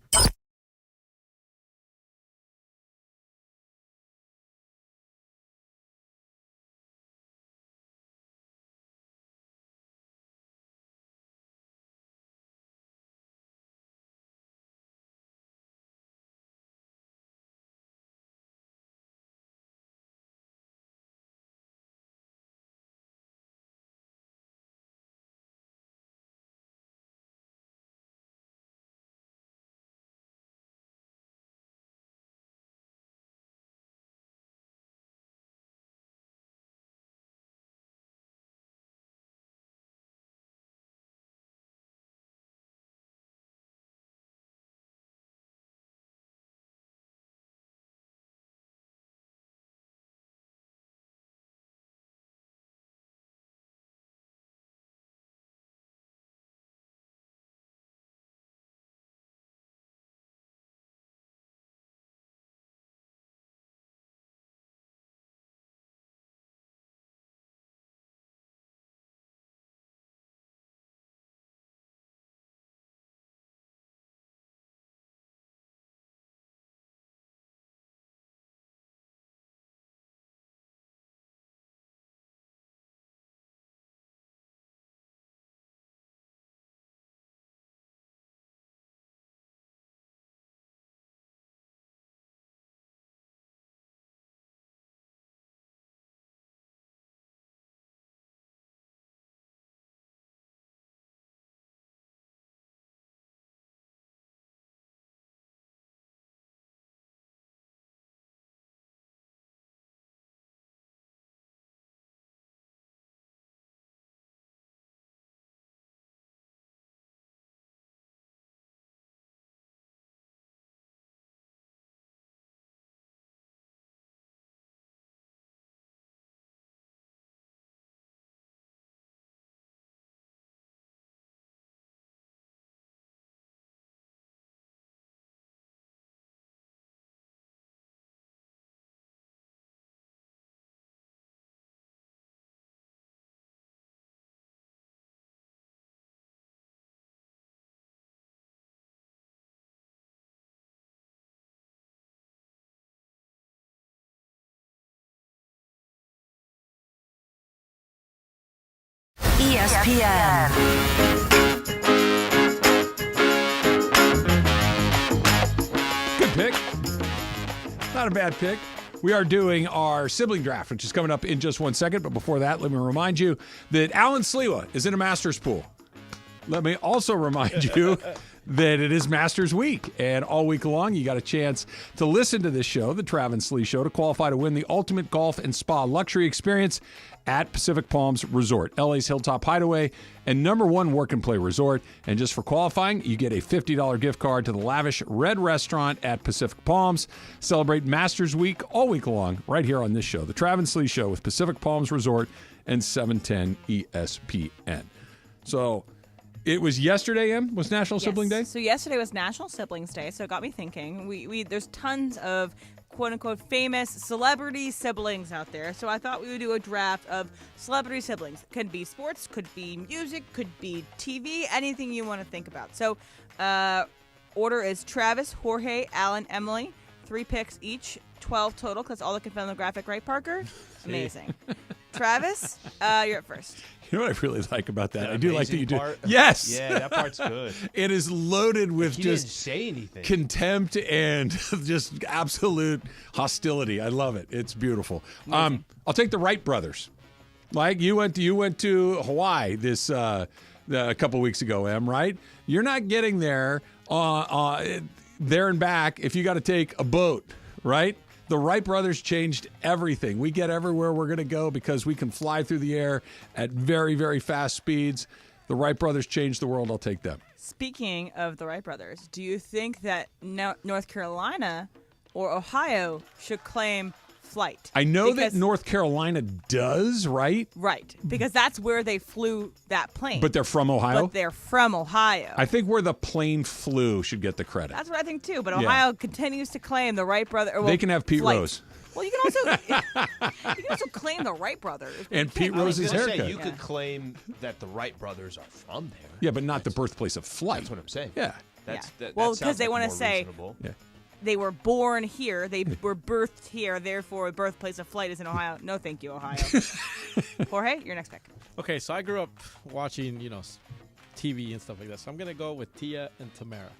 Speaker 16: ESPN.
Speaker 2: Good pick. Not a bad pick. We are doing our sibling draft, which is coming up in just 1 second. But before that, let me remind you that Alan Sliwa is in a Masters pool. Let me also remind you that it is Masters Week. And all week long, you got a chance to listen to this show, the Travis and Sliwa Show, to qualify to win the ultimate golf and spa luxury experience at Pacific Palms Resort, LA's Hilltop Hideaway, and #1 work and play resort. And just for qualifying, you get a $50 gift card to the lavish Red Restaurant at Pacific Palms. Celebrate Masters Week all week long right here on this show, the Travis and Sliwa Show with Pacific Palms Resort and 710 ESPN. So it was yesterday, Em, was National Sibling Day?
Speaker 7: So yesterday was National Siblings Day, so it got me thinking. There's tons of quote-unquote famous celebrity siblings out there, so I thought we would do a draft of celebrity siblings. Could be sports, could be music, could be TV, anything you want to think about. So order is Travis, Jorge, Alan, Emily. 3 picks each, 12 total, because all that can fit on the graphic, right, Parker? Amazing. Travis, you're up first.
Speaker 2: You know what I really like about that? I do like that you do.
Speaker 3: Part?
Speaker 2: Yes.
Speaker 3: Yeah, that part's good.
Speaker 2: It is loaded with
Speaker 3: He
Speaker 2: just
Speaker 3: didn't say anything.
Speaker 2: contempt and just absolute hostility. I love it. It's beautiful. I'll take the Wright brothers. Like you went to Hawaii this a couple weeks ago, Em, right? You're not getting there there and back if you got to take a boat, right? The Wright brothers changed everything. We get everywhere we're going to go because we can fly through the air at very, very fast speeds. The Wright brothers changed the world. I'll take them.
Speaker 7: Speaking of the Wright brothers, do you think that North Carolina or Ohio should claim flight?
Speaker 2: I know that North Carolina does, right?
Speaker 7: Right, because that's where they flew that plane.
Speaker 2: But they're from Ohio?
Speaker 7: But they're from Ohio.
Speaker 2: I think where the plane flew should get the credit.
Speaker 7: That's what I think too. But
Speaker 2: Yeah.
Speaker 7: Ohio continues to claim the Wright brothers.
Speaker 2: They can have Pete
Speaker 7: flight.
Speaker 2: Rose.
Speaker 7: Well, you can also claim the Wright brothers. but
Speaker 2: And
Speaker 7: you
Speaker 2: Pete
Speaker 7: can't-
Speaker 2: Rose's
Speaker 3: I was gonna
Speaker 2: haircut.
Speaker 3: say, you could claim that the Wright brothers are from there.
Speaker 2: Yeah, but not the birthplace of flight.
Speaker 3: That's what I'm saying.
Speaker 2: Yeah.
Speaker 7: Well, because they want to say
Speaker 2: Yeah.
Speaker 7: they were born here, they were birthed here, therefore birthplace of flight is in Ohio. No, thank you, Ohio. Jorge, your next pick.
Speaker 8: Okay, so I grew up watching, TV and stuff like that. So I'm gonna go with Tia and Tamara.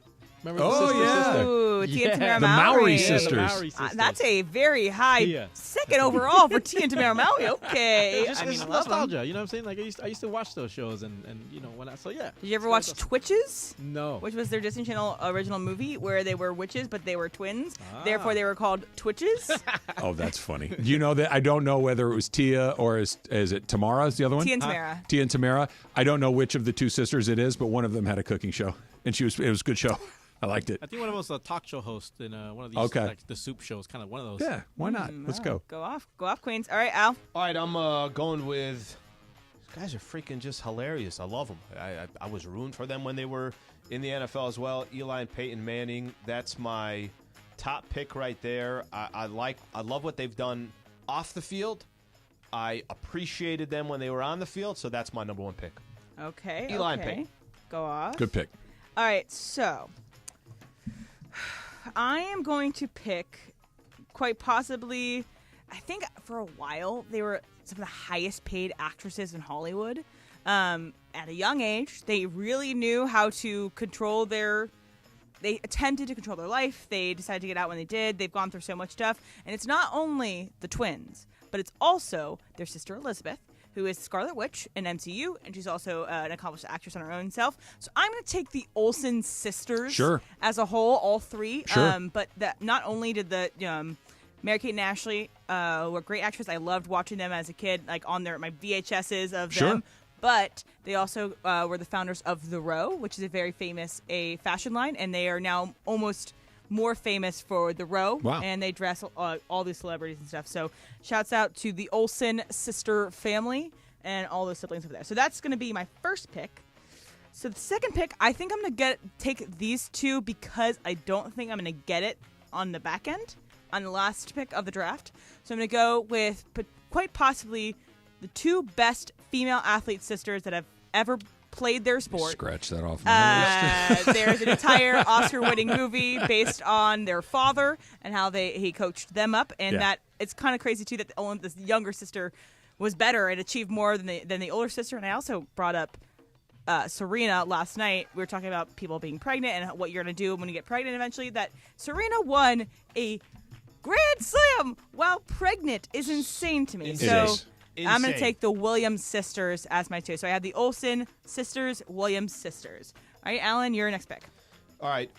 Speaker 8: Remember the sister?
Speaker 7: Ooh, Tia and Tamara
Speaker 2: The
Speaker 7: Mowry.
Speaker 2: Mowry
Speaker 8: Yeah, the
Speaker 2: sisters.
Speaker 8: Mowry sisters.
Speaker 7: That's a very high
Speaker 8: Tia.
Speaker 7: second overall for Tia and Tamara Mowry. Okay,
Speaker 8: It's
Speaker 7: I mean,
Speaker 8: just
Speaker 7: I love 'em.
Speaker 8: nostalgia. You know what I'm saying? Like I used to watch those shows, and when I yeah.
Speaker 7: Did you ever watch Twitches?
Speaker 8: No.
Speaker 7: Which was their Disney Channel original movie where they were witches, but they were twins.
Speaker 8: Ah.
Speaker 7: Therefore, they were called Twitches.
Speaker 2: Oh, that's funny. Do you know that? I don't know whether it was Tia or is it Tamara is the other one?
Speaker 7: Tia and Tamara.
Speaker 2: Tia and Tamara. I don't know which of the two sisters it is, but one of them had a cooking show, and it was a good show. I liked it.
Speaker 8: I think one of us was a talk show host in one of these,
Speaker 2: Okay.
Speaker 8: like the soup shows, kind of one of those.
Speaker 2: Yeah, why not? Let's go.
Speaker 7: Go off, Queens. All right, Al.
Speaker 3: All right, I'm going with. These guys are freaking just hilarious. I love them. I was rooting for them when they were in the NFL as well. Eli and Peyton Manning. That's my top pick right there. I love what they've done off the field. I appreciated them when they were on the field, so that's my #1 pick.
Speaker 7: Okay.
Speaker 3: Eli and
Speaker 7: okay.
Speaker 3: Peyton.
Speaker 7: Go off.
Speaker 2: Good pick.
Speaker 7: All right, so I am going to pick quite possibly, I think for a while they were some of the highest paid actresses in Hollywood. At a young age, they really knew how to control they attempted to control their life. They decided to get out when they did. They've gone through so much stuff. And it's not only the twins, but it's also their sister Elizabeth, who is Scarlet Witch in MCU, and she's also an accomplished actress on her own self. So I'm going to take the Olsen sisters as a whole, all three.
Speaker 2: Sure.
Speaker 7: But not only did the Mary-Kate and Ashley were great actresses. I loved watching them as a kid, like on my VHSs of them. But they also were the founders of The Row, which is a very famous fashion line, and they are now almost more famous for The Row.
Speaker 2: Wow.
Speaker 7: And they dress all these celebrities and stuff. So shouts out to the Olsen sister family and all those siblings over there. So that's going to be my first pick. So the second pick, I think I'm going to take these two because I don't think I'm going to get it on the back end, on the last pick of the draft. So I'm going to go with quite possibly the two best female athlete sisters that have ever played their sport.
Speaker 2: Scratch that off my list.
Speaker 7: There's an entire Oscar-winning movie based on their father and how he coached them up, and that it's kind of crazy too that this younger sister was better and achieved more than the older sister. And I also brought up Serena last night. We were talking about people being pregnant and what you're going to do when you get pregnant eventually. That Serena won a Grand Slam while pregnant is insane to me.
Speaker 3: Insane.
Speaker 7: So I'm going to take the Williams sisters as my two. So I have the Olsen sisters, Williams sisters. All right, Alan, your next pick.
Speaker 3: All right.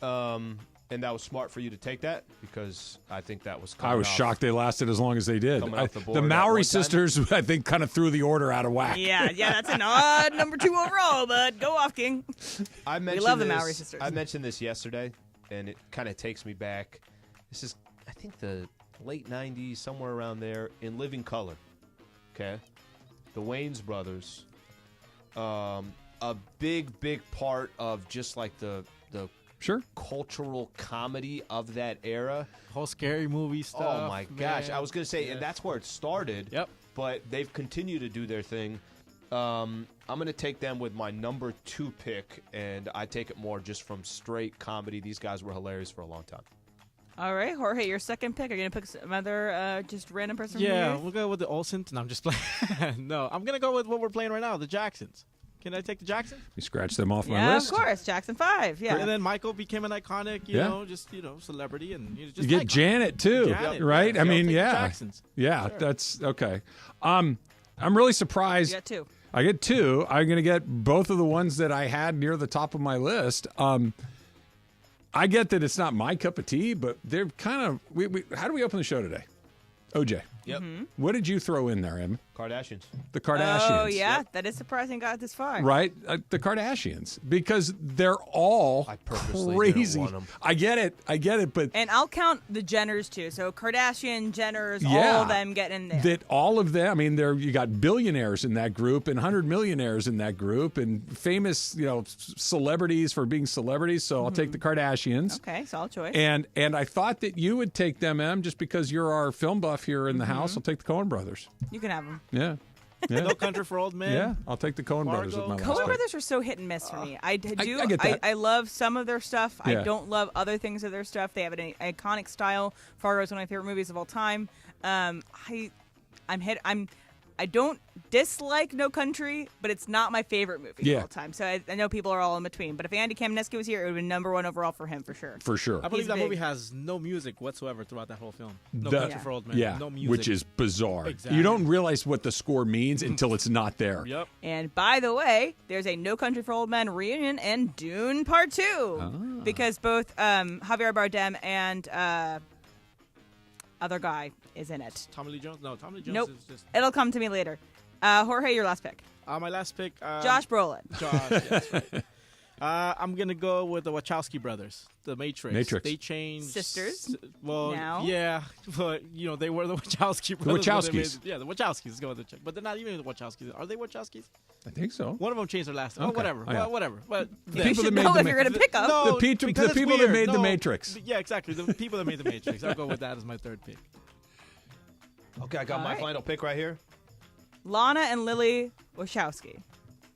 Speaker 3: And that was smart for you to take that because I think that was
Speaker 2: I was shocked they lasted as long as they did.
Speaker 3: The
Speaker 2: Maori sisters, I think, kind of threw the order out of whack.
Speaker 7: Yeah, that's an odd number 2 overall, but go off, King. We love the Maori sisters.
Speaker 3: I mentioned this yesterday, and it kind of takes me back. This is, I think, the late 90s, somewhere around there, in Living Color. Okay? The Wayans brothers. A big part of just like the cultural comedy of that era.
Speaker 8: Whole scary movie stuff.
Speaker 3: Oh, my gosh.
Speaker 8: man.
Speaker 3: I was going to say, and that's where it started.
Speaker 8: Yep.
Speaker 3: But they've continued to do their thing. I'm going to take them with my number 2 pick, and I take it more just from straight comedy. These guys were hilarious for a long time.
Speaker 7: All right, Jorge, your second pick. Are you going to pick some other just random person?
Speaker 8: Yeah, we'll go with the Olsens. No, I'm just playing. No, I'm going to go with what we're playing right now, the Jacksons. Can I take the Jacksons?
Speaker 2: You scratch them off my
Speaker 7: Yeah,
Speaker 2: list.
Speaker 7: of course. Jackson 5. Yeah.
Speaker 8: And then Michael became an iconic, you
Speaker 2: Yeah.
Speaker 8: know, celebrity. And just
Speaker 2: You get
Speaker 8: icon.
Speaker 2: Janet, too,
Speaker 8: Janet,
Speaker 2: right?
Speaker 8: yeah.
Speaker 2: I mean,
Speaker 8: I'll take the
Speaker 2: yeah.
Speaker 8: Jacksons.
Speaker 2: Yeah,
Speaker 8: Sure.
Speaker 2: that's okay. I'm really surprised.
Speaker 7: You got 2.
Speaker 2: I get 2. I'm going to get both of the ones that I had near the top of my list. I get that it's not my cup of tea, but they're kind of. How do we open the show today? OJ.
Speaker 3: Yep.
Speaker 2: What did you throw in there, Em?
Speaker 3: Kardashians.
Speaker 2: The Kardashians.
Speaker 7: Oh, yeah. That is surprising got this far.
Speaker 2: Right? The Kardashians. Because they're all
Speaker 3: purposely
Speaker 2: crazy.
Speaker 3: didn't want 'em.
Speaker 2: I get it, but
Speaker 7: And I'll count the Jenners, too. So Kardashian, Jenners,
Speaker 2: Yeah.
Speaker 7: all of them get in there.
Speaker 2: that all of them, I mean, you got billionaires in that group and 100 millionaires in that group and famous, celebrities for being celebrities. So I'll take the Kardashians.
Speaker 7: Okay, solid choice.
Speaker 2: And I thought that you would take them, Em, just because you're our film buff here in the house. I'll take the Coen brothers.
Speaker 7: You can have them.
Speaker 2: Yeah. Yeah.
Speaker 8: No Country for Old Men.
Speaker 2: Yeah, I'll take the Coen brothers with my last
Speaker 7: Coen
Speaker 2: pick.
Speaker 7: brothers are so hit and miss for me. I get
Speaker 2: that.
Speaker 7: I love some of their stuff.
Speaker 2: Yeah.
Speaker 7: I don't love other things of their stuff. They have an iconic style. Fargo is one of my favorite movies of all time. I don't dislike No Country, but it's not my favorite movie of all time. So I know people are all in between. But if Andy Kamenetsky was here, it would have been number 1 overall for him for sure.
Speaker 2: For sure.
Speaker 8: I believe
Speaker 7: He's
Speaker 8: that
Speaker 7: big.
Speaker 8: movie has no music whatsoever throughout that whole film. No
Speaker 2: The-
Speaker 8: Country for Old Men.
Speaker 2: Yeah,
Speaker 8: No music.
Speaker 2: which is bizarre.
Speaker 8: Exactly.
Speaker 2: You don't realize what the score means until it's not there.
Speaker 8: Yep.
Speaker 7: And by the way, there's a No Country for Old Men reunion and Dune Part 2. Because both Javier Bardem and other guy is in it.
Speaker 8: Tommy Lee Jones? No, Tommy Lee Jones
Speaker 7: Nope.
Speaker 8: is just...
Speaker 7: It'll come to me later. Jorge, your last pick.
Speaker 8: my last pick...
Speaker 7: Josh Brolin.
Speaker 8: Josh, yeah, that's right. I'm going to go with the Wachowski brothers, the Matrix. They changed...
Speaker 7: Sisters?
Speaker 8: Well,
Speaker 7: now?
Speaker 8: yeah, but, they were the Wachowski brothers.
Speaker 2: Wachowskis.
Speaker 8: The Wachowskis. Let's go with the check. But they're not even the Wachowskis. Are they Wachowskis?
Speaker 2: I think so.
Speaker 8: One of them changed their last name.
Speaker 2: Okay.
Speaker 8: Oh, whatever.
Speaker 2: Oh, yeah.
Speaker 8: Well, whatever. But
Speaker 2: The people that made
Speaker 7: if you're going to pick up.
Speaker 8: No,
Speaker 2: The people
Speaker 8: because it's
Speaker 2: that
Speaker 8: weird.
Speaker 2: made the
Speaker 8: No,
Speaker 2: Matrix.
Speaker 8: Yeah, exactly. The people that made the Matrix. I'll go with that as my third pick.
Speaker 3: Okay, I got my final pick right here.
Speaker 7: Lana and Lily Wachowski.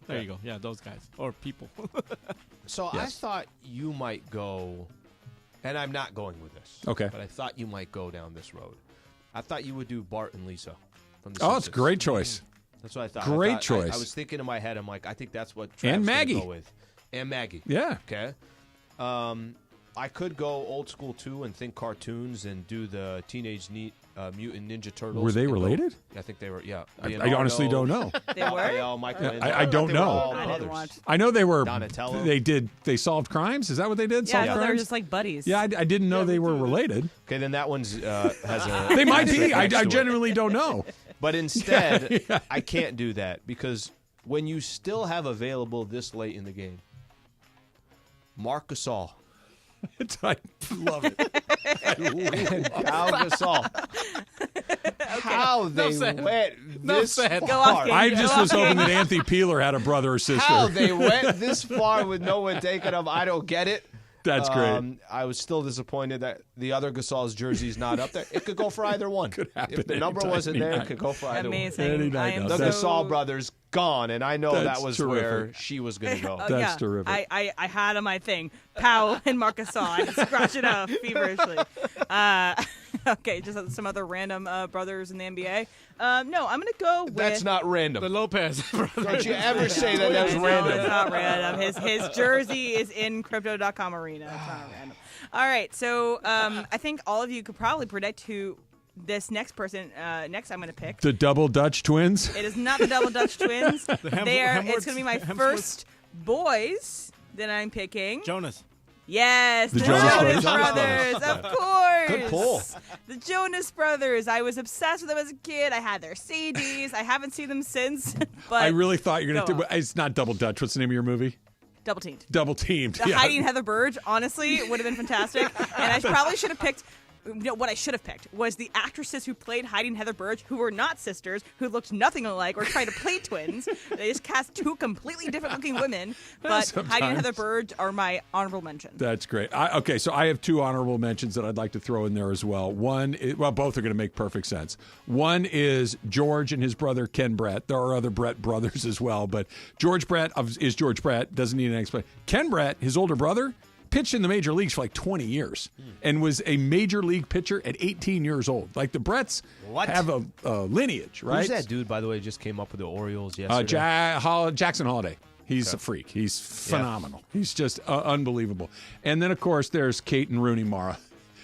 Speaker 8: There you go. Yeah, those guys. Or people.
Speaker 3: So I thought you might go, and I'm not going with this.
Speaker 2: Okay.
Speaker 3: But I thought you might go down this road. I thought you would do Bart and Lisa from the
Speaker 2: Oh, it's a
Speaker 3: Simpsons.
Speaker 2: great choice.
Speaker 3: That's what I thought.
Speaker 2: Great choice.
Speaker 3: I was thinking in my head, I'm like, I think that's what
Speaker 2: And
Speaker 3: Trav's gonna
Speaker 2: Maggie.
Speaker 3: go with. And Maggie.
Speaker 2: Yeah.
Speaker 3: Okay. I could go old school too and think cartoons and do the Teenage Mutant Ninja Turtles.
Speaker 2: Were they
Speaker 3: and go-
Speaker 2: related?
Speaker 3: I think they were. Yeah.
Speaker 2: I honestly don't know.
Speaker 7: They were?
Speaker 3: Raphael, Michelangelo.
Speaker 2: I don't
Speaker 3: They were
Speaker 2: know.
Speaker 3: all
Speaker 7: I didn't
Speaker 3: brothers.
Speaker 7: watch.
Speaker 2: I know they were.
Speaker 3: Donatello.
Speaker 2: They solved crimes. Is that what they did?
Speaker 7: Yeah,
Speaker 2: Solved
Speaker 7: I thought they were
Speaker 2: crimes?
Speaker 7: just like buddies.
Speaker 2: Yeah, I didn't know they were related.
Speaker 3: Okay, then that one's has a.
Speaker 2: They might be.
Speaker 3: asterisk
Speaker 2: I
Speaker 3: next to it.
Speaker 2: genuinely don't know.
Speaker 3: But instead, I can't do that because when you still have available this late in the game, Marc Gasol.
Speaker 2: I love it.
Speaker 3: Pau Gasol. How they went this
Speaker 8: said.
Speaker 3: far.
Speaker 7: Go off, King.
Speaker 2: I
Speaker 7: Go
Speaker 2: just
Speaker 7: off,
Speaker 2: was hoping
Speaker 7: King.
Speaker 2: that Anthony Peeler had a brother or sister.
Speaker 3: How they went this far with no one taking them, I don't get it.
Speaker 2: That's great.
Speaker 3: I was still disappointed that the other Gasol's jersey's not up there. It could go for either one.
Speaker 2: Could happen
Speaker 3: If the number
Speaker 2: anytime,
Speaker 3: wasn't there,
Speaker 2: anytime.
Speaker 3: it could go for either
Speaker 7: Amazing.
Speaker 2: Any night
Speaker 7: I am
Speaker 2: now.
Speaker 3: one. The
Speaker 7: so...
Speaker 3: Gasol brothers gone, and I know
Speaker 2: That's
Speaker 3: that was
Speaker 2: terrific.
Speaker 3: where she was going to go.
Speaker 7: Oh,
Speaker 2: That's
Speaker 7: yeah.
Speaker 2: terrific.
Speaker 7: I had on my thing, Powell and Marc Gasol. I had to scratch it off feverishly. Okay, just some other random brothers in the NBA. No, I'm going to go with...
Speaker 3: That's not random.
Speaker 8: The Lopez.
Speaker 3: Don't you ever say that that's random.
Speaker 7: No, it's not random. His jersey is in Crypto.com Arena. It's not random. All right, so I think all of you could probably predict who this next person next I'm going to pick.
Speaker 2: The Double Dutch Twins?
Speaker 7: It is not the Double Dutch Twins. It's going to be my first boys that I'm picking.
Speaker 8: Jonas.
Speaker 7: Yes, the
Speaker 2: Jonas
Speaker 7: Brothers, of course.
Speaker 3: Good pull.
Speaker 7: The Jonas Brothers. I was obsessed with them as a kid. I had their CDs. I haven't seen them since. But
Speaker 2: I really thought you were going to
Speaker 7: go
Speaker 2: do. It's not Double Dutch. What's the name of your movie?
Speaker 7: Double Teamed.
Speaker 2: Double Teamed.
Speaker 7: The
Speaker 2: Yeah.
Speaker 7: Heidi and Heather Burge, honestly, would have been fantastic. And I probably should have picked. What I should have picked was the actresses who played Heidi and Heather Burge, who were not sisters, who looked nothing alike or tried to play twins. They just cast two completely different-looking women. But Heidi and Heather Burge are my honorable mention.
Speaker 2: That's great. Okay, so I have two honorable mentions that I'd like to throw in there as well. One, both are going to make perfect sense. One is George and his brother Ken Brett. There are other Brett brothers as well, but George Brett is George Brett. Doesn't need an explanation. Ken Brett, his older brother, pitched in the major leagues for like 20 years and was a major league pitcher at 18 years old. Like the Bretts have a lineage, right?
Speaker 3: Who's that dude, by the way, just came up with the Orioles yesterday?
Speaker 2: Jackson Holiday. He's a freak. He's phenomenal. Yeah. He's just unbelievable. And then, of course, there's Kate and Rooney Mara.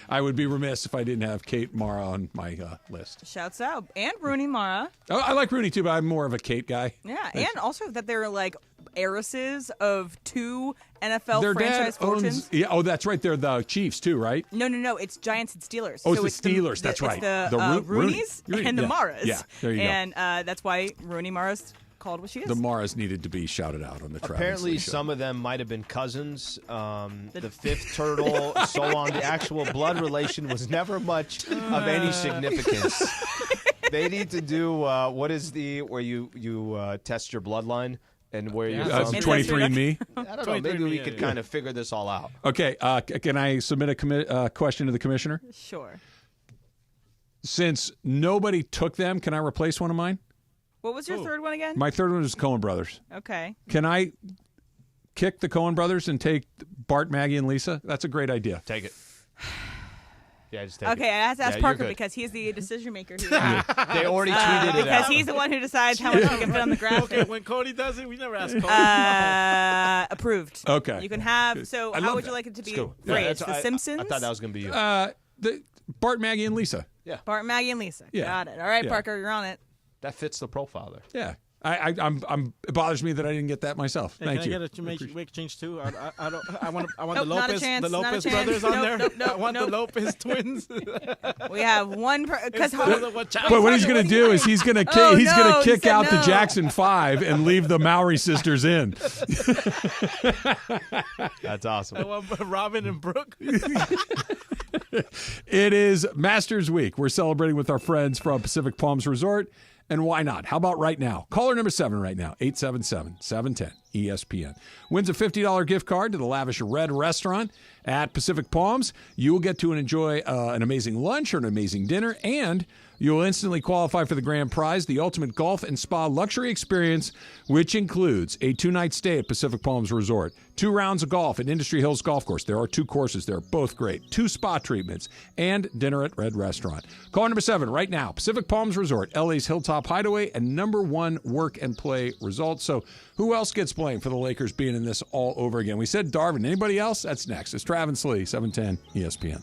Speaker 2: I would be remiss if I didn't have Kate Mara on my list.
Speaker 7: Shouts out. And Rooney Mara.
Speaker 2: Oh, I like Rooney, too, but I'm more of a Kate guy.
Speaker 7: Yeah, and also that they're like heiresses of two NFL
Speaker 2: Their
Speaker 7: franchise
Speaker 2: dad
Speaker 7: fortunes.
Speaker 2: That's right. They're the Chiefs, too, right?
Speaker 7: No. It's Giants and Steelers.
Speaker 2: Oh,
Speaker 7: so
Speaker 2: it's the Steelers. That's right.
Speaker 7: It's the Rooneys and the Maras.
Speaker 2: Yeah, there you go.
Speaker 7: And that's why Rooney Mara's called what she is.
Speaker 2: The Maras needed to be shouted out on the Travis
Speaker 3: Apparently,
Speaker 2: and Sliwa show.
Speaker 3: some of them might have been cousins. The fifth turtle, so on. The actual blood relation was never much of any significance. They need to do what is where you test your bloodline and where you're from.
Speaker 2: 23andMe.
Speaker 3: I don't know. Maybe we could kind of figure this all out.
Speaker 2: Okay. Can I submit a question to the commissioner?
Speaker 7: Sure.
Speaker 2: Since nobody took them, can I replace one of mine?
Speaker 7: What was your third one again?
Speaker 2: My third one is Coen Brothers.
Speaker 7: Okay.
Speaker 2: Can I kick the Coen Brothers and take Bart, Maggie, and Lisa? That's a great idea.
Speaker 3: Take it. Yeah, just take it.
Speaker 7: Okay, I have to ask
Speaker 3: Yeah,
Speaker 7: Parker because he's the decision maker here.
Speaker 3: They already tweeted it out.
Speaker 7: Because he's the one who decides how much we can fit on the graphic.
Speaker 8: Okay, when Cody does it, we never ask Cody.
Speaker 7: Approved.
Speaker 2: Okay.
Speaker 7: You can have. So,
Speaker 2: I
Speaker 7: how
Speaker 2: love
Speaker 7: would you
Speaker 2: that.
Speaker 7: like it to be
Speaker 3: Cool.
Speaker 7: phrased?
Speaker 3: Yeah,
Speaker 7: The Simpsons?
Speaker 3: I thought that was going to be you.
Speaker 2: The Bart, Maggie, and Lisa.
Speaker 3: Yeah.
Speaker 7: Bart, Maggie, and Lisa.
Speaker 2: Yeah.
Speaker 7: Got it. All right,
Speaker 2: Yeah.
Speaker 7: Parker, you're on it.
Speaker 3: That fits the profile there.
Speaker 2: Yeah. It bothers me that I didn't get that myself.
Speaker 8: Hey,
Speaker 2: Thank
Speaker 8: can
Speaker 2: you.
Speaker 8: I get a make change too? I want
Speaker 7: Nope,
Speaker 8: the
Speaker 7: not a
Speaker 8: Lopez
Speaker 7: chance,
Speaker 8: the
Speaker 7: not a
Speaker 8: Lopez
Speaker 7: chance.
Speaker 8: brothers on
Speaker 7: Nope,
Speaker 8: there.
Speaker 7: nope,
Speaker 8: I want
Speaker 7: nope.
Speaker 8: the Lopez twins.
Speaker 7: We have one because
Speaker 2: But what he's going to do is he's going to kick out the Jackson 5 and leave the Mowry sisters in.
Speaker 3: That's awesome.
Speaker 8: I want Robin and Brooke.
Speaker 2: It is Masters Week. We're celebrating with our friends from Pacific Palms Resort. And why not? How about right now? Caller number 7 right now, 877-710-ESPN. Wins a $50 gift card to the lavish Red Restaurant at Pacific Palms. You will get to enjoy an amazing lunch or an amazing dinner, and you will instantly qualify for the grand prize, the ultimate golf and spa luxury experience, which includes a 2-night stay at Pacific Palms Resort, 2 rounds of golf at Industry Hills Golf Course. There are 2 courses there, both great. 2 spa treatments, and dinner at Red Restaurant. Call number 7 right now. Pacific Palms Resort, LA's Hilltop Hideaway, and #1 work and play results. So who else gets blamed for the Lakers being in this all over again? We said Darvin. Anybody else? That's next. It's Travis and Sliwa, 710 ESPN.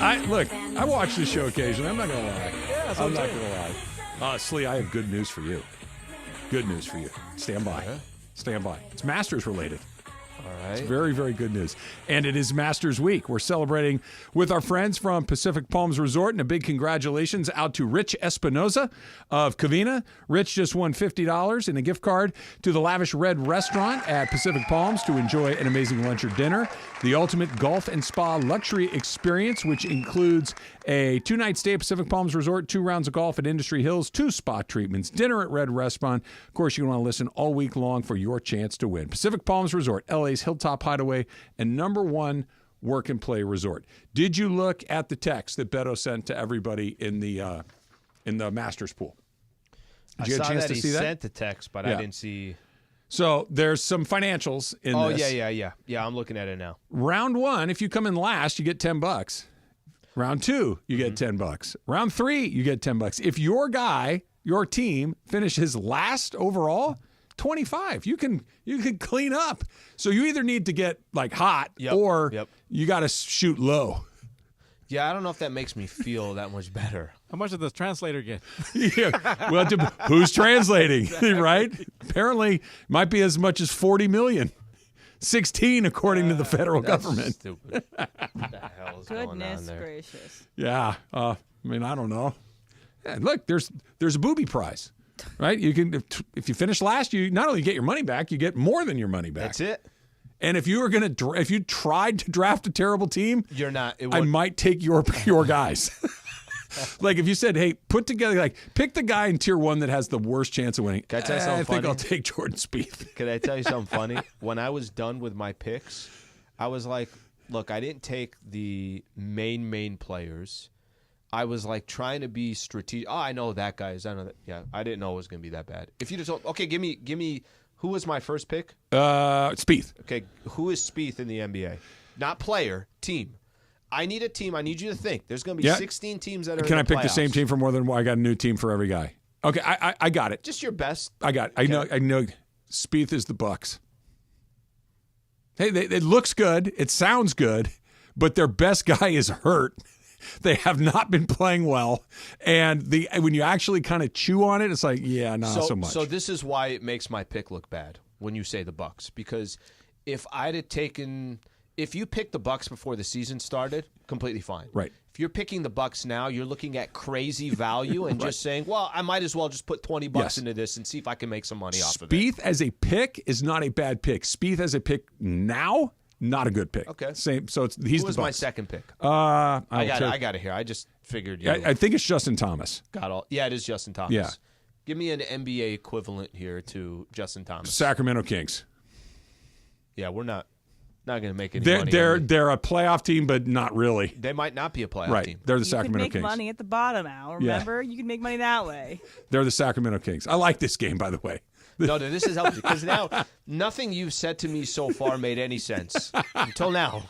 Speaker 2: I watch this show occasionally. I'm not going to lie.
Speaker 8: Yeah,
Speaker 2: I'm not going to lie. Slee, I have good news for you. Good news for you. Stand by. Stand by. It's Masters related.
Speaker 3: All right.
Speaker 2: It's very, very good news. And it is Masters Week. We're celebrating with our friends from Pacific Palms Resort, and a big congratulations out to Rich Espinoza of Covina. Rich just won $50 in a gift card to the Lavish Red Restaurant at Pacific Palms to enjoy an amazing lunch or dinner. The ultimate golf and spa luxury experience, which includes a 2-night stay at Pacific Palms Resort, 2 rounds of golf at Industry Hills, 2 spa treatments, dinner at Red Restaurant. Of course, you want to listen all week long for your chance to win. Pacific Palms Resort, LA's Hilltop Hideaway and #1 work and play resort. Did you look at the text that Beto sent to everybody in the Masters pool? Did you get a chance to see that?
Speaker 3: He sent the text, but I didn't see.
Speaker 2: So there's some financials in this.
Speaker 3: Yeah. I'm looking at it now.
Speaker 2: Round 1, if you come in last, you get $10. Round 2, you get $10. Round 3, you get $10. If your guy, your team, finishes last overall, $25. You can clean up. So you either need to get like hot or you got to shoot low.
Speaker 3: Yeah, I don't know if that makes me feel that much better.
Speaker 8: How much does the translator get?
Speaker 2: Well, who's translating, right? Apparently, might be as much as 40 million. 16, according to the federal government.
Speaker 3: Stupid. What the hell is going on there?
Speaker 7: Gracious.
Speaker 2: Yeah. I don't know. Yeah, look, there's a booby prize, right? You can if you finish last, you not only get your money back, you get more than your money back.
Speaker 3: That's it.
Speaker 2: And if you tried to draft a terrible team,
Speaker 3: you're not.
Speaker 2: I might take your guys. Like if you said, hey, put together, pick the guy in tier 1 that has the worst chance of winning.
Speaker 3: Can I tell you something funny?
Speaker 2: I think I'll take Jordan Spieth.
Speaker 3: Can I tell you something funny? When I was done with my picks, I was like, look, I didn't take the main players. I was like trying to be strategic. Oh, I know that guy. I know that. Yeah, I didn't know it was going to be that bad. If you just okay, give me. Who was my first pick?
Speaker 2: Spieth.
Speaker 3: Okay, who is Spieth in the NBA? Not player, team. I need a team. I need you to think. There's going to be 16 teams that are
Speaker 2: Can
Speaker 3: in
Speaker 2: I pick
Speaker 3: playoffs.
Speaker 2: the same team for more than one? I got a new team for every guy. Okay, I got it.
Speaker 3: Just your best.
Speaker 2: I got it. I know. Spieth is the Bucks. Hey, it looks good. It sounds good, but their best guy is hurt. They have not been playing well, and when you actually kind of chew on it, it's like, not so much.
Speaker 3: So this is why it makes my pick look bad when you say the Bucks, because if I'd have taken. If you picked the Bucks before the season started, completely fine.
Speaker 2: Right.
Speaker 3: If you're picking the Bucks now, you're looking at crazy value and just saying, well, I might as well just put $20 into this and see if I can make some money off of it.
Speaker 2: Spieth as a pick is not a bad pick. Spieth as a pick now, not a good pick.
Speaker 3: Okay.
Speaker 2: Same. So he's
Speaker 3: Who
Speaker 2: the
Speaker 3: was
Speaker 2: Bucks.
Speaker 3: my second pick?
Speaker 2: I
Speaker 3: got it here. I just figured you
Speaker 2: I think it's Justin Thomas.
Speaker 3: Yeah, it is Justin Thomas.
Speaker 2: Yeah.
Speaker 3: Give me an NBA equivalent here to Justin Thomas.
Speaker 2: Sacramento Kings.
Speaker 3: Yeah, we're not going to make any money.
Speaker 2: They're a playoff team, but not really.
Speaker 3: They might not be a playoff team.
Speaker 2: They're the Sacramento
Speaker 7: Kings. You
Speaker 2: Kings.
Speaker 7: can make money at the bottom, Al. Remember? You can make money that way.
Speaker 2: They're the Sacramento Kings. I like this game, by the way.
Speaker 3: No, this has helped you because now nothing you've said to me so far made any sense until now.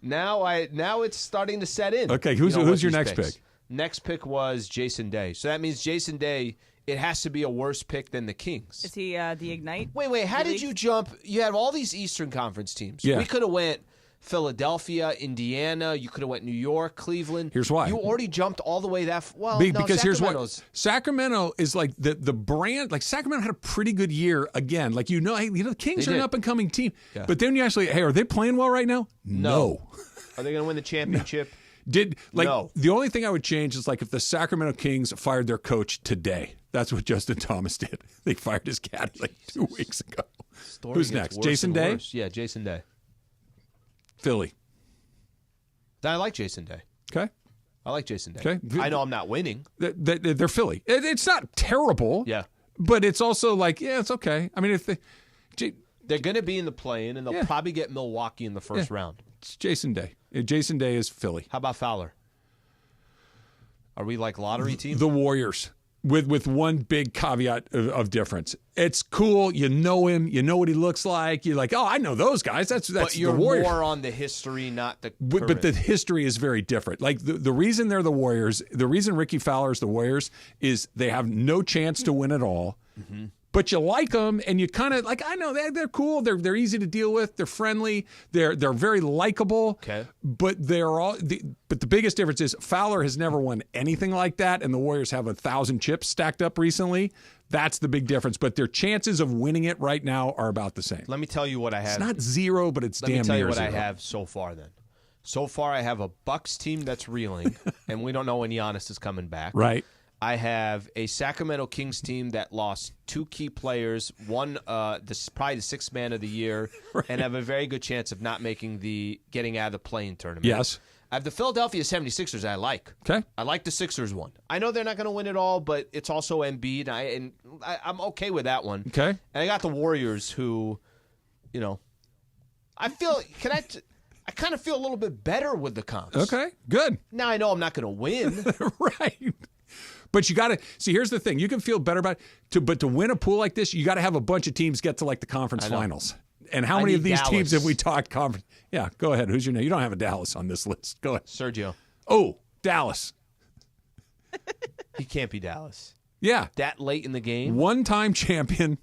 Speaker 3: Now it's starting to set in.
Speaker 2: Okay, who's your next pick?
Speaker 3: Next pick was Jason Day. So that means Jason Day. It has to be a worse pick than the Kings.
Speaker 7: Is he the Ignite?
Speaker 3: Wait. How did you jump? You have all these Eastern Conference teams.
Speaker 2: Yeah.
Speaker 3: We could have went Philadelphia, Indiana. You could have went New York, Cleveland.
Speaker 2: Here's why.
Speaker 3: You already jumped all the way that well.
Speaker 2: Because here's what. Sacramento is like the brand. Like Sacramento had a pretty good year again. Like the Kings are an up and coming team. Yeah. But then you actually, are they playing well right now? No.
Speaker 3: Are they going to win the championship?
Speaker 2: No. The only thing I would change is if the Sacramento Kings fired their coach today. That's what Justin Thomas did. They fired his cat 2 weeks ago. Who's next? Jason Day?
Speaker 3: Worse. Yeah, Jason Day.
Speaker 2: Philly.
Speaker 3: I like Jason Day.
Speaker 2: Okay.
Speaker 3: I like Jason Day.
Speaker 2: Okay.
Speaker 3: I know I'm not winning.
Speaker 2: They're Philly. It's not terrible.
Speaker 3: Yeah.
Speaker 2: But it's also it's okay. I mean, if
Speaker 3: they're going to be in the play-in, and they'll probably get Milwaukee in the first round.
Speaker 2: It's Jason Day. Jason Day is Philly.
Speaker 3: How about Fowler? Are we like lottery team?
Speaker 2: The Warriors. With one big caveat of difference. It's cool. You know him. You know what he looks like. You're like, oh, I know those guys. That's
Speaker 3: but you're
Speaker 2: the Warriors.
Speaker 3: More on the history, not the current.
Speaker 2: But the history is very different. Like the reason they're the Warriors, the reason Ricky Fowler's the Warriors is they have no chance to win at all. Mm-hmm. but you like them, and you kind of like. I know they're cool. They're easy to deal with. They're friendly. They're very likable.
Speaker 3: Okay.
Speaker 2: But but the biggest difference is Fowler has never won anything like that, and the Warriors have 1,000 chips stacked up recently. That's the big difference. But their chances of winning it right now are about the same.
Speaker 3: Let me tell you what I have.
Speaker 2: It's not zero, but it's damn near zero.
Speaker 3: Let me tell you what I have so far. Then, so far I have a Bucks team that's reeling, and we don't know when Giannis is coming back.
Speaker 2: Right.
Speaker 3: I have a Sacramento Kings team that lost 2 key players, one probably the 6th man of the year, right. And have a very good chance of not getting out of the play-in tournament.
Speaker 2: Yes.
Speaker 3: I have the Philadelphia 76ers I like.
Speaker 2: Okay.
Speaker 3: I like the Sixers one. I know they're not going to win it all, but it's also Embiid, and I'm okay with that one.
Speaker 2: Okay.
Speaker 3: And I got the Warriors who, I feel I kind of feel a little bit better with the comps.
Speaker 2: Okay, good.
Speaker 3: Now I know I'm not going to win.
Speaker 2: Right. But you got to see. Here's the thing: you can feel better about it, but to win a pool like this, you got to have a bunch of teams get to like the conference finals. And how many of these teams have we talked conference? Yeah, go ahead. Who's your name? You don't have a Dallas on this list. Go ahead.
Speaker 3: Sergio.
Speaker 2: Oh, Dallas.
Speaker 3: He can't be Dallas.
Speaker 2: Yeah.
Speaker 3: That late in the game.
Speaker 2: One-time champion.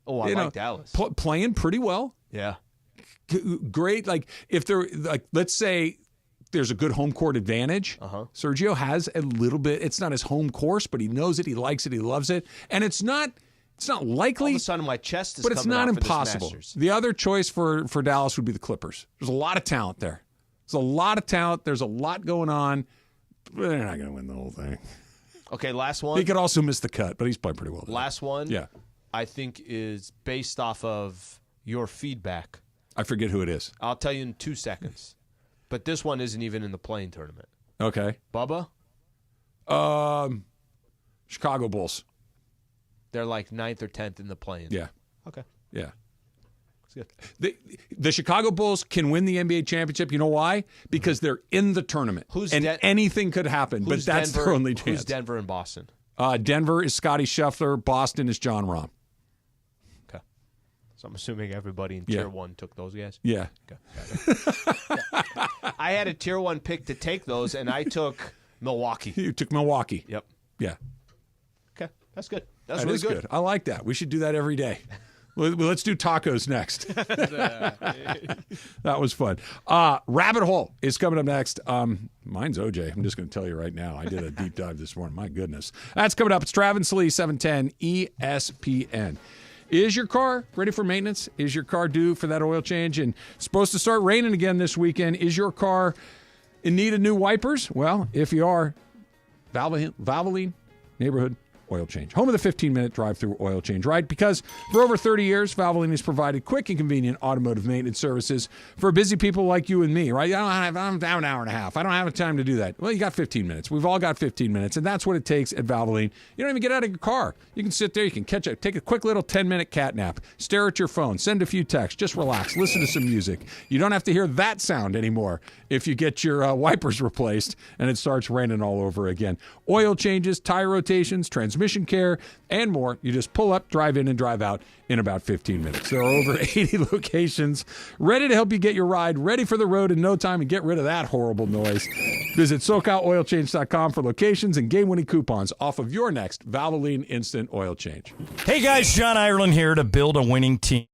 Speaker 3: Oh, I like Dallas.
Speaker 2: Playing pretty well.
Speaker 3: Yeah.
Speaker 2: Great. Like if they're like, let's say there's a good home court advantage. Sergio has a little bit. It's not his home course, but he knows it. He likes it. He loves it. And it's not likely.
Speaker 3: All of a sudden, my chest is
Speaker 2: but it's not impossible.
Speaker 3: Masters.
Speaker 2: The other choice for Dallas would be the Clippers. There's a lot of talent there. There's a lot of talent. There's a lot going on. But they're not going to win the whole thing.
Speaker 3: Okay, last one.
Speaker 2: He could also miss the cut, but he's playing pretty well.
Speaker 3: Last one.
Speaker 2: Yeah.
Speaker 3: I think is based off of your feedback.
Speaker 2: I forget who it is.
Speaker 3: I'll tell you in 2 seconds. But this one isn't even in the playing tournament.
Speaker 2: Okay.
Speaker 3: Bubba?
Speaker 2: Chicago Bulls.
Speaker 3: They're like 9th or 10th in the playing.
Speaker 2: Yeah.
Speaker 3: Okay.
Speaker 2: Yeah.
Speaker 3: That's good.
Speaker 2: The Chicago Bulls can win the NBA championship. You know why? Because they're in the tournament. Anything could happen, but that's their only chance.
Speaker 3: Who's Denver and Boston?
Speaker 2: Denver is Scotty Scheffler. Boston is John Rahm.
Speaker 3: Okay. So I'm assuming everybody in Tier 1 took those guys?
Speaker 2: Yeah.
Speaker 3: Okay. I had a Tier 1 pick to take those, and I took Milwaukee.
Speaker 2: You took Milwaukee.
Speaker 3: Yep.
Speaker 2: Yeah.
Speaker 3: Okay. That's good. That's
Speaker 2: That
Speaker 3: really
Speaker 2: is good. I like that. We should do that every day. Well, let's do tacos next. That was fun. Rabbit Hole is coming up next. Mine's OJ. I'm just going to tell you right now. I did a deep dive this morning. My goodness. That's coming up. It's Travis and Sliwa, 710 ESPN. Is your car ready for maintenance? Is your car due for that oil change? And it's supposed to start raining again this weekend. Is your car in need of new wipers? Well, if you are, Valvoline Neighborhood Oil Change. Home of the 15-minute drive-through oil change, right? Because for over 30 years, Valvoline has provided quick and convenient automotive maintenance services for busy people like you and me, right? I'm down an hour and a half. I don't have time to do that. Well, you got 15 minutes. We've all got 15 minutes, and that's what it takes at Valvoline. You don't even get out of your car. You can sit there. You can take a quick little 10-minute cat nap, stare at your phone, send a few texts, just relax, listen to some music. You don't have to hear that sound anymore if you get your wipers replaced and it starts raining all over again. Oil changes, tire rotations, transmission care, and more. You just pull up, drive in, and drive out in about 15 minutes. There are over 80 locations ready to help you get your ride ready for the road in no time and get rid of that horrible noise. Visit SoCalOilChange.com for locations and game-winning coupons off of your next Valvoline Instant Oil Change.
Speaker 17: Hey guys, John Ireland here to build a winning team.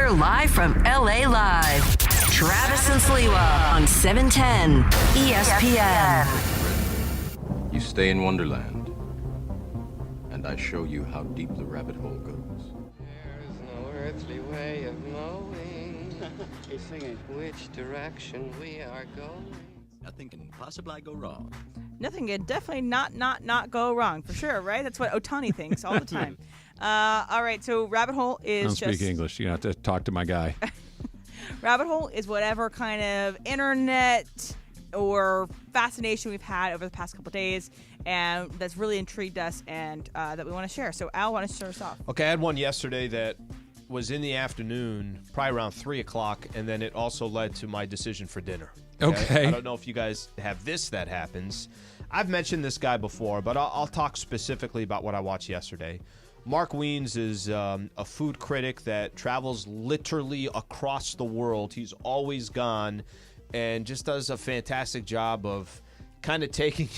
Speaker 16: We're live from LA Live. Travis and Sliwa on 710 ESPN.
Speaker 18: You stay in Wonderland, and I show you how deep the rabbit hole goes.
Speaker 19: There's no earthly way of knowing He's singing. Which direction we are going.
Speaker 20: Nothing can possibly go wrong.
Speaker 7: Nothing can definitely not go wrong, for sure, right? That's what Ohtani thinks all the time. All right, so rabbit hole is
Speaker 2: I don't speak English. You have to talk to my guy.
Speaker 7: Rabbit hole is whatever kind of internet or fascination we've had over the past couple of days, and that's really intrigued us and that we want to share. So, Al, why don't you start us off?
Speaker 3: Okay, I had one yesterday that was in the afternoon, probably around 3 o'clock, and then it also led to my decision for dinner.
Speaker 2: Okay.
Speaker 3: I don't know if you guys have this that happens. I've mentioned this guy before, but I'll talk specifically about what I watched yesterday. Mark Wiens is a food critic that travels literally across the world. He's always gone and just does a fantastic job of kind of taking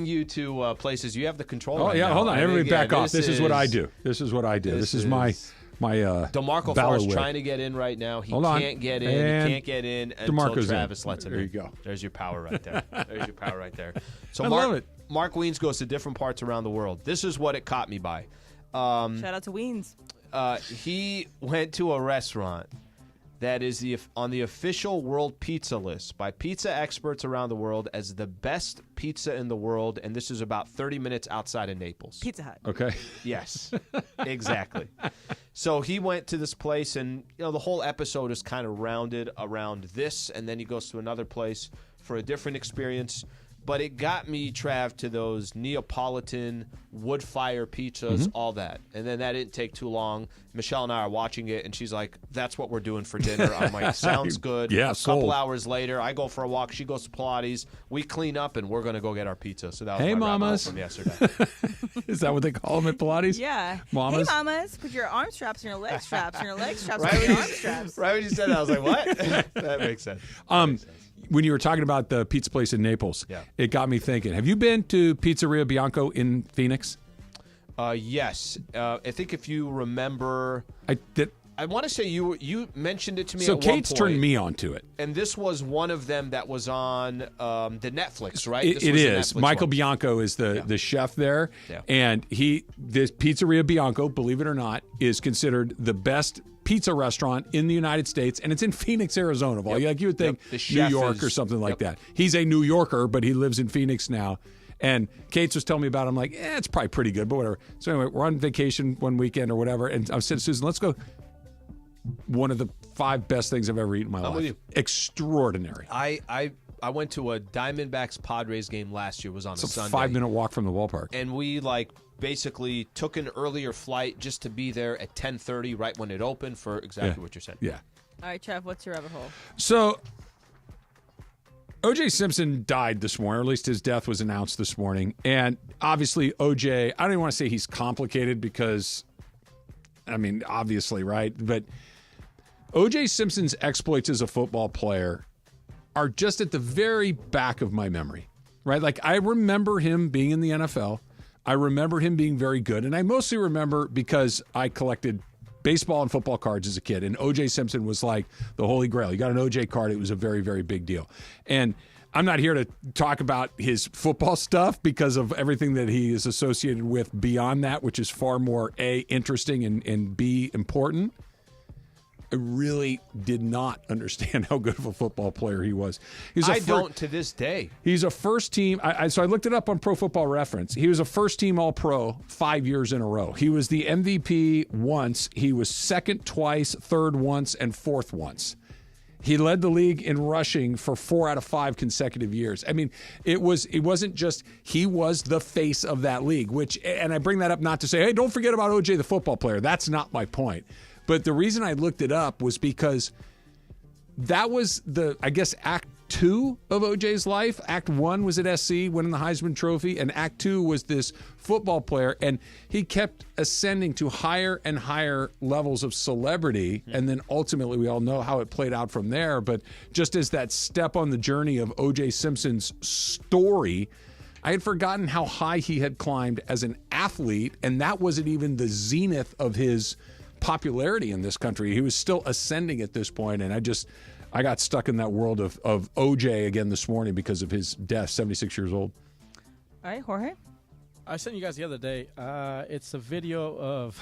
Speaker 3: you to places you have the control.
Speaker 2: Oh, yeah,
Speaker 3: now.
Speaker 2: hold on.
Speaker 3: And
Speaker 2: Everybody
Speaker 3: again,
Speaker 2: back off. This is what I do. This is what I do. This is my
Speaker 3: DeMarco Farr's trying to get in right now. He can't get in.
Speaker 2: And
Speaker 3: he can't get in until
Speaker 2: DeMarco's
Speaker 3: Travis
Speaker 2: in.
Speaker 3: lets him in.
Speaker 2: There you go.
Speaker 3: There's your power right there. There's your power right there. So
Speaker 2: I love it.
Speaker 3: Mark Wiens goes to different parts around the world. This is what it caught me by.
Speaker 7: Shout out to Wiens.
Speaker 3: He went to a restaurant that is on the official world pizza list by pizza experts around the world as the best pizza in the world, and this is about 30 minutes outside of Naples.
Speaker 7: Pizza Hut.
Speaker 2: Okay.
Speaker 3: Yes, exactly. So he went to this place, and the whole episode is kind of rounded around this, and then he goes to another place for a different experience. But it got me, Trav, to those Neapolitan wood fire pizzas, all that. And then that didn't take too long. Michelle and I are watching it, and she's like, that's what we're doing for dinner. I'm like, sounds good.
Speaker 2: Yeah,
Speaker 3: a couple hours later, I go for a walk. She goes to Pilates. We clean up, and we're going to go get our pizza. So that was
Speaker 2: Hey,
Speaker 3: my rabbit hole
Speaker 2: mamas.
Speaker 3: from yesterday.
Speaker 2: Is that what they call them at Pilates?
Speaker 7: Yeah.
Speaker 2: Mamas?
Speaker 7: Hey, mamas, put your arm straps in your leg straps and your leg straps
Speaker 3: Right
Speaker 7: in
Speaker 3: when
Speaker 7: your
Speaker 3: you-
Speaker 7: arm straps.
Speaker 3: Right when you said that, I was like, what? That makes sense.
Speaker 2: When you were talking about the pizza place in Naples, it got me thinking. Have you been to Pizzeria Bianco in Phoenix?
Speaker 3: Yes. I think if you remember, I want to say you mentioned it to me
Speaker 2: So
Speaker 3: at
Speaker 2: Kate's
Speaker 3: one point.
Speaker 2: turned me on to it.
Speaker 3: And this was one of them that was on the Netflix, right?
Speaker 2: It
Speaker 3: This was the
Speaker 2: is.
Speaker 3: Netflix
Speaker 2: Michael
Speaker 3: one.
Speaker 2: Bianco is the chef there.
Speaker 3: Yeah.
Speaker 2: And this Pizzeria Bianco, believe it or not, is considered the best pizza restaurant in the United States, and it's in Phoenix, Arizona. Of all, like you would think
Speaker 3: The
Speaker 2: New
Speaker 3: chef
Speaker 2: York or
Speaker 3: is-
Speaker 2: something like that. He's a New Yorker, but he lives in Phoenix now. And Kate was telling me about it. I'm like, it's probably pretty good, but whatever. So anyway, we're on vacation one weekend or whatever, and I said to Susan, let's go. One of the 5 best things I've ever eaten in my life.
Speaker 3: with you.
Speaker 2: Extraordinary.
Speaker 3: I went to a Diamondbacks Padres game last year. It was on
Speaker 2: It's
Speaker 3: a
Speaker 2: a
Speaker 3: Sunday.
Speaker 2: 5-minute walk from the ballpark.
Speaker 3: And we basically took an earlier flight just to be there at 10:30, right when it opened, for exactly what you're saying.
Speaker 2: Yeah.
Speaker 7: All right, Trev, what's your rabbit hole?
Speaker 2: So, OJ Simpson died this morning, or at least his death was announced this morning. And obviously, OJ, I don't even want to say he's complicated because, I mean, obviously, right? But OJ Simpson's exploits as a football player are just at the very back of my memory, right? Like, I remember him being in the NFL. I remember him being very good. And I mostly remember because I collected baseball and football cards as a kid. And O.J. Simpson was like the holy grail. You got an O.J. card, it was a very, very big deal. And I'm not here to talk about his football stuff because of everything that he is associated with beyond that, which is far more, A, interesting and B, important. I really did not understand how good of a football player he was.
Speaker 3: I don't to this day.
Speaker 2: He's a first team. So I looked it up on Pro Football Reference. He was a first team All-Pro 5 years in a row. He was the MVP once. He was second twice, third once, and fourth once. He led the league in rushing for 4 out of 5 consecutive years. I mean, it wasn't just he was the face of that league, and I bring that up not to say, hey, don't forget about OJ the football player. That's not my point. But the reason I looked it up was because that was Act 2 of OJ's life. Act 1 was at SC, winning the Heisman Trophy, and Act 2 was this football player, and he kept ascending to higher and higher levels of celebrity, and then ultimately we all know how it played out from there. But just as that step on the journey of OJ Simpson's story, I had forgotten how high he had climbed as an athlete, and that wasn't even the zenith of his popularity in this country. He was still ascending at this point, and I got stuck in that world of OJ again this morning because of his death, 76 years old.
Speaker 7: All right, Jorge?
Speaker 8: I sent you guys the other day. It's a video of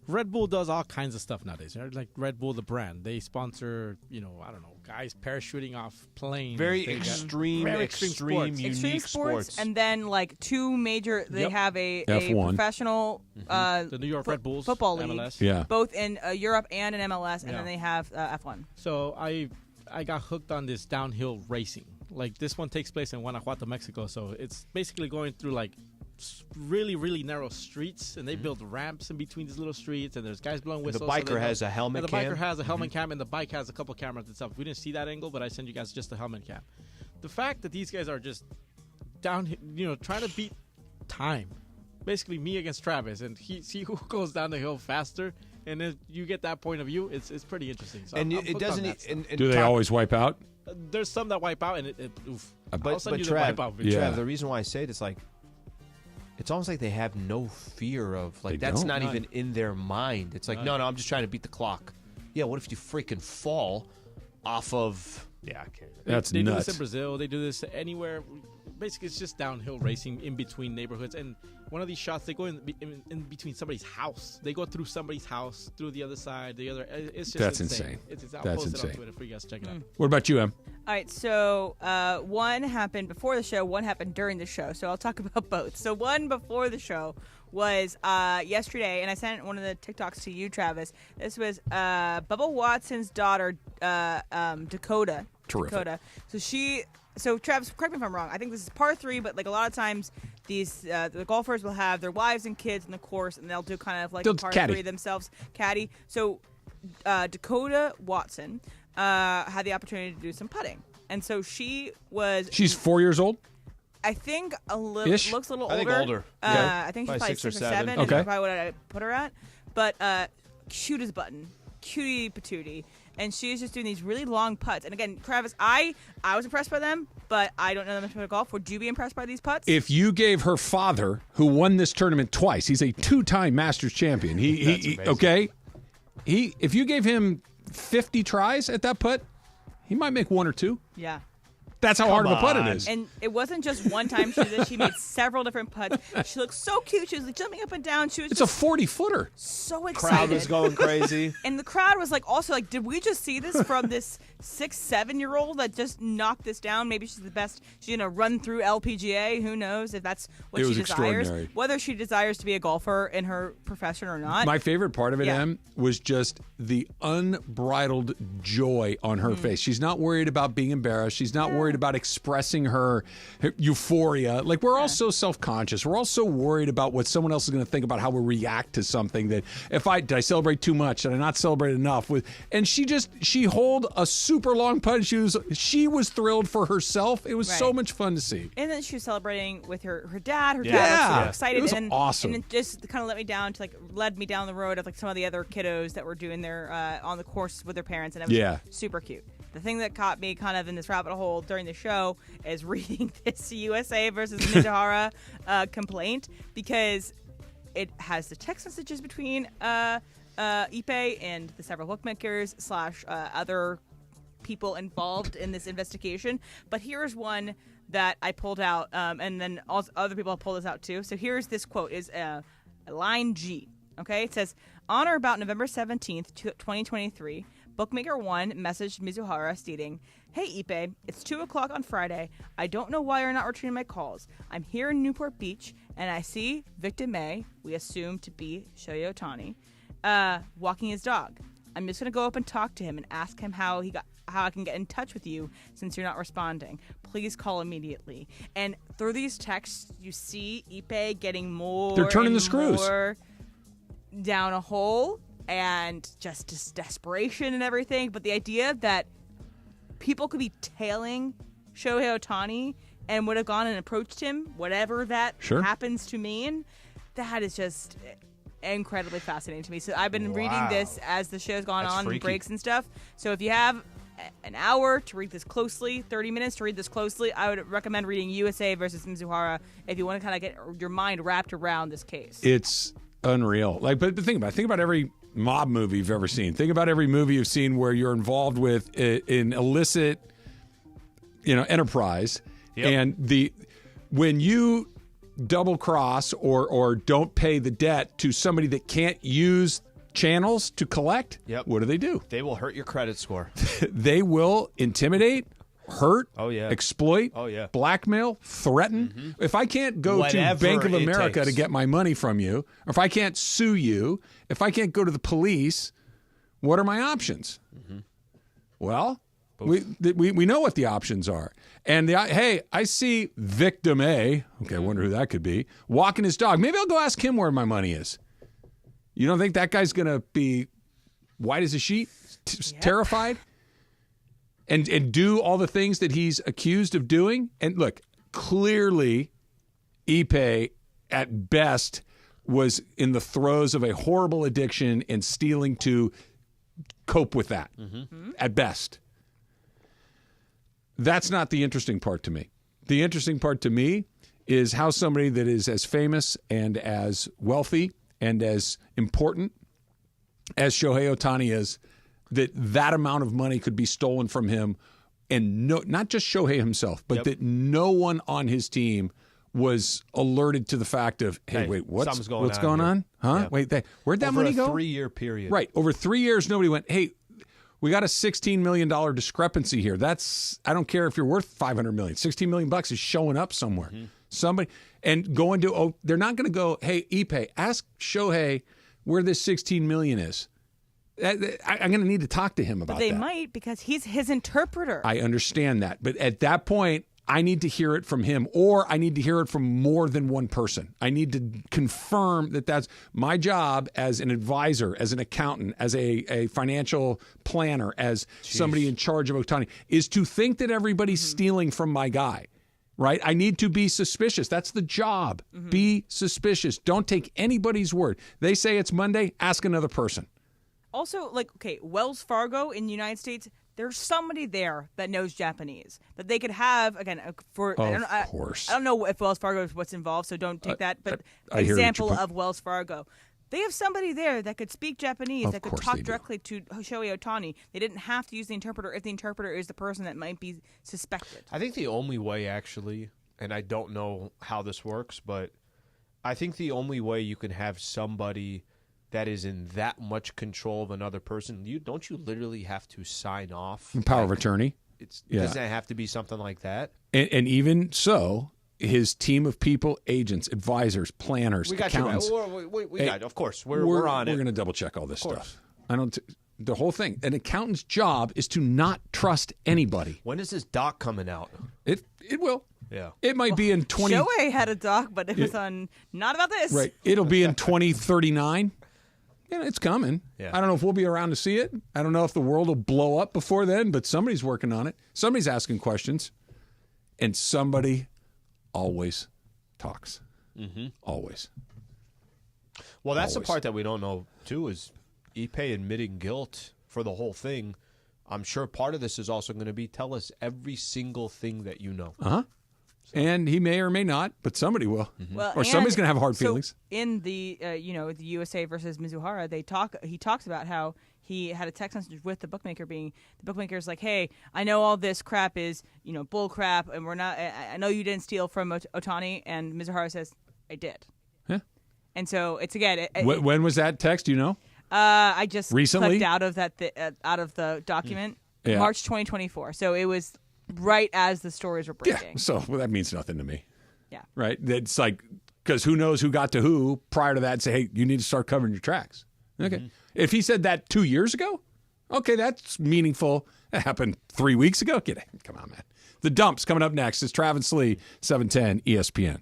Speaker 8: Red Bull does all kinds of stuff nowadays. Like Red Bull, the brand. They sponsor, I don't know, guys parachuting off planes.
Speaker 3: Very extreme, unique sports.
Speaker 7: And then, like, two major, they have a professional
Speaker 8: the New York Red Bulls
Speaker 7: football league,
Speaker 8: MLS.
Speaker 7: both in Europe and in MLS, and then they have F1.
Speaker 8: So I got hooked on this downhill racing. Like, this one takes place in Guanajuato, Mexico. So it's basically going through, like, really, really narrow streets, and they build ramps in between these little streets, and there's guys blowing whistles.
Speaker 3: The biker has a helmet cam.
Speaker 8: The biker has a helmet cam, and the bike has a couple cameras itself. We didn't see that angle, but I sent you guys just the helmet cam. The fact that these guys are just down, trying to beat time. Basically, me against Travis, and see who goes down the hill faster. And if you get that point of view, it's pretty interesting. So
Speaker 3: and
Speaker 8: I'm
Speaker 3: it doesn't. And
Speaker 2: do they always wipe out?
Speaker 8: There's some that wipe out, and oof.
Speaker 3: But Trav, the reason why I say it is like, it's almost like they have no fear of, like, that's not even in their mind. It's like, no, I'm just trying to beat the clock. Yeah, what if you freaking fall off of... Yeah, I can't.
Speaker 2: That's
Speaker 8: they
Speaker 2: nuts.
Speaker 8: do this in Brazil. They do this anywhere. Basically, it's just downhill racing in between neighborhoods. And one of these shots, they go in between somebody's house. They go through somebody's house, through the other side, the other. It's just
Speaker 2: That's
Speaker 8: insane.
Speaker 2: insane.
Speaker 8: I'll
Speaker 2: That's
Speaker 8: post
Speaker 2: insane.
Speaker 8: it on Twitter for you guys to check it out.
Speaker 2: What about you, Em?
Speaker 7: All right, so one happened before the show, one happened during the show. So I'll talk about both. So one before the show was yesterday, and I sent one of the TikToks to you, Travis. This was Bubba Watson's daughter, Dakota.
Speaker 2: Terrific.
Speaker 7: Dakota. So Travis, correct me if I'm wrong. I think this is par 3, but like a lot of times, these the golfers will have their wives and kids in the course, and they'll do kind of like a par 3 themselves, caddy. So Dakota Watson had the opportunity to do some putting, and so she's
Speaker 2: 4 years old.
Speaker 7: I think looks a little older.
Speaker 3: I think older.
Speaker 7: I think she's probably 6 or 7.
Speaker 2: Okay.
Speaker 7: Is probably what I put her at. But cute as button, cutie patootie. And she's just doing these really long putts. And again, Travis, I was impressed by them, but I don't know that much about golf. Would you be impressed by these putts?
Speaker 2: If you gave her father, who won this tournament twice, he's a 2-time Masters champion. If you gave him 50 tries at that putt, he might make 1 or 2.
Speaker 7: Yeah.
Speaker 2: That's how hard of a putt it is.
Speaker 7: And it wasn't just one time she did this. She made several different putts. She looked so cute. She was like jumping up and down. She was
Speaker 2: It's a 40-footer.
Speaker 7: So excited.
Speaker 3: Crowd was going crazy.
Speaker 7: And the crowd was like, also like, did we just see this from this 6-7-year-old that just knocked this down? Maybe she's the best. She's going to run through LPGA. Who knows if that's what she desires.
Speaker 2: Extraordinary.
Speaker 7: Whether she desires to be a golfer in her profession or not.
Speaker 2: My favorite part of it, Em, was just the unbridled joy on her face. She's not worried about being embarrassed. She's not worried about expressing her euphoria. Like, we're all so self-conscious. We're all so worried about what someone else is going to think about how we react to something, that did I celebrate too much? Did I not celebrate enough? And she holed a super long putt. She was thrilled for herself. It was so much fun to see.
Speaker 7: And then she was celebrating with her dad. Her dad was so excited.
Speaker 2: It was awesome.
Speaker 7: And it just kind of led me down the road of like some of the other kiddos that were doing their on the course with their parents, and it was super cute. The thing that caught me kind of in this rabbit hole during the show is reading this USA versus Mizuhara complaint, because it has the text messages between Ippei and the several bookmakers / other people involved in this investigation. But here's one that I pulled out, and then also other people have pulled this out too. So here's this quote, is line G. Okay, it says, on or about November 17th, 2023, Bookmaker 1 messaged Mizuhara stating, "Hey Ippei, it's 2 o'clock on Friday. I don't know why you're not returning my calls. I'm here in Newport Beach, and I see victim A, we assume to be Shohei Ohtani, walking his dog. I'm just going to go up and talk to him and ask him how I can get in touch with you since you're not responding. Please call immediately." And through these texts, you see Ippei getting more
Speaker 2: They're turning
Speaker 7: and
Speaker 2: the screws.
Speaker 7: more down a hole, and just desperation and everything. But the idea that people could be tailing Shohei Ohtani and would have gone and approached him, whatever that happens to mean, that is just incredibly fascinating to me. So I've been reading this as the show's gone on, and breaks and stuff. So if you have an hour to read this closely, 30 minutes to read this closely, I would recommend reading USA versus Mizuhara if you want to kind of get your mind wrapped around this case.
Speaker 2: It's unreal. But think about it. Think about every mob movie you've ever seen. Think about every movie you've seen where you're involved with an illicit, enterprise, and when you double cross or don't pay the debt to somebody that can't use channels to collect, what do?
Speaker 3: They will hurt your credit score.
Speaker 2: They will intimidate, hurt, exploit, blackmail, threaten.
Speaker 3: Mm-hmm.
Speaker 2: If I can't go
Speaker 3: Whatever
Speaker 2: to Bank of
Speaker 3: it
Speaker 2: America
Speaker 3: takes
Speaker 2: to get my money from you, or if I can't sue you, if I can't go to the police, what are my options?
Speaker 3: Mm-hmm.
Speaker 2: Well, we know what the options are. And I see victim A, okay, I wonder who that could be, walking his dog. Maybe I'll go ask him where my money is. You don't think that guy's going to be white as a sheet, terrified, and do all the things that he's accused of doing? And look, clearly, Ippei, at best, was in the throes of a horrible addiction and stealing to cope with that, at best. That's not the interesting part to me. The interesting part to me is how somebody that is as famous and as wealthy and as important as Shohei Ohtani is, that amount of money could be stolen from him, and not just Shohei himself, but that no one on his team was alerted to the fact of, hey wait, what's going on? Huh?
Speaker 3: Yeah.
Speaker 2: Wait, where'd that money go?
Speaker 3: Over a 3-year period.
Speaker 2: Right. Over 3 years, nobody went, hey, we got a $16 million discrepancy here. I don't care if you're worth $500 million. $16 million is showing up somewhere.
Speaker 3: Mm-hmm.
Speaker 2: Somebody, and going to, they're not going to go, hey, Ippei, ask Shohei where this $16 million is. I'm going to need to talk to him about that.
Speaker 7: But they might, because he's his interpreter.
Speaker 2: I understand that. But at that point, I need to hear it from him, or I need to hear it from more than one person. I need to confirm that that's my job as an advisor, as an accountant, as a financial planner, as somebody in charge of Ohtani, is to think that everybody's stealing from my guy, right? I need to be suspicious. That's the job. Be suspicious. Don't take anybody's word. They say it's Monday, ask another person.
Speaker 7: Also, Wells Fargo in the United States, there's somebody there that knows Japanese that they could have, again, for...
Speaker 2: Of course.
Speaker 7: I don't know if Wells Fargo is what's involved, so don't take that, but
Speaker 2: I
Speaker 7: example of Wells Fargo. They have somebody there that could speak Japanese, that could talk directly to Shohei Ohtani. They didn't have to use the interpreter if the interpreter is the person that might be suspected.
Speaker 3: I think the only way, actually, and I don't know how this works, but I think the only way you can have somebody that is in that much control of another person, don't you literally have to sign off?
Speaker 2: Power of attorney.
Speaker 3: Doesn't it have to be something like that?
Speaker 2: And even so, his team of people, agents, advisors, planners, accountants.
Speaker 3: We got, of course. We're on it.
Speaker 2: We're going to double check all this stuff. The whole thing. An accountant's job is to not trust anybody.
Speaker 3: When is this doc coming out?
Speaker 2: It will.
Speaker 3: Yeah.
Speaker 2: It might be in 20.
Speaker 7: Shohei had a doc, but it was on not about this.
Speaker 2: Right. It'll be in 2039. Yeah, it's coming.
Speaker 3: Yeah.
Speaker 2: I don't know if we'll be around to see it. I don't know if the world will blow up before then, but somebody's working on it. Somebody's asking questions. And somebody always talks. Always.
Speaker 3: Well, that's the part that we don't know, too, is Ippei admitting guilt for the whole thing. I'm sure part of this is also going to be tell us every single thing that you know.
Speaker 2: And he may or may not, but somebody will.
Speaker 7: Well,
Speaker 2: or somebody's going to have hard feelings.
Speaker 7: In the the USA versus Mizuhara, he talks about how he had a text message with the bookmaker's like, hey, I know all this crap is bull crap, and we're not. I know you didn't steal from Ohtani, and Mizuhara says, I did.
Speaker 2: Yeah.
Speaker 7: And so it's again.
Speaker 2: When was that text? Do you know?
Speaker 7: I just
Speaker 2: recently
Speaker 7: clicked out of out of the document,
Speaker 2: Yeah.
Speaker 7: March 2024. So it was right as the stories were breaking.
Speaker 2: Yeah, so that means nothing to me.
Speaker 7: Yeah.
Speaker 2: Right? It's like, because who knows who got to who prior to that and say, hey, you need to start covering your tracks. Okay. If he said that 2 years ago, okay, that's meaningful. That happened 3 weeks ago. Come on, man. The Dumps coming up next. It's Travis and Sliwa, 710 ESPN.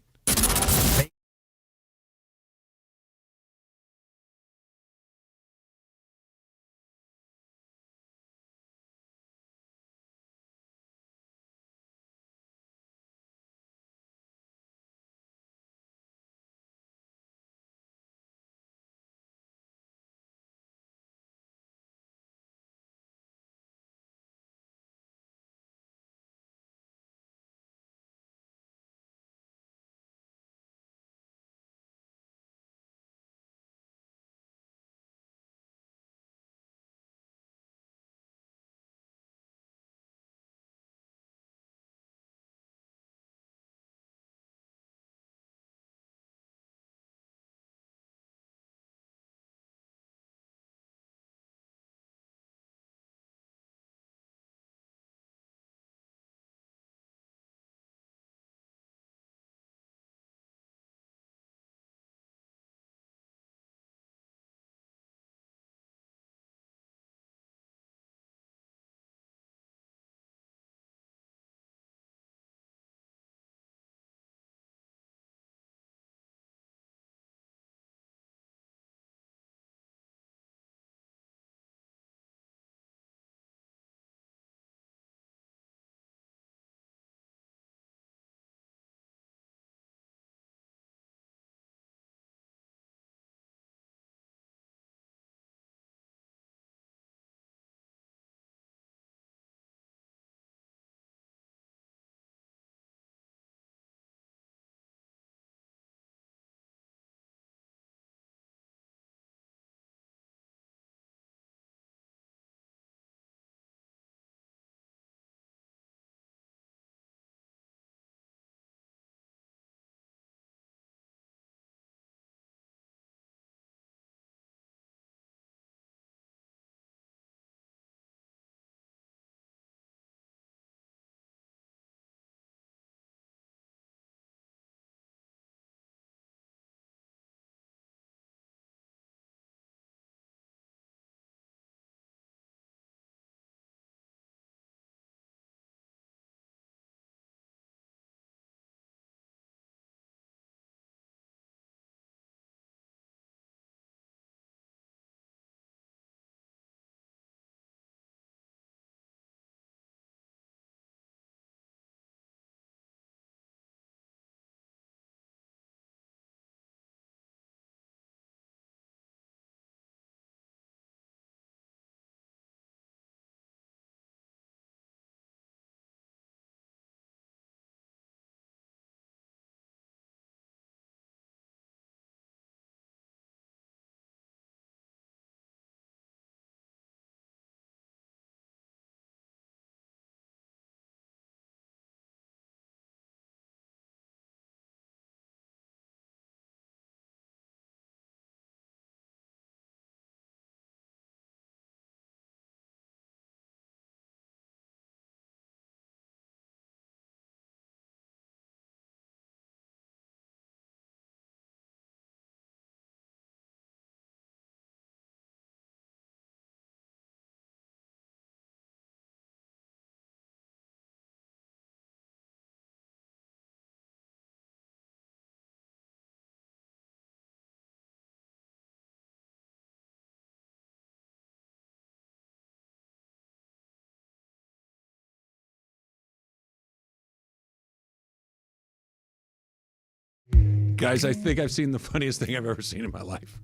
Speaker 2: Guys, I think I've seen the funniest thing I've ever seen in my life.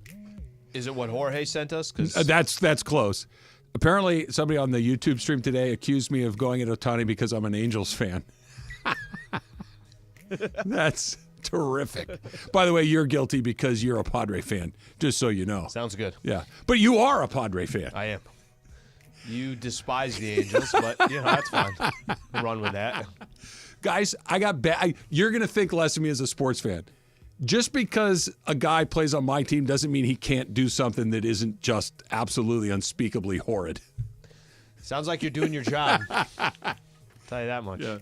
Speaker 3: Is it what Jorge sent us?
Speaker 2: That's close. Apparently, somebody on the YouTube stream today accused me of going at Ohtani because I'm an Angels fan. That's terrific. By the way, you're guilty because you're a Padre fan, just so you know.
Speaker 3: Sounds good.
Speaker 2: Yeah. But you are a Padre fan.
Speaker 3: I am. You despise the Angels, but that's fine. We'll run with that.
Speaker 2: Guys, I got bad. You're going to think less of me as a sports fan. Just because a guy plays on my team doesn't mean he can't do something that isn't just absolutely unspeakably horrid.
Speaker 3: Sounds like you're doing your job. Tell you that much.
Speaker 2: Yeah.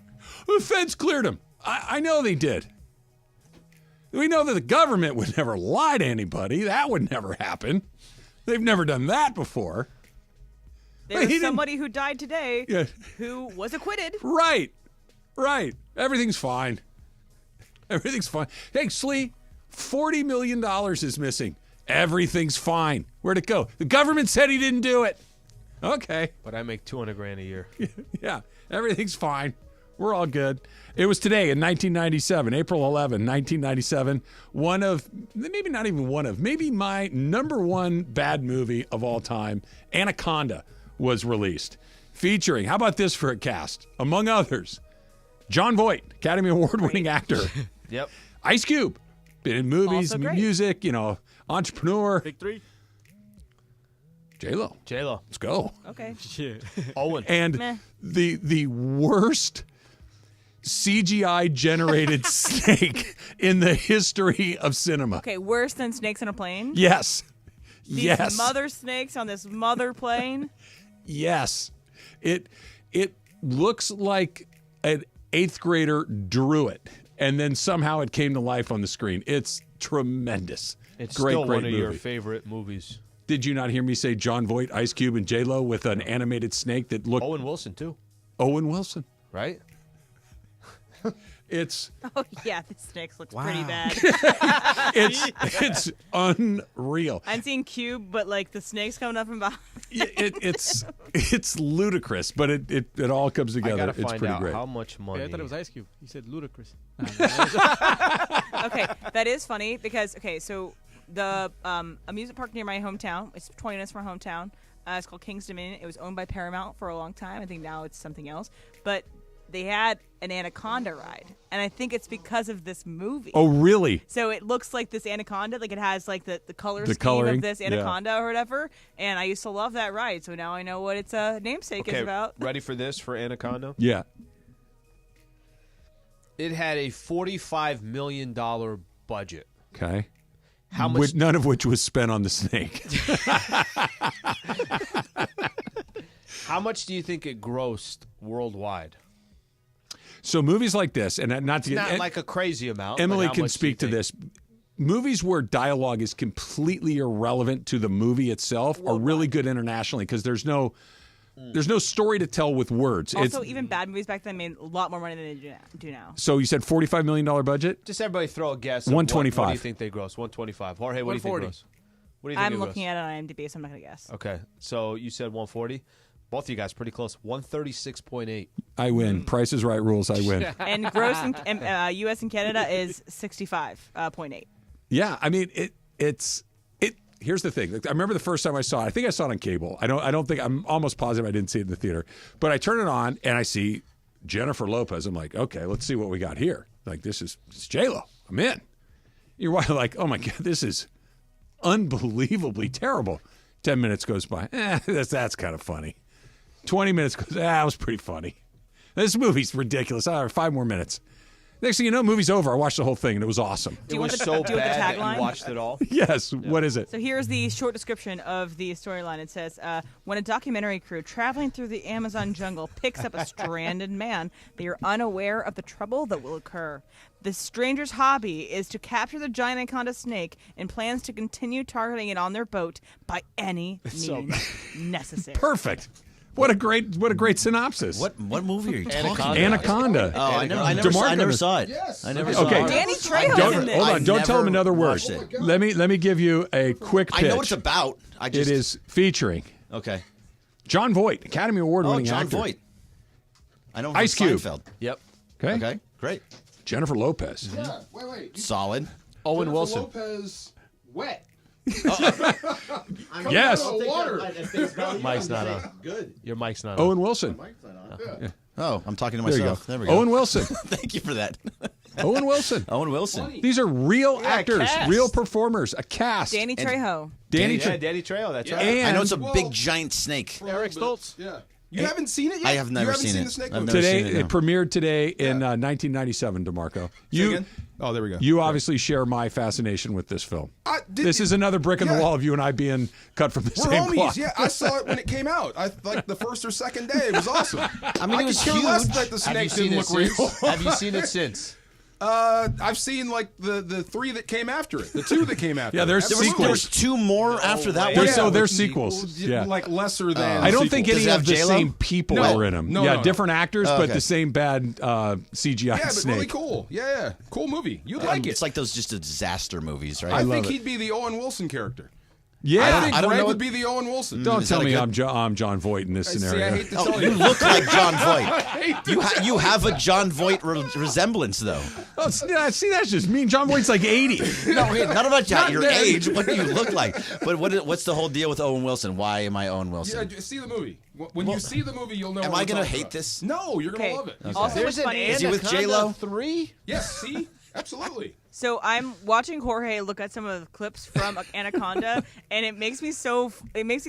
Speaker 2: The feds cleared him. I know they did. We know that the government would never lie to anybody. That would never happen. They've never done that before.
Speaker 7: There's somebody who died today who was acquitted.
Speaker 2: Right. Everything's fine. Everything's fine. Hey, Slee, $40 million is missing. Everything's fine. Where'd it go? The government said he didn't do it. Okay.
Speaker 3: But I make $200,000 a year.
Speaker 2: Yeah, everything's fine. We're all good. It was today in 1997, April 11, 1997. Maybe my number one bad movie of all time, Anaconda, was released. Featuring, how about this for a cast? Among others, Jon Voight, Academy Award-winning actor.
Speaker 3: Yep.
Speaker 2: Ice Cube, been in movies,
Speaker 7: Also great.
Speaker 2: music, entrepreneur.
Speaker 8: Big three.
Speaker 2: J-Lo. Let's go.
Speaker 7: Okay.
Speaker 8: Shit.
Speaker 3: Owen.
Speaker 2: And the worst CGI-generated snake in the history of cinema.
Speaker 7: Okay, worse than snakes on a plane?
Speaker 2: Yes.
Speaker 7: These mother snakes on this mother plane?
Speaker 2: Yes. It looks like an 8th grader drew it, and then somehow it came to life on the screen. It's tremendous.
Speaker 3: It's
Speaker 2: great
Speaker 3: still one of
Speaker 2: movie.
Speaker 3: your favorite movies.
Speaker 2: Did you not hear me say Jon Voight, Ice Cube, and J-Lo with an animated snake that looked...
Speaker 3: Owen Wilson, too.
Speaker 2: Owen Wilson.
Speaker 3: Right?
Speaker 2: It's...
Speaker 7: Oh, yeah, the snakes looks pretty bad.
Speaker 2: it's unreal.
Speaker 7: I'm seeing Cube, but like the snakes coming up from behind.
Speaker 2: It's ludicrous, but it all comes together.
Speaker 3: I gotta
Speaker 2: It's
Speaker 3: find
Speaker 2: pretty
Speaker 3: out
Speaker 2: great.
Speaker 3: how much money.
Speaker 8: Yeah, I thought it was Ice Cube. You said ludicrous.
Speaker 7: Okay, that is funny because, so the amusement park near my hometown, it's 20 minutes from my hometown. It's called King's Dominion. It was owned by Paramount for a long time. I think now it's something else. But they had an Anaconda ride, and I think it's because of this movie.
Speaker 2: Oh, really?
Speaker 7: So it looks like this Anaconda, like it has like the color scheme
Speaker 2: coloring,
Speaker 7: of this Anaconda or whatever, and I used to love that ride, so now I know what its namesake is about.
Speaker 3: Ready for this for Anaconda?
Speaker 2: Yeah.
Speaker 3: It had a $45 million budget.
Speaker 2: Okay.
Speaker 3: How much?
Speaker 2: None of which was spent on the snake.
Speaker 3: How much do you think it grossed worldwide?
Speaker 2: So movies like this, and not to
Speaker 3: It's
Speaker 2: get
Speaker 3: not like a crazy amount.
Speaker 2: Emily
Speaker 3: but how
Speaker 2: can
Speaker 3: much do
Speaker 2: speak to
Speaker 3: you
Speaker 2: this. Movies where dialogue is completely irrelevant to the movie itself are really good internationally because there's no story to tell with words.
Speaker 7: Also, even bad movies back then made a lot more money than they do now.
Speaker 2: So you said $45 million budget?
Speaker 3: Just everybody throw a guess. Of
Speaker 2: 125.
Speaker 3: What do you think they gross? 125. Jorge, what do you think gross? What do you think
Speaker 7: I'm
Speaker 3: it
Speaker 7: looking
Speaker 3: gross?
Speaker 7: at it on IMDb, so I'm not going to guess.
Speaker 3: Okay, so you said 140. Both of you guys pretty close. 136.8.
Speaker 2: I win. Price is Right rules. I win.
Speaker 7: And gross in U.S. and Canada is 65.8.
Speaker 2: Yeah, I mean it's. Here's the thing. I remember the first time I saw it. I think I saw it on cable. I don't think. I'm almost positive I didn't see it in the theater. But I turn it on and I see Jennifer Lopez. I'm like, okay, let's see what we got here. Like this is J-Lo. I'm in. You're like, oh my God, this is unbelievably terrible. 10 minutes goes by. That's kind of funny. 20 minutes goes, that was pretty funny. This movie's ridiculous. 5 more minutes. Next thing you know, movie's over. I watched the whole thing, and it was awesome.
Speaker 3: It was so bad that you watched it all?
Speaker 2: Yes. Yeah. What is it?
Speaker 7: So here's the short description of the storyline. It says, when a documentary crew traveling through the Amazon jungle picks up a stranded man, they are unaware of the trouble that will occur. The stranger's hobby is to capture the giant anaconda snake and plans to continue targeting it on their boat by any means necessary.
Speaker 2: Perfect. What a great synopsis.
Speaker 17: What movie are you talking about?
Speaker 2: Anaconda.
Speaker 17: Oh, I never saw it.
Speaker 10: Yes.
Speaker 17: I never saw
Speaker 2: Okay.
Speaker 17: it.
Speaker 7: Danny Trejo's in this.
Speaker 2: Hold on. Don't tell him another word.
Speaker 17: watched it.
Speaker 2: Let me give you a quick pitch.
Speaker 17: I know what it's about.
Speaker 2: It is featuring
Speaker 17: Okay.
Speaker 2: Jon Voight, Academy Award-winning
Speaker 17: Jon
Speaker 2: actor.
Speaker 17: Voight. I know him
Speaker 2: Ice
Speaker 17: from
Speaker 2: Cube.
Speaker 17: Seinfeld.
Speaker 3: Yep.
Speaker 2: Okay.
Speaker 17: Okay. Great.
Speaker 2: Jennifer Lopez.
Speaker 10: Yeah, wait.
Speaker 17: Solid.
Speaker 2: Owen Wilson.
Speaker 21: Lopez wet.
Speaker 2: Yes.
Speaker 3: Mike's not on.
Speaker 21: Good.
Speaker 3: Your mic's not on.
Speaker 2: Owen Wilson.
Speaker 21: Yeah.
Speaker 17: Oh, I'm talking to
Speaker 2: There you
Speaker 17: myself.
Speaker 2: go.
Speaker 17: There we go.
Speaker 2: Owen Wilson.
Speaker 17: Thank you for that.
Speaker 2: Owen Wilson.
Speaker 17: Owen Wilson.
Speaker 2: These are real actors,
Speaker 3: cast.
Speaker 2: real performers, a cast.
Speaker 7: Danny Trejo.
Speaker 2: Danny
Speaker 3: Yeah, Danny Trejo. That's right.
Speaker 2: And
Speaker 17: I know it's a big giant snake.
Speaker 21: Eric
Speaker 8: Stoltz.
Speaker 21: Yeah. You haven't seen it yet?
Speaker 17: I have never
Speaker 21: you haven't
Speaker 17: seen it.
Speaker 21: the snake
Speaker 17: I've
Speaker 21: movie?
Speaker 17: never
Speaker 2: today
Speaker 17: seen it, no.
Speaker 2: it premiered today in 1997. DeMarco,
Speaker 21: Again? Oh, there we go.
Speaker 2: you obviously share my fascination with this film. This is another brick in the wall of you and I being cut from the
Speaker 21: We're
Speaker 2: same
Speaker 21: homies.
Speaker 2: cloth.
Speaker 21: Yeah, I saw it when it came out. I like the first or second day. It was awesome.
Speaker 17: I mean, it was
Speaker 21: could care less
Speaker 17: huge.
Speaker 21: that the
Speaker 3: Have you
Speaker 21: snake
Speaker 3: seen
Speaker 21: didn't
Speaker 3: it
Speaker 21: look real.
Speaker 3: since? Have you seen it since?
Speaker 21: I've seen like the 3 that came after it, the 2 that came after.
Speaker 2: Yeah,
Speaker 21: it.
Speaker 2: there's
Speaker 21: Absolutely.
Speaker 2: sequels.
Speaker 17: There was 2 more after that
Speaker 2: There's
Speaker 17: one.
Speaker 2: there's sequels. Yeah.
Speaker 21: like lesser than.
Speaker 2: I don't
Speaker 21: sequels.
Speaker 2: think
Speaker 17: Does
Speaker 2: any
Speaker 17: it have
Speaker 2: of the
Speaker 17: J-Lo?
Speaker 2: same people
Speaker 21: No.
Speaker 2: are in them.
Speaker 21: No,
Speaker 2: yeah,
Speaker 21: no.
Speaker 2: different actors,
Speaker 17: Oh,
Speaker 2: but
Speaker 17: okay.
Speaker 2: the same bad CGI
Speaker 21: Yeah, but
Speaker 2: snake.
Speaker 21: really cool. Yeah, cool movie. You'd like it.
Speaker 17: It's like those just disaster movies, right?
Speaker 21: I
Speaker 2: love
Speaker 21: think
Speaker 2: it.
Speaker 21: he'd be the Owen Wilson character.
Speaker 2: Yeah,
Speaker 21: I think
Speaker 17: I don't
Speaker 21: Greg
Speaker 17: know
Speaker 21: would
Speaker 17: what-
Speaker 21: be the Owen Wilson.
Speaker 2: don't
Speaker 17: Is
Speaker 2: tell
Speaker 17: that a
Speaker 2: me
Speaker 17: good-
Speaker 2: I'm John Voight in this
Speaker 21: See,
Speaker 2: scenario.
Speaker 21: I hate to
Speaker 17: Oh,
Speaker 21: tell
Speaker 17: you
Speaker 21: you.
Speaker 17: look like John
Speaker 21: I
Speaker 17: Voight.
Speaker 21: hate to
Speaker 17: You have a John Voight resemblance, though.
Speaker 2: Oh, see, that's just mean. John Voight's like 80.
Speaker 17: No, not about
Speaker 21: Not
Speaker 17: your
Speaker 21: dead.
Speaker 17: age. What do you look like? But what's the whole deal with Owen Wilson? Why am I Owen Wilson?
Speaker 21: Yeah, see the movie. When you see the movie, you'll know.
Speaker 17: Am
Speaker 21: what
Speaker 17: I
Speaker 21: we're
Speaker 17: going to
Speaker 21: talking
Speaker 17: hate
Speaker 21: about.
Speaker 17: this?
Speaker 21: No, you're going to love it.
Speaker 7: Also,
Speaker 3: There's
Speaker 7: what's
Speaker 3: an
Speaker 7: funny
Speaker 17: Is he with
Speaker 3: Anaconda
Speaker 17: J-Lo?
Speaker 3: 3?
Speaker 21: Yes, see? Absolutely.
Speaker 7: So I'm watching Jorge look at some of the clips from Anaconda, and it makes me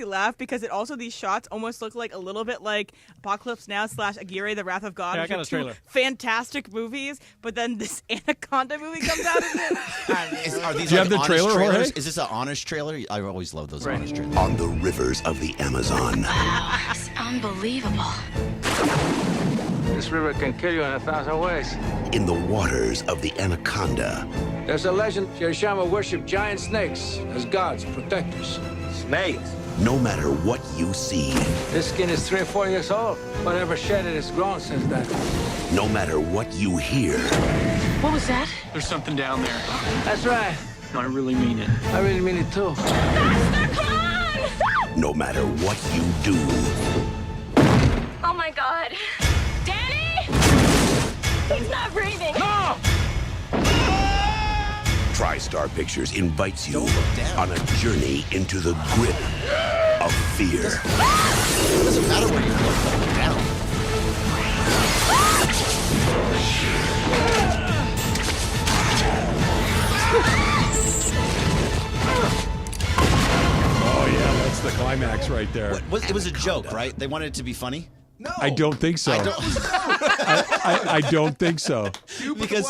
Speaker 7: laugh because it also, these shots almost look like a little bit like Apocalypse Now / Aguirre, The Wrath of God,
Speaker 8: Yeah, I
Speaker 7: which
Speaker 8: got
Speaker 7: are
Speaker 8: a
Speaker 7: 2
Speaker 8: trailer.
Speaker 7: fantastic movies. But then this Anaconda movie comes out of it.
Speaker 17: Are these
Speaker 2: Do you have the
Speaker 17: honest
Speaker 2: trailer,
Speaker 17: trailers?
Speaker 2: Jorge?
Speaker 17: Is this an honest trailer? I always love those honest trailers.
Speaker 4: On the rivers of the Amazon,
Speaker 16: It's unbelievable.
Speaker 22: This river can kill you in 1,000 ways.
Speaker 4: in the waters of the Anaconda,
Speaker 22: There's a legend Shirishama worshipped giant snakes as gods, protectors. Snakes?
Speaker 4: no matter what you see,
Speaker 22: This skin is 3 or 4 years old. Whatever shed it has grown since then.
Speaker 4: no matter what you hear,
Speaker 16: What was that?
Speaker 22: There's something down there. That's right.
Speaker 14: I really mean it.
Speaker 22: I really mean it too.
Speaker 4: no matter what you do,
Speaker 16: Oh my God. Danny! He's not breathing.
Speaker 22: No!
Speaker 4: TriStar Pictures invites you on a journey into the grip of fear.
Speaker 17: It doesn't matter where you look down.
Speaker 2: Oh yeah, that's the climax right there.
Speaker 17: It was a joke, right? They wanted it to be funny.
Speaker 21: No.
Speaker 2: I don't think so. I don't think so.
Speaker 17: Because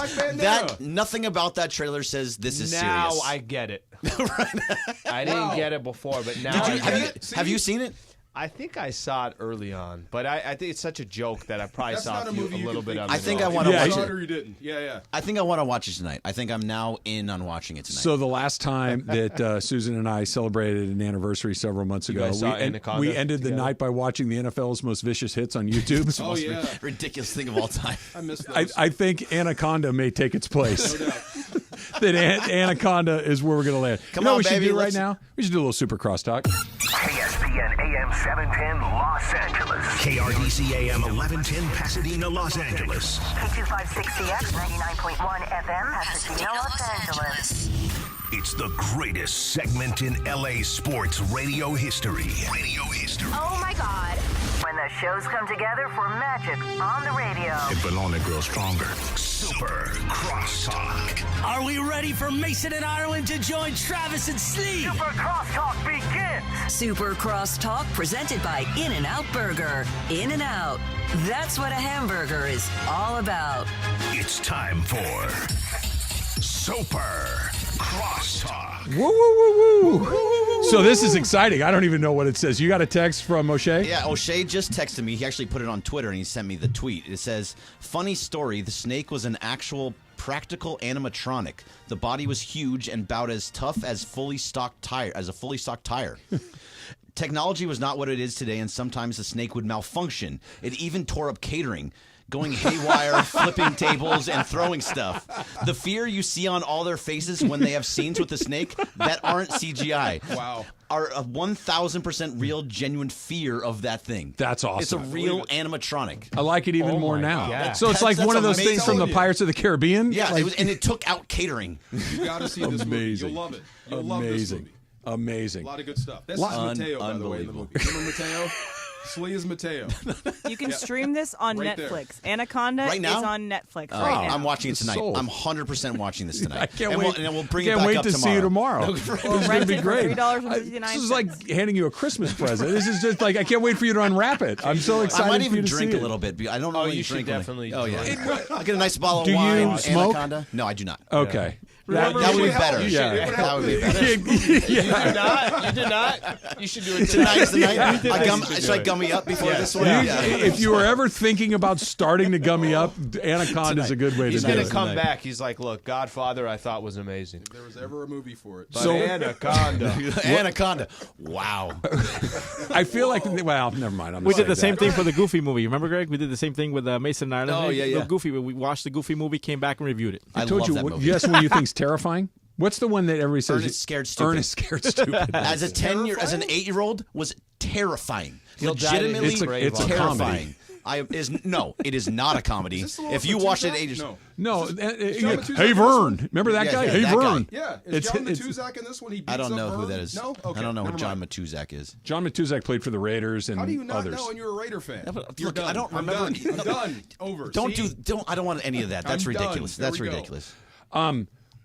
Speaker 17: nothing about that trailer says this is
Speaker 3: Now
Speaker 17: serious.
Speaker 3: I get it. I didn't get it before, but now I get it.
Speaker 17: Have you seen it?
Speaker 3: I think I saw it early on, but I think it's such a joke that I probably
Speaker 21: That's
Speaker 3: saw
Speaker 21: not
Speaker 3: a
Speaker 21: a movie you
Speaker 3: little
Speaker 21: can
Speaker 3: bit of
Speaker 21: think
Speaker 3: it.
Speaker 17: I think I
Speaker 3: early.
Speaker 17: want to
Speaker 2: Yeah,
Speaker 17: watch
Speaker 21: You
Speaker 17: it.
Speaker 21: or you didn't. Yeah.
Speaker 17: I think I want to watch it tonight. I think I'm now in on watching it tonight.
Speaker 2: So the last time that Susan and I celebrated an anniversary several months
Speaker 3: You
Speaker 2: ago,
Speaker 3: guys saw Anaconda
Speaker 2: we ended the
Speaker 3: together?
Speaker 2: night by watching the NFL's most vicious hits on YouTube.
Speaker 21: Oh, yeah.
Speaker 17: ridiculous thing of all time.
Speaker 21: I missed those.
Speaker 2: I think Anaconda may take its place.
Speaker 21: No doubt.
Speaker 2: That Anaconda is where we're going to land.
Speaker 17: Come
Speaker 2: you know
Speaker 17: on,
Speaker 2: what we should
Speaker 17: baby,
Speaker 2: do right
Speaker 17: let's-
Speaker 2: now? We should do a little super crosstalk.
Speaker 4: ESPN AM 710 Los Angeles, KRDC AM 1110 Pasadena, Los Angeles.
Speaker 16: K256CX 99.1 FM, Pasadena, Los Angeles.
Speaker 4: It's the greatest segment in LA sports radio history.
Speaker 16: Oh my God. When the shows come together for magic on the radio.
Speaker 4: It will only grow stronger. Super Crosstalk.
Speaker 23: Are we ready for Mason and Ireland to join Travis and Sliwa?
Speaker 16: Super Crosstalk begins. Super Crosstalk presented by In-N-Out Burger. In-N-Out. That's what a hamburger is all about.
Speaker 4: It's time for Super Crosstalk.
Speaker 2: Woo, woo, woo, woo. So this is exciting. I don't even know what it says. You got a text from O'Shea?
Speaker 17: Yeah, O'Shea just texted me. He actually put it on Twitter and he sent me the tweet. It says, "Funny story, the snake was an actual practical animatronic. The body was huge and about as tough as a fully stocked tire. Technology was not what it is today, and sometimes the snake would malfunction. It even tore up catering, going haywire, flipping tables, and throwing stuff. The fear you see on all their faces when they have scenes with the snake, that aren't CGI.
Speaker 21: Wow.
Speaker 17: are a 1,000% real, genuine fear of that thing.
Speaker 2: That's awesome.
Speaker 17: It's a real animatronic.
Speaker 2: I like it even more now.
Speaker 17: God.
Speaker 2: So it's like
Speaker 17: That's
Speaker 2: one of those things from the
Speaker 17: amazing.
Speaker 2: Pirates of the Caribbean.
Speaker 17: Yeah,
Speaker 2: Like-
Speaker 17: and it took out catering.
Speaker 21: You got to see this movie.
Speaker 2: Amazing.
Speaker 21: You'll love it. You'll love this movie.
Speaker 2: Amazing.
Speaker 21: A lot of good stuff. This is Mateo, by the way, in the movie. Remember Mateo? Slee is Mateo.
Speaker 7: You can stream this on
Speaker 21: Right there.
Speaker 7: Netflix. Anaconda
Speaker 17: Right now?
Speaker 7: is on Netflix right now.
Speaker 17: I'm watching it tonight.
Speaker 2: Sold.
Speaker 17: I'm 100% watching this tonight.
Speaker 2: I can't
Speaker 17: and
Speaker 2: wait.
Speaker 17: We'll, and we'll bring
Speaker 2: can't
Speaker 17: it back
Speaker 2: wait
Speaker 17: up
Speaker 2: to see you tomorrow. It's going to
Speaker 7: Rent
Speaker 2: be
Speaker 7: it for
Speaker 2: great.
Speaker 7: $3.59.
Speaker 2: This is like handing you a Christmas present. This is just like I can't wait for you to unwrap it. I'm so excited.
Speaker 17: I might
Speaker 2: for you
Speaker 17: even
Speaker 2: to
Speaker 17: drink
Speaker 2: see
Speaker 17: a
Speaker 2: it.
Speaker 17: little bit. I don't know.
Speaker 3: Oh,
Speaker 17: what
Speaker 3: you should
Speaker 17: drink
Speaker 3: definitely
Speaker 17: Oh yeah.
Speaker 3: drink.
Speaker 17: I'll get a nice bottle of
Speaker 2: Do you
Speaker 17: wine.
Speaker 2: smoke?
Speaker 17: Anaconda? No, I do not.
Speaker 2: Okay.
Speaker 17: That would be better.
Speaker 2: Yeah.
Speaker 17: That would be better.
Speaker 3: You did not. You should do it
Speaker 17: Tonight's the
Speaker 3: tonight.
Speaker 17: night. Should I gummy up before this one?
Speaker 2: If you were ever thinking about starting to gummy up, Anaconda is a good way
Speaker 3: He's
Speaker 2: to do
Speaker 3: going
Speaker 2: it.
Speaker 3: to come back. He's like, look, Godfather I thought was amazing.
Speaker 21: If there was ever a movie for it.
Speaker 3: But Anaconda.
Speaker 17: Anaconda. Wow.
Speaker 2: I feel like, well, never mind. I'm
Speaker 8: We
Speaker 2: not
Speaker 8: did the
Speaker 2: saying
Speaker 8: same thing for the Goofy movie. Remember, Greg? We did the same thing with Mason and Ireland.
Speaker 17: Oh, yeah.
Speaker 8: The Goofy. We watched the Goofy movie, came back and reviewed it.
Speaker 2: I told you. Yes, one you think's terrifying. What's the one that everybody says?
Speaker 17: Ernest Scared Stupid.
Speaker 2: Ernest Scared Stupid.
Speaker 17: As a 10-year, as an 8-year-old, was terrifying.
Speaker 3: He'll die in
Speaker 17: Legitimately,
Speaker 2: it's a
Speaker 17: terrifying. It is not a comedy. If you watch it at ages,
Speaker 2: No.
Speaker 21: John Matuzak
Speaker 2: Hey
Speaker 21: in this
Speaker 2: Vern.
Speaker 21: one?
Speaker 2: Remember that guy?
Speaker 17: yeah,
Speaker 2: Hey
Speaker 17: that
Speaker 2: Vern.
Speaker 17: guy.
Speaker 21: Yeah. Is John Matuzak in this one? He beats
Speaker 17: I don't
Speaker 21: up
Speaker 17: know who
Speaker 21: Vern?
Speaker 17: that is.
Speaker 21: No? Okay.
Speaker 17: I don't know who
Speaker 21: never
Speaker 17: John
Speaker 21: mind.
Speaker 17: Matuzak is.
Speaker 2: John Matuzak played for the Raiders and
Speaker 21: How do you not
Speaker 2: others.
Speaker 21: know? And you're a Raider fan.
Speaker 17: but
Speaker 21: You're
Speaker 17: look,
Speaker 21: done.
Speaker 17: I don't
Speaker 21: I'm
Speaker 17: remember-
Speaker 21: done. I'm done. Over.
Speaker 17: Don't
Speaker 21: See?
Speaker 17: I don't want any of that. That's
Speaker 21: I'm done.
Speaker 17: ridiculous.
Speaker 21: There
Speaker 17: That's
Speaker 21: we go.
Speaker 17: ridiculous.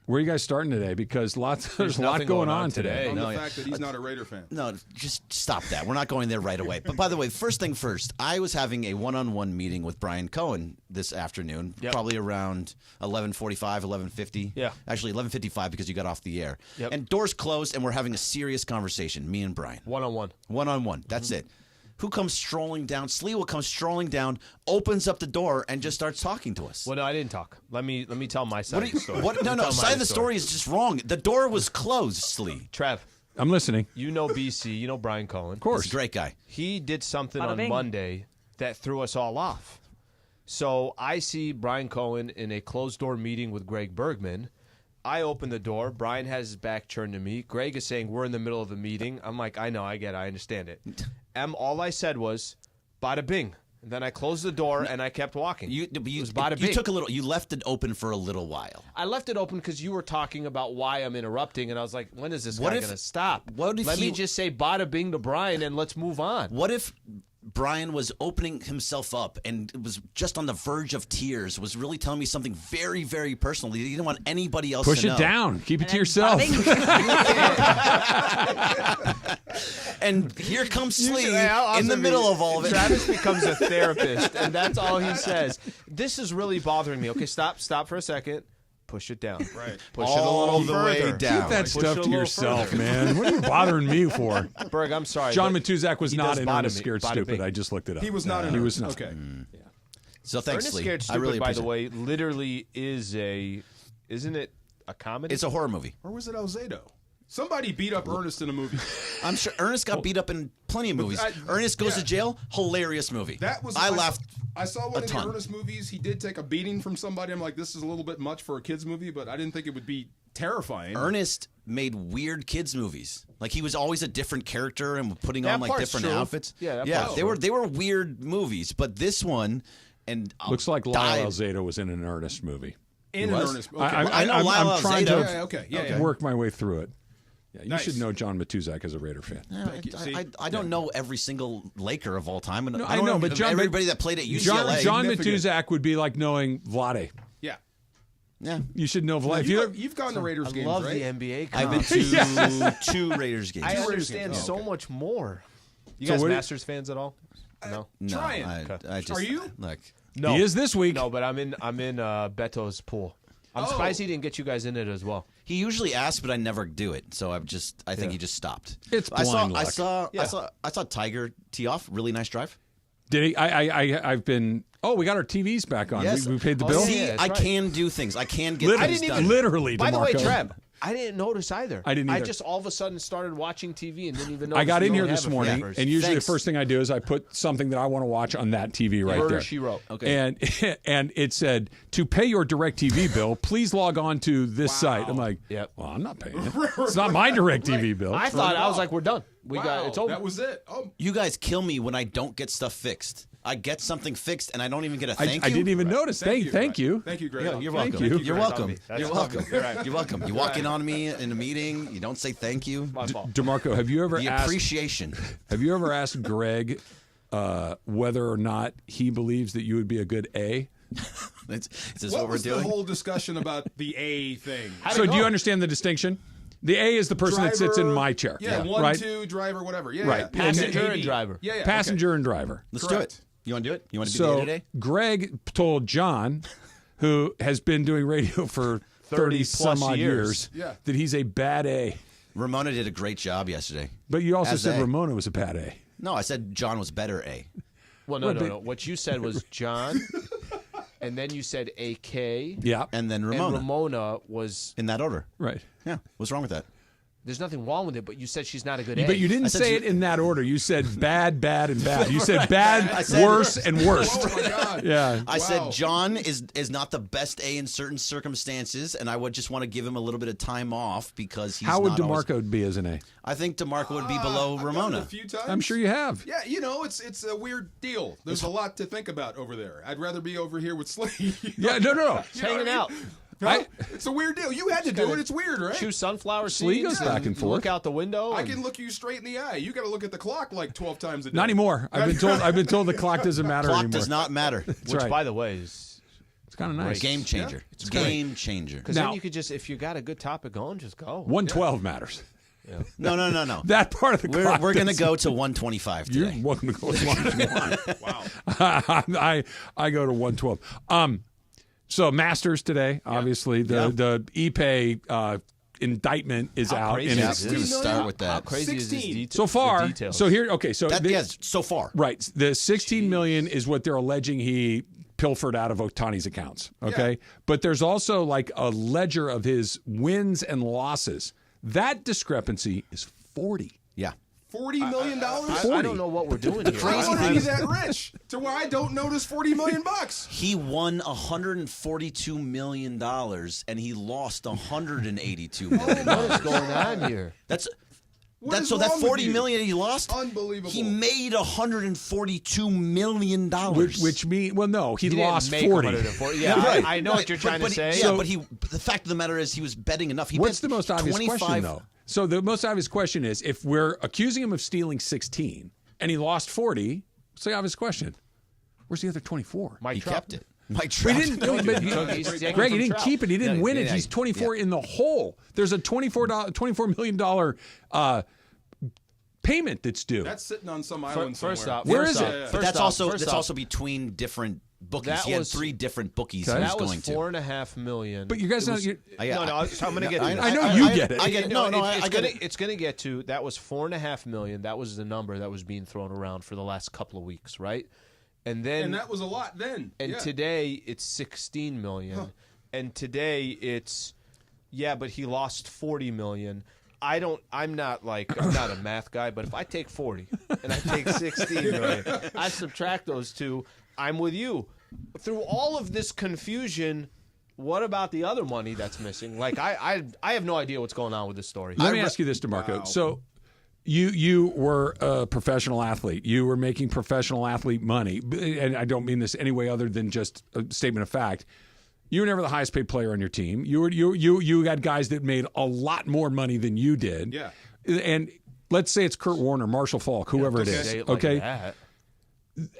Speaker 2: Where are you guys starting today? Because there's a lot
Speaker 3: nothing
Speaker 2: going
Speaker 3: going on
Speaker 2: on today.
Speaker 21: On
Speaker 17: No,
Speaker 21: the
Speaker 17: yeah.
Speaker 21: fact that he's not a Raider fan.
Speaker 17: No, just stop that. We're not going there right away. But by the way, first thing first, I was having a one-on-one meeting with Brian Cohen this afternoon, probably around 11:45, 11:50.
Speaker 3: Yeah.
Speaker 17: Actually, 11:55 because you got off the air.
Speaker 3: Yep.
Speaker 17: And doors closed, and we're having a serious conversation, me and Brian.
Speaker 3: One-on-one.
Speaker 17: One-on-one. That's it. Who comes strolling down? Sliwa comes strolling down, opens up the door, and just starts talking to us.
Speaker 3: Well, no, I didn't talk. Let me tell my side of the story.
Speaker 17: What? No,
Speaker 3: Let me tell
Speaker 17: side
Speaker 3: my
Speaker 17: of the story is just wrong. The door was closed, Slee.
Speaker 3: Trev,
Speaker 2: I'm listening.
Speaker 3: you know BC. You know Brian Cohen.
Speaker 2: Of course.
Speaker 17: He's a great guy.
Speaker 3: He did something
Speaker 7: Bada
Speaker 3: on
Speaker 7: bing.
Speaker 3: Monday that threw us all off. So I see Brian Cohen in a closed-door meeting with Greg Bergman. I open the door. Brian has his back turned to me. Greg is saying, we're in the middle of the meeting. I'm like, I know, I get it, I understand it. All I said was, bada bing. And then I closed the door and I kept walking.
Speaker 17: You
Speaker 3: it was bada bing.
Speaker 17: You left it open for a little while.
Speaker 3: I left it open because you were talking about why I'm interrupting, and I was like, when is this
Speaker 17: What
Speaker 3: guy
Speaker 17: if-
Speaker 3: going to stop?
Speaker 17: what if
Speaker 3: Let me
Speaker 17: he-
Speaker 3: just say bada bing to Brian and let's move on.
Speaker 17: What if Brian was opening himself up and was just on the verge of tears, was really telling me something very, very personal? He didn't want anybody else
Speaker 2: Push
Speaker 17: to
Speaker 2: it
Speaker 17: know.
Speaker 2: down. Keep it to yourself.
Speaker 17: And here comes Slee
Speaker 3: I'll
Speaker 17: in the
Speaker 3: also
Speaker 17: middle
Speaker 3: be-
Speaker 17: of all of it.
Speaker 3: Travis becomes a therapist, and that's all he says. This is really bothering me. Okay, stop for a second. Push it down.
Speaker 21: Right.
Speaker 3: Push
Speaker 17: All
Speaker 3: it a little
Speaker 17: the
Speaker 3: further.
Speaker 17: way down.
Speaker 2: Keep that
Speaker 3: Push
Speaker 2: stuff
Speaker 3: it a
Speaker 2: to
Speaker 3: little
Speaker 2: yourself,
Speaker 3: further.
Speaker 2: man. What are you bothering me for?
Speaker 3: Berg, I'm sorry.
Speaker 2: John
Speaker 3: but
Speaker 2: Matuzak was
Speaker 3: he
Speaker 2: not
Speaker 3: does
Speaker 2: in
Speaker 3: bada
Speaker 2: Ernest
Speaker 3: me-
Speaker 2: Scared
Speaker 3: bada
Speaker 2: Stupid.
Speaker 3: bing.
Speaker 2: I just looked it up.
Speaker 21: He was not in
Speaker 2: He
Speaker 21: it.
Speaker 2: was not.
Speaker 21: Okay.
Speaker 17: So thanks,
Speaker 3: Ernest
Speaker 17: Slee.
Speaker 3: Scared
Speaker 17: I
Speaker 3: Stupid,
Speaker 17: really
Speaker 3: by the
Speaker 17: appreciate
Speaker 3: way, literally is isn't it a comedy?
Speaker 17: It's a horror movie.
Speaker 21: Or was it Alzado? Somebody beat up Ernest in a movie.
Speaker 17: I'm sure Ernest got beat up in plenty of movies. Ernest Goes to Jail, hilarious movie.
Speaker 21: That was.
Speaker 17: I laughed.
Speaker 21: I saw one
Speaker 17: a
Speaker 21: of
Speaker 17: ton.
Speaker 21: the Ernest movies. He did take a beating from somebody. I'm like, this is a little bit much for a kids movie, but I didn't think it would be terrifying.
Speaker 17: Ernest made weird kids movies. Like he was always a different character and putting
Speaker 3: That
Speaker 17: on like
Speaker 3: part's
Speaker 17: different
Speaker 3: true.
Speaker 17: outfits.
Speaker 3: Yeah, that part's
Speaker 17: they were weird movies, but this one and
Speaker 2: Looks like Lyle Alzado was in an Ernest movie.
Speaker 21: In an Ernest. Okay.
Speaker 17: I know Lyle
Speaker 2: I'm trying
Speaker 17: Alzado.
Speaker 2: to work my way through it. Yeah, you
Speaker 21: Nice.
Speaker 2: should know John Matuzak as a Raider fan.
Speaker 17: I don't know every single Laker of all time, and
Speaker 2: No,
Speaker 17: I don't know
Speaker 2: but John,
Speaker 17: everybody that played at UCLA.
Speaker 2: John Matuzak would be like knowing Vlade.
Speaker 21: Yeah.
Speaker 17: Yeah,
Speaker 2: you should know Vlade.
Speaker 21: You've gone to Raiders games,
Speaker 3: love
Speaker 21: right?
Speaker 3: the NBA.
Speaker 17: I've been to 2 Raiders games.
Speaker 3: I
Speaker 21: Raiders
Speaker 3: understand
Speaker 21: games.
Speaker 3: so much more. You
Speaker 2: So
Speaker 3: guys
Speaker 2: what-
Speaker 3: Masters fans at all? No.
Speaker 17: No,
Speaker 21: Trying.
Speaker 17: I just,
Speaker 21: Are you?
Speaker 17: Look,
Speaker 3: No.
Speaker 2: He is this week.
Speaker 3: No, but I'm in Beto's pool. I'm surprised he didn't get you guys in it as well.
Speaker 17: he usually asks, but I never do it. So I think he just stopped.
Speaker 2: It's
Speaker 17: I
Speaker 2: blind luck.
Speaker 17: saw Tiger tee off. Really nice drive.
Speaker 2: Did he? I've been. Oh, we got our TVs back on.
Speaker 17: Yes.
Speaker 2: We paid the
Speaker 3: Oh,
Speaker 2: bill.
Speaker 17: See,
Speaker 3: yeah, that's
Speaker 17: I
Speaker 3: right.
Speaker 17: can do things. I can get
Speaker 2: Literally,
Speaker 17: things done.
Speaker 2: literally.
Speaker 3: By the way,
Speaker 2: DeMarco.
Speaker 3: Trev, I didn't notice either.
Speaker 2: I didn't either.
Speaker 3: I just all of a sudden started watching TV and didn't even know.
Speaker 2: I got in here this morning, and usually the first thing I do is I put something that I want to watch on that TV right
Speaker 3: Murder,
Speaker 2: there.
Speaker 3: She Wrote.
Speaker 2: Okay. And it said, to pay your DirecTV bill, please log on to this site. I'm like, well, I'm not paying it. It's not my DirecTV bill.
Speaker 3: I thought, I was like, we're done. We got it's over.
Speaker 21: That was it.
Speaker 17: You guys kill me when I don't get stuff fixed. I get something fixed and I don't even get a thank you.
Speaker 2: I didn't even notice. Thank you.
Speaker 21: Thank you, Greg.
Speaker 17: Yeah, you're welcome. You're welcome. You're welcome. You're welcome. You walk in on me in a meeting, you don't say thank you.
Speaker 2: DeMarco, have you ever asked
Speaker 17: appreciation?
Speaker 2: Have you ever asked Greg whether or not he believes that you would be a good A?
Speaker 17: Is this
Speaker 21: what
Speaker 17: what we're
Speaker 21: was
Speaker 17: doing?
Speaker 21: the whole discussion about the A thing?
Speaker 2: So do you understand the distinction? The A is the person that sits in my chair.
Speaker 21: Yeah, one,
Speaker 2: right?
Speaker 21: two, driver, whatever. Yeah,
Speaker 2: right.
Speaker 21: yeah.
Speaker 3: Passenger and driver.
Speaker 21: Yeah,
Speaker 2: Passenger and driver.
Speaker 17: Let's do it. You want to do it? You want to be
Speaker 2: So
Speaker 17: the A today?
Speaker 2: Greg told John, who has been doing radio for 30 some odd years, that he's a bad A.
Speaker 17: Ramona did a great job yesterday.
Speaker 2: But you also
Speaker 17: As
Speaker 2: said
Speaker 17: A.
Speaker 2: Ramona was a bad A.
Speaker 17: No, I said John was better A.
Speaker 3: Well, no. What you said was John, and then you said AK.
Speaker 2: Yeah.
Speaker 17: And then Ramona.
Speaker 3: And Ramona was
Speaker 17: in that order.
Speaker 2: Right.
Speaker 17: Yeah. What's wrong with that?
Speaker 3: There's nothing wrong with it, but you said she's not a good A.
Speaker 2: But you didn't say it in that order. You said bad, bad, and bad. You said bad,
Speaker 17: I said,
Speaker 2: worse, and worst.
Speaker 21: Oh my God.
Speaker 2: Yeah.
Speaker 17: I said John is not the best A in certain circumstances, and I would just want to give him a little bit of time off because he's
Speaker 2: How would
Speaker 17: not always-
Speaker 2: DeMarco be as an A?
Speaker 17: I think DeMarco would be below
Speaker 21: I've
Speaker 17: Ramona.
Speaker 21: done it a few times.
Speaker 2: I'm sure you have.
Speaker 21: Yeah, it's a weird deal. There's a lot to think about over there. I'd rather be over here with Slee.
Speaker 2: Yeah, no.
Speaker 21: You know
Speaker 3: hanging
Speaker 21: what I mean?
Speaker 3: out.
Speaker 21: It's a weird deal. You had to do it. It's weird, right?
Speaker 3: Chew sunflower
Speaker 2: Slee
Speaker 3: seeds.
Speaker 2: goes back and forth.
Speaker 3: Look out the window.
Speaker 21: I
Speaker 3: and-
Speaker 21: can look you straight in the eye. You got to look at the clock like 12 times a day.
Speaker 2: Not anymore. I've been told the clock doesn't matter
Speaker 17: Clock
Speaker 2: anymore.
Speaker 17: does not matter.
Speaker 2: That's
Speaker 3: Which,
Speaker 2: right.
Speaker 3: by the way, is
Speaker 2: It's kind of nice.
Speaker 17: Game changer.
Speaker 21: Yeah.
Speaker 17: It's game changer.
Speaker 3: because
Speaker 2: Now-
Speaker 3: then you could just, if you got a good topic going, just go.
Speaker 2: 112 matters.
Speaker 17: No.
Speaker 2: That part of the clock.
Speaker 17: We're going to
Speaker 2: doesn't-
Speaker 17: go to 125 today.
Speaker 2: You're welcome to go as long as you want.
Speaker 21: Wow.
Speaker 2: I go to 112. So Masters today, obviously the Ippei indictment is out,
Speaker 3: crazy
Speaker 2: and
Speaker 17: Yeah,
Speaker 2: it's
Speaker 17: we're going to start with
Speaker 3: How
Speaker 17: that.
Speaker 3: crazy is this
Speaker 21: 16.
Speaker 2: so far.
Speaker 3: the details?
Speaker 2: So here, okay, so
Speaker 17: Yes, so far.
Speaker 2: right, the 16 million is what they're alleging he pilfered out of Ohtani's accounts. Okay, but there's also like a ledger of his wins and losses. That discrepancy is 40.
Speaker 17: Yeah.
Speaker 21: $40 million?
Speaker 3: I don't know what we're doing here.
Speaker 21: I want to be that rich to where I don't notice $40 million.
Speaker 17: He won $142 million and he lost $182 million.
Speaker 3: What is going on here?
Speaker 17: That's
Speaker 21: What is
Speaker 17: so that
Speaker 21: wrong with
Speaker 17: $40
Speaker 21: you?
Speaker 17: million he lost.
Speaker 21: Unbelievable.
Speaker 17: He made $142 million.
Speaker 2: Which means, well, no, he
Speaker 3: didn't
Speaker 2: lost
Speaker 3: make
Speaker 2: 40.
Speaker 3: 140. Yeah,
Speaker 17: Right.
Speaker 3: I know what you're trying to say.
Speaker 17: Yeah, but the fact of the matter is he was betting enough. He
Speaker 2: What's
Speaker 17: bet
Speaker 2: the most obvious
Speaker 17: 25
Speaker 2: question, though? So the most obvious question is, if we're accusing him of stealing 16 and he lost 40, what's the obvious question? Where's the other 24?
Speaker 3: Mike
Speaker 17: He
Speaker 3: Trout.
Speaker 17: kept it. Mike
Speaker 2: He
Speaker 17: Trout.
Speaker 2: didn't. Greg, he didn't keep it. He didn't win it. He's 24 in the hole. There's a $24 million payment that's due.
Speaker 21: That's sitting on some island
Speaker 3: First
Speaker 21: somewhere.
Speaker 3: off,
Speaker 2: Where
Speaker 3: first
Speaker 2: is
Speaker 3: off,
Speaker 2: it?
Speaker 3: first
Speaker 17: But that's
Speaker 3: off,
Speaker 17: also between different bookies.
Speaker 3: That
Speaker 17: He had
Speaker 3: was-
Speaker 17: 3 different bookies
Speaker 2: Okay.
Speaker 17: he was
Speaker 3: that was
Speaker 17: going to.
Speaker 3: $4.5 million.
Speaker 2: But you guys know.
Speaker 3: No, I'm going to get to
Speaker 17: I
Speaker 3: that.
Speaker 2: I know you get it.
Speaker 17: I get it. No, I get it.
Speaker 3: It's going to get to that was $4.5 million. That was the number that was being thrown around for the last couple of weeks, right? And then
Speaker 21: And that was a lot then.
Speaker 3: and
Speaker 21: Yeah.
Speaker 3: today it's $16 million, and today it's but he lost $40 million. I'm not a math guy, but if I take 40 and I take 16 million, I subtract those two, I'm with you. Through all of this confusion, what about the other money that's missing? Like I have no idea what's going on with this story.
Speaker 2: Let me ask you this, DeMarco. So you were a professional athlete. You were making professional athlete money, and I don't mean this any way other than just a statement of fact. You were never the highest paid player on your team. You had guys that made a lot more money than you did.
Speaker 21: Yeah.
Speaker 2: And let's say it's Kurt Warner, Marshall Falk, whoever it is.
Speaker 3: Say it like
Speaker 2: Okay.
Speaker 3: that.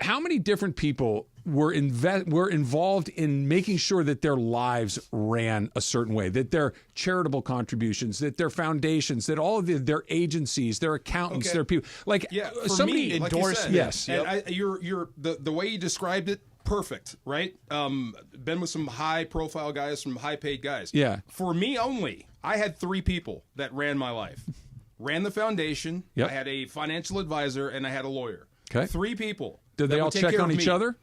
Speaker 2: How many different people were involved in making sure that their lives ran a certain way, that their charitable contributions, that their foundations, that all of their agencies, their accountants, their people, like
Speaker 21: for
Speaker 2: somebody
Speaker 21: me, like you
Speaker 2: endorsed.
Speaker 21: said,
Speaker 2: Yes,
Speaker 21: and you're the way you described it, perfect, right? Been with some high profile guys, some high paid guys.
Speaker 2: Yeah.
Speaker 21: For me only, I had 3 people that ran my life. Ran the foundation.
Speaker 2: Yep.
Speaker 21: I had a financial advisor and I had a lawyer.
Speaker 2: Okay.
Speaker 21: 3 people.
Speaker 2: Did
Speaker 21: that
Speaker 2: they
Speaker 21: would
Speaker 2: all
Speaker 21: take
Speaker 2: check
Speaker 21: care
Speaker 2: on
Speaker 21: of
Speaker 2: each
Speaker 21: me.
Speaker 2: other?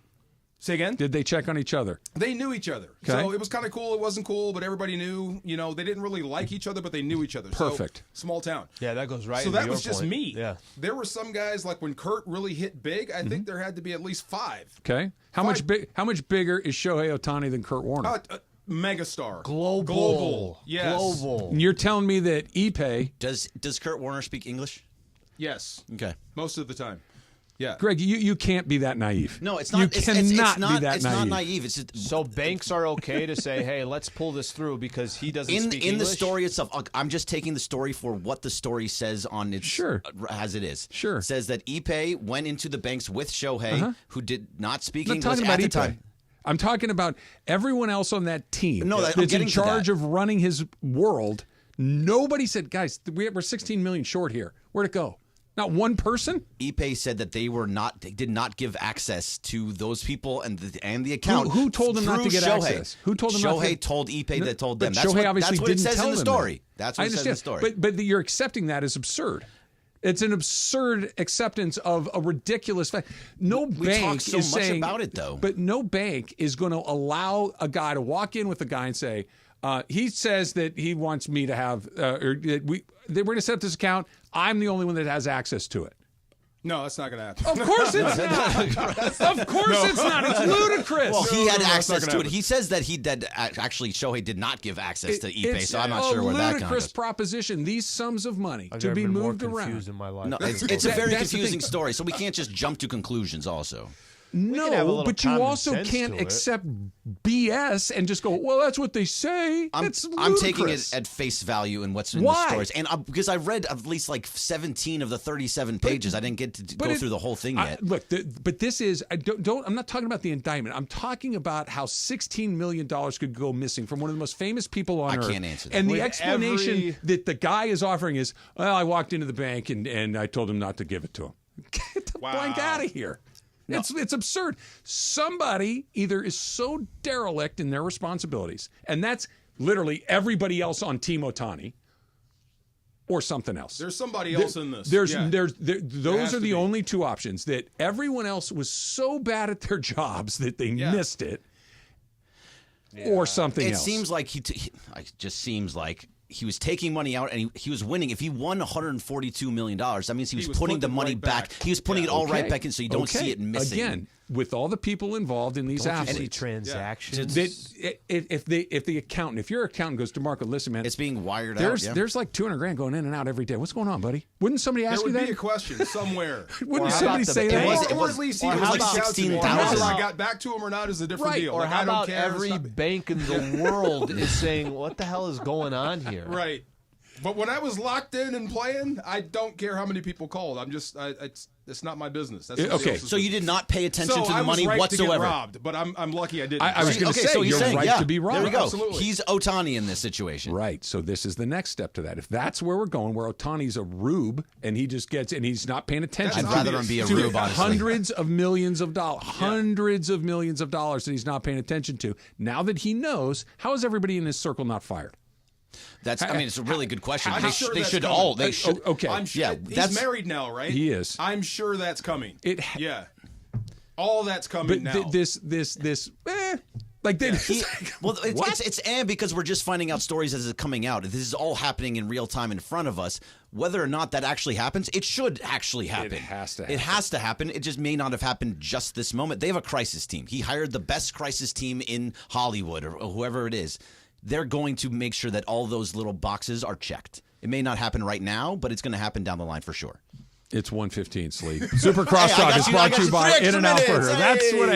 Speaker 21: Say again?
Speaker 2: Did they check on each other?
Speaker 21: They knew each other.
Speaker 2: Okay.
Speaker 21: So it was kind of cool. It wasn't cool, but everybody knew. They didn't really like each other, but they knew each other.
Speaker 2: Perfect.
Speaker 21: So, small town.
Speaker 3: Yeah, that goes right
Speaker 21: So
Speaker 3: into
Speaker 21: that
Speaker 3: your
Speaker 21: was just
Speaker 3: point.
Speaker 21: me.
Speaker 3: Yeah.
Speaker 21: There were some guys, like when Kurt really hit big, I think there had to be at least 5.
Speaker 2: Okay. How much bigger is Shohei Ohtani than Kurt Warner?
Speaker 21: Megastar.
Speaker 3: Global.
Speaker 21: Yes.
Speaker 3: Global.
Speaker 2: And you're telling me that Ippei...
Speaker 17: Does Kurt Warner speak English?
Speaker 21: Yes.
Speaker 17: Okay.
Speaker 21: Most of the time. Yeah.
Speaker 2: Greg, you can't be that naive.
Speaker 17: No, it's not.
Speaker 2: You cannot be that naive.
Speaker 17: It's not naive. It's just,
Speaker 3: so banks are okay to say, "Hey, let's pull this through because he doesn't speak English."
Speaker 17: In the story itself, I'm just taking the story for what the story says on its as it is.
Speaker 2: Sure.
Speaker 17: It says that Ippei went into the banks with Shohei, who did not speak English
Speaker 2: talking
Speaker 17: at
Speaker 2: about
Speaker 17: the
Speaker 2: Ippei.
Speaker 17: time.
Speaker 2: I'm talking about everyone else on that team
Speaker 17: No, I'm
Speaker 2: that's
Speaker 17: getting
Speaker 2: in
Speaker 17: to
Speaker 2: charge
Speaker 17: that.
Speaker 2: of running his world. Nobody said, "Guys, we're 16 million short here. Where'd it go?" Not one person?
Speaker 17: Ippei said that they did not give access to those people and the account.
Speaker 2: Who told them not to get
Speaker 17: Shohei.
Speaker 2: access? Who told them not to
Speaker 17: Shohei
Speaker 2: get...
Speaker 17: told Ippei that told
Speaker 2: But
Speaker 17: them. That's
Speaker 2: Shohei
Speaker 17: what,
Speaker 2: obviously
Speaker 17: that's what
Speaker 2: didn't
Speaker 17: it says
Speaker 2: tell
Speaker 17: in the
Speaker 2: them
Speaker 17: story.
Speaker 2: that.
Speaker 17: That's what
Speaker 2: I
Speaker 17: it says in the
Speaker 2: understand.
Speaker 17: story.
Speaker 2: But you're accepting that as absurd. It's an absurd acceptance of a ridiculous fact. No bank
Speaker 17: talk so
Speaker 2: is
Speaker 17: much
Speaker 2: saying
Speaker 17: about it, though.
Speaker 2: But no bank is going to allow a guy to walk in with a guy and say, he says that he wants me to have, we're going to set up this account. I'm the only one that has access to it.
Speaker 21: No, that's not going to happen.
Speaker 2: Of course it's not. Of course it's not. It's ludicrous.
Speaker 17: Well, he had access to it.
Speaker 21: happen.
Speaker 17: He says that actually Shohei did not give access to Ippei, so I'm not sure where that
Speaker 2: It's a
Speaker 17: comes.
Speaker 2: ludicrous proposition. These sums of money
Speaker 3: I've
Speaker 2: to
Speaker 3: never
Speaker 2: be
Speaker 3: been more
Speaker 2: moved around.
Speaker 3: confused in my life.
Speaker 17: No, it's a very
Speaker 2: That's the
Speaker 17: confusing
Speaker 2: thing.
Speaker 17: story, so we can't just jump to conclusions also.
Speaker 3: can have a
Speaker 2: No,
Speaker 3: little
Speaker 2: but you
Speaker 3: common
Speaker 2: also
Speaker 3: sense
Speaker 2: can't
Speaker 3: to it.
Speaker 2: accept BS and just go, well, that's what they say.
Speaker 17: I'm taking it at face value in what's in
Speaker 2: Why?
Speaker 17: the stories. And because I read at least like 17 of the 37 pages. I didn't get to go through the whole thing yet.
Speaker 2: But this is, I'm not talking about the indictment. I'm talking about how $16 million could go missing from one of the most famous people on earth.
Speaker 17: I can't answer that.
Speaker 2: And the
Speaker 3: With
Speaker 2: explanation that the guy is offering is, well, I walked into the bank and I told him not to give it to him. Get the blank out of here. No. It's absurd. Somebody either is so derelict in their responsibilities, and that's literally everybody else on Team Ohtani, or something else.
Speaker 21: There's somebody else in this.
Speaker 2: Those
Speaker 21: has
Speaker 2: are
Speaker 21: to
Speaker 2: the
Speaker 21: be.
Speaker 2: only two options. That everyone else was so bad at their jobs that they missed it, or something else.
Speaker 17: It seems like it just seems like he was taking money out and he was winning. If he won $142 million, that means he was putting the money back. He was putting it all right back in, so you don't see it missing.
Speaker 2: Again, with all the people involved in these athletes,
Speaker 3: transactions.
Speaker 2: If the accountant, if your accountant goes to Marco, listen, man,
Speaker 17: it's being wired
Speaker 2: there's,
Speaker 17: out. Yeah.
Speaker 2: There's like $200,000 going in and out every day. What's going on, buddy? Wouldn't somebody ask you
Speaker 21: There
Speaker 2: that?
Speaker 21: would be a question somewhere.
Speaker 2: Wouldn't somebody say that?
Speaker 21: Or at least he was
Speaker 17: like
Speaker 21: like
Speaker 17: 16,000.
Speaker 21: Whether I got back to him or not is a different deal.
Speaker 3: Or
Speaker 21: Like,
Speaker 3: how
Speaker 21: I don't
Speaker 3: about
Speaker 21: care.
Speaker 3: every bank in the world is saying, what the hell is going on here?
Speaker 21: Right. But when I was locked in and playing, I don't care how many people called. I'm just, it's not my business. That's somebody else's
Speaker 17: So you did not pay attention to the
Speaker 21: I
Speaker 17: money
Speaker 21: was right
Speaker 17: whatsoever.
Speaker 21: To get robbed, but I'm lucky I didn't.
Speaker 2: I was going to say,
Speaker 17: so he's
Speaker 2: you're
Speaker 17: saying,
Speaker 2: right to be robbed.
Speaker 17: There we go.
Speaker 21: Absolutely.
Speaker 17: He's Ohtani in this situation.
Speaker 2: Right. So this is the next step to that. If that's where we're going, where Ohtani's a rube and he just gets, and he's not paying attention.
Speaker 21: That's
Speaker 17: I'd rather him be a
Speaker 2: to
Speaker 17: rube, honestly.
Speaker 2: hundreds of millions of dollars that he's not paying attention to. Now that he knows, how is everybody in his circle not fired?
Speaker 17: It's a really good question.
Speaker 21: I'm sure
Speaker 17: They
Speaker 21: that's
Speaker 17: should
Speaker 21: coming.
Speaker 17: all. They should.
Speaker 2: Okay.
Speaker 21: I'm sure,
Speaker 17: Yeah,
Speaker 21: he's married now, right?
Speaker 2: He is.
Speaker 21: I'm sure that's coming. All that's coming
Speaker 2: But
Speaker 21: now.
Speaker 17: It's because we're just finding out stories as it's coming out. This is all happening in real time in front of us. Whether or not that actually happens, it should actually happen.
Speaker 2: It has to happen.
Speaker 17: It has to happen. It just may not have happened just this moment. They have a crisis team. He hired the best crisis team in Hollywood or whoever it is. They're going to make sure that all those little boxes are checked. It may not happen right now, but it's going to happen down the line for sure.
Speaker 2: It's 1:15, Slee. Super Crosstalk is brought to you by In-N-Out Burger. That's what I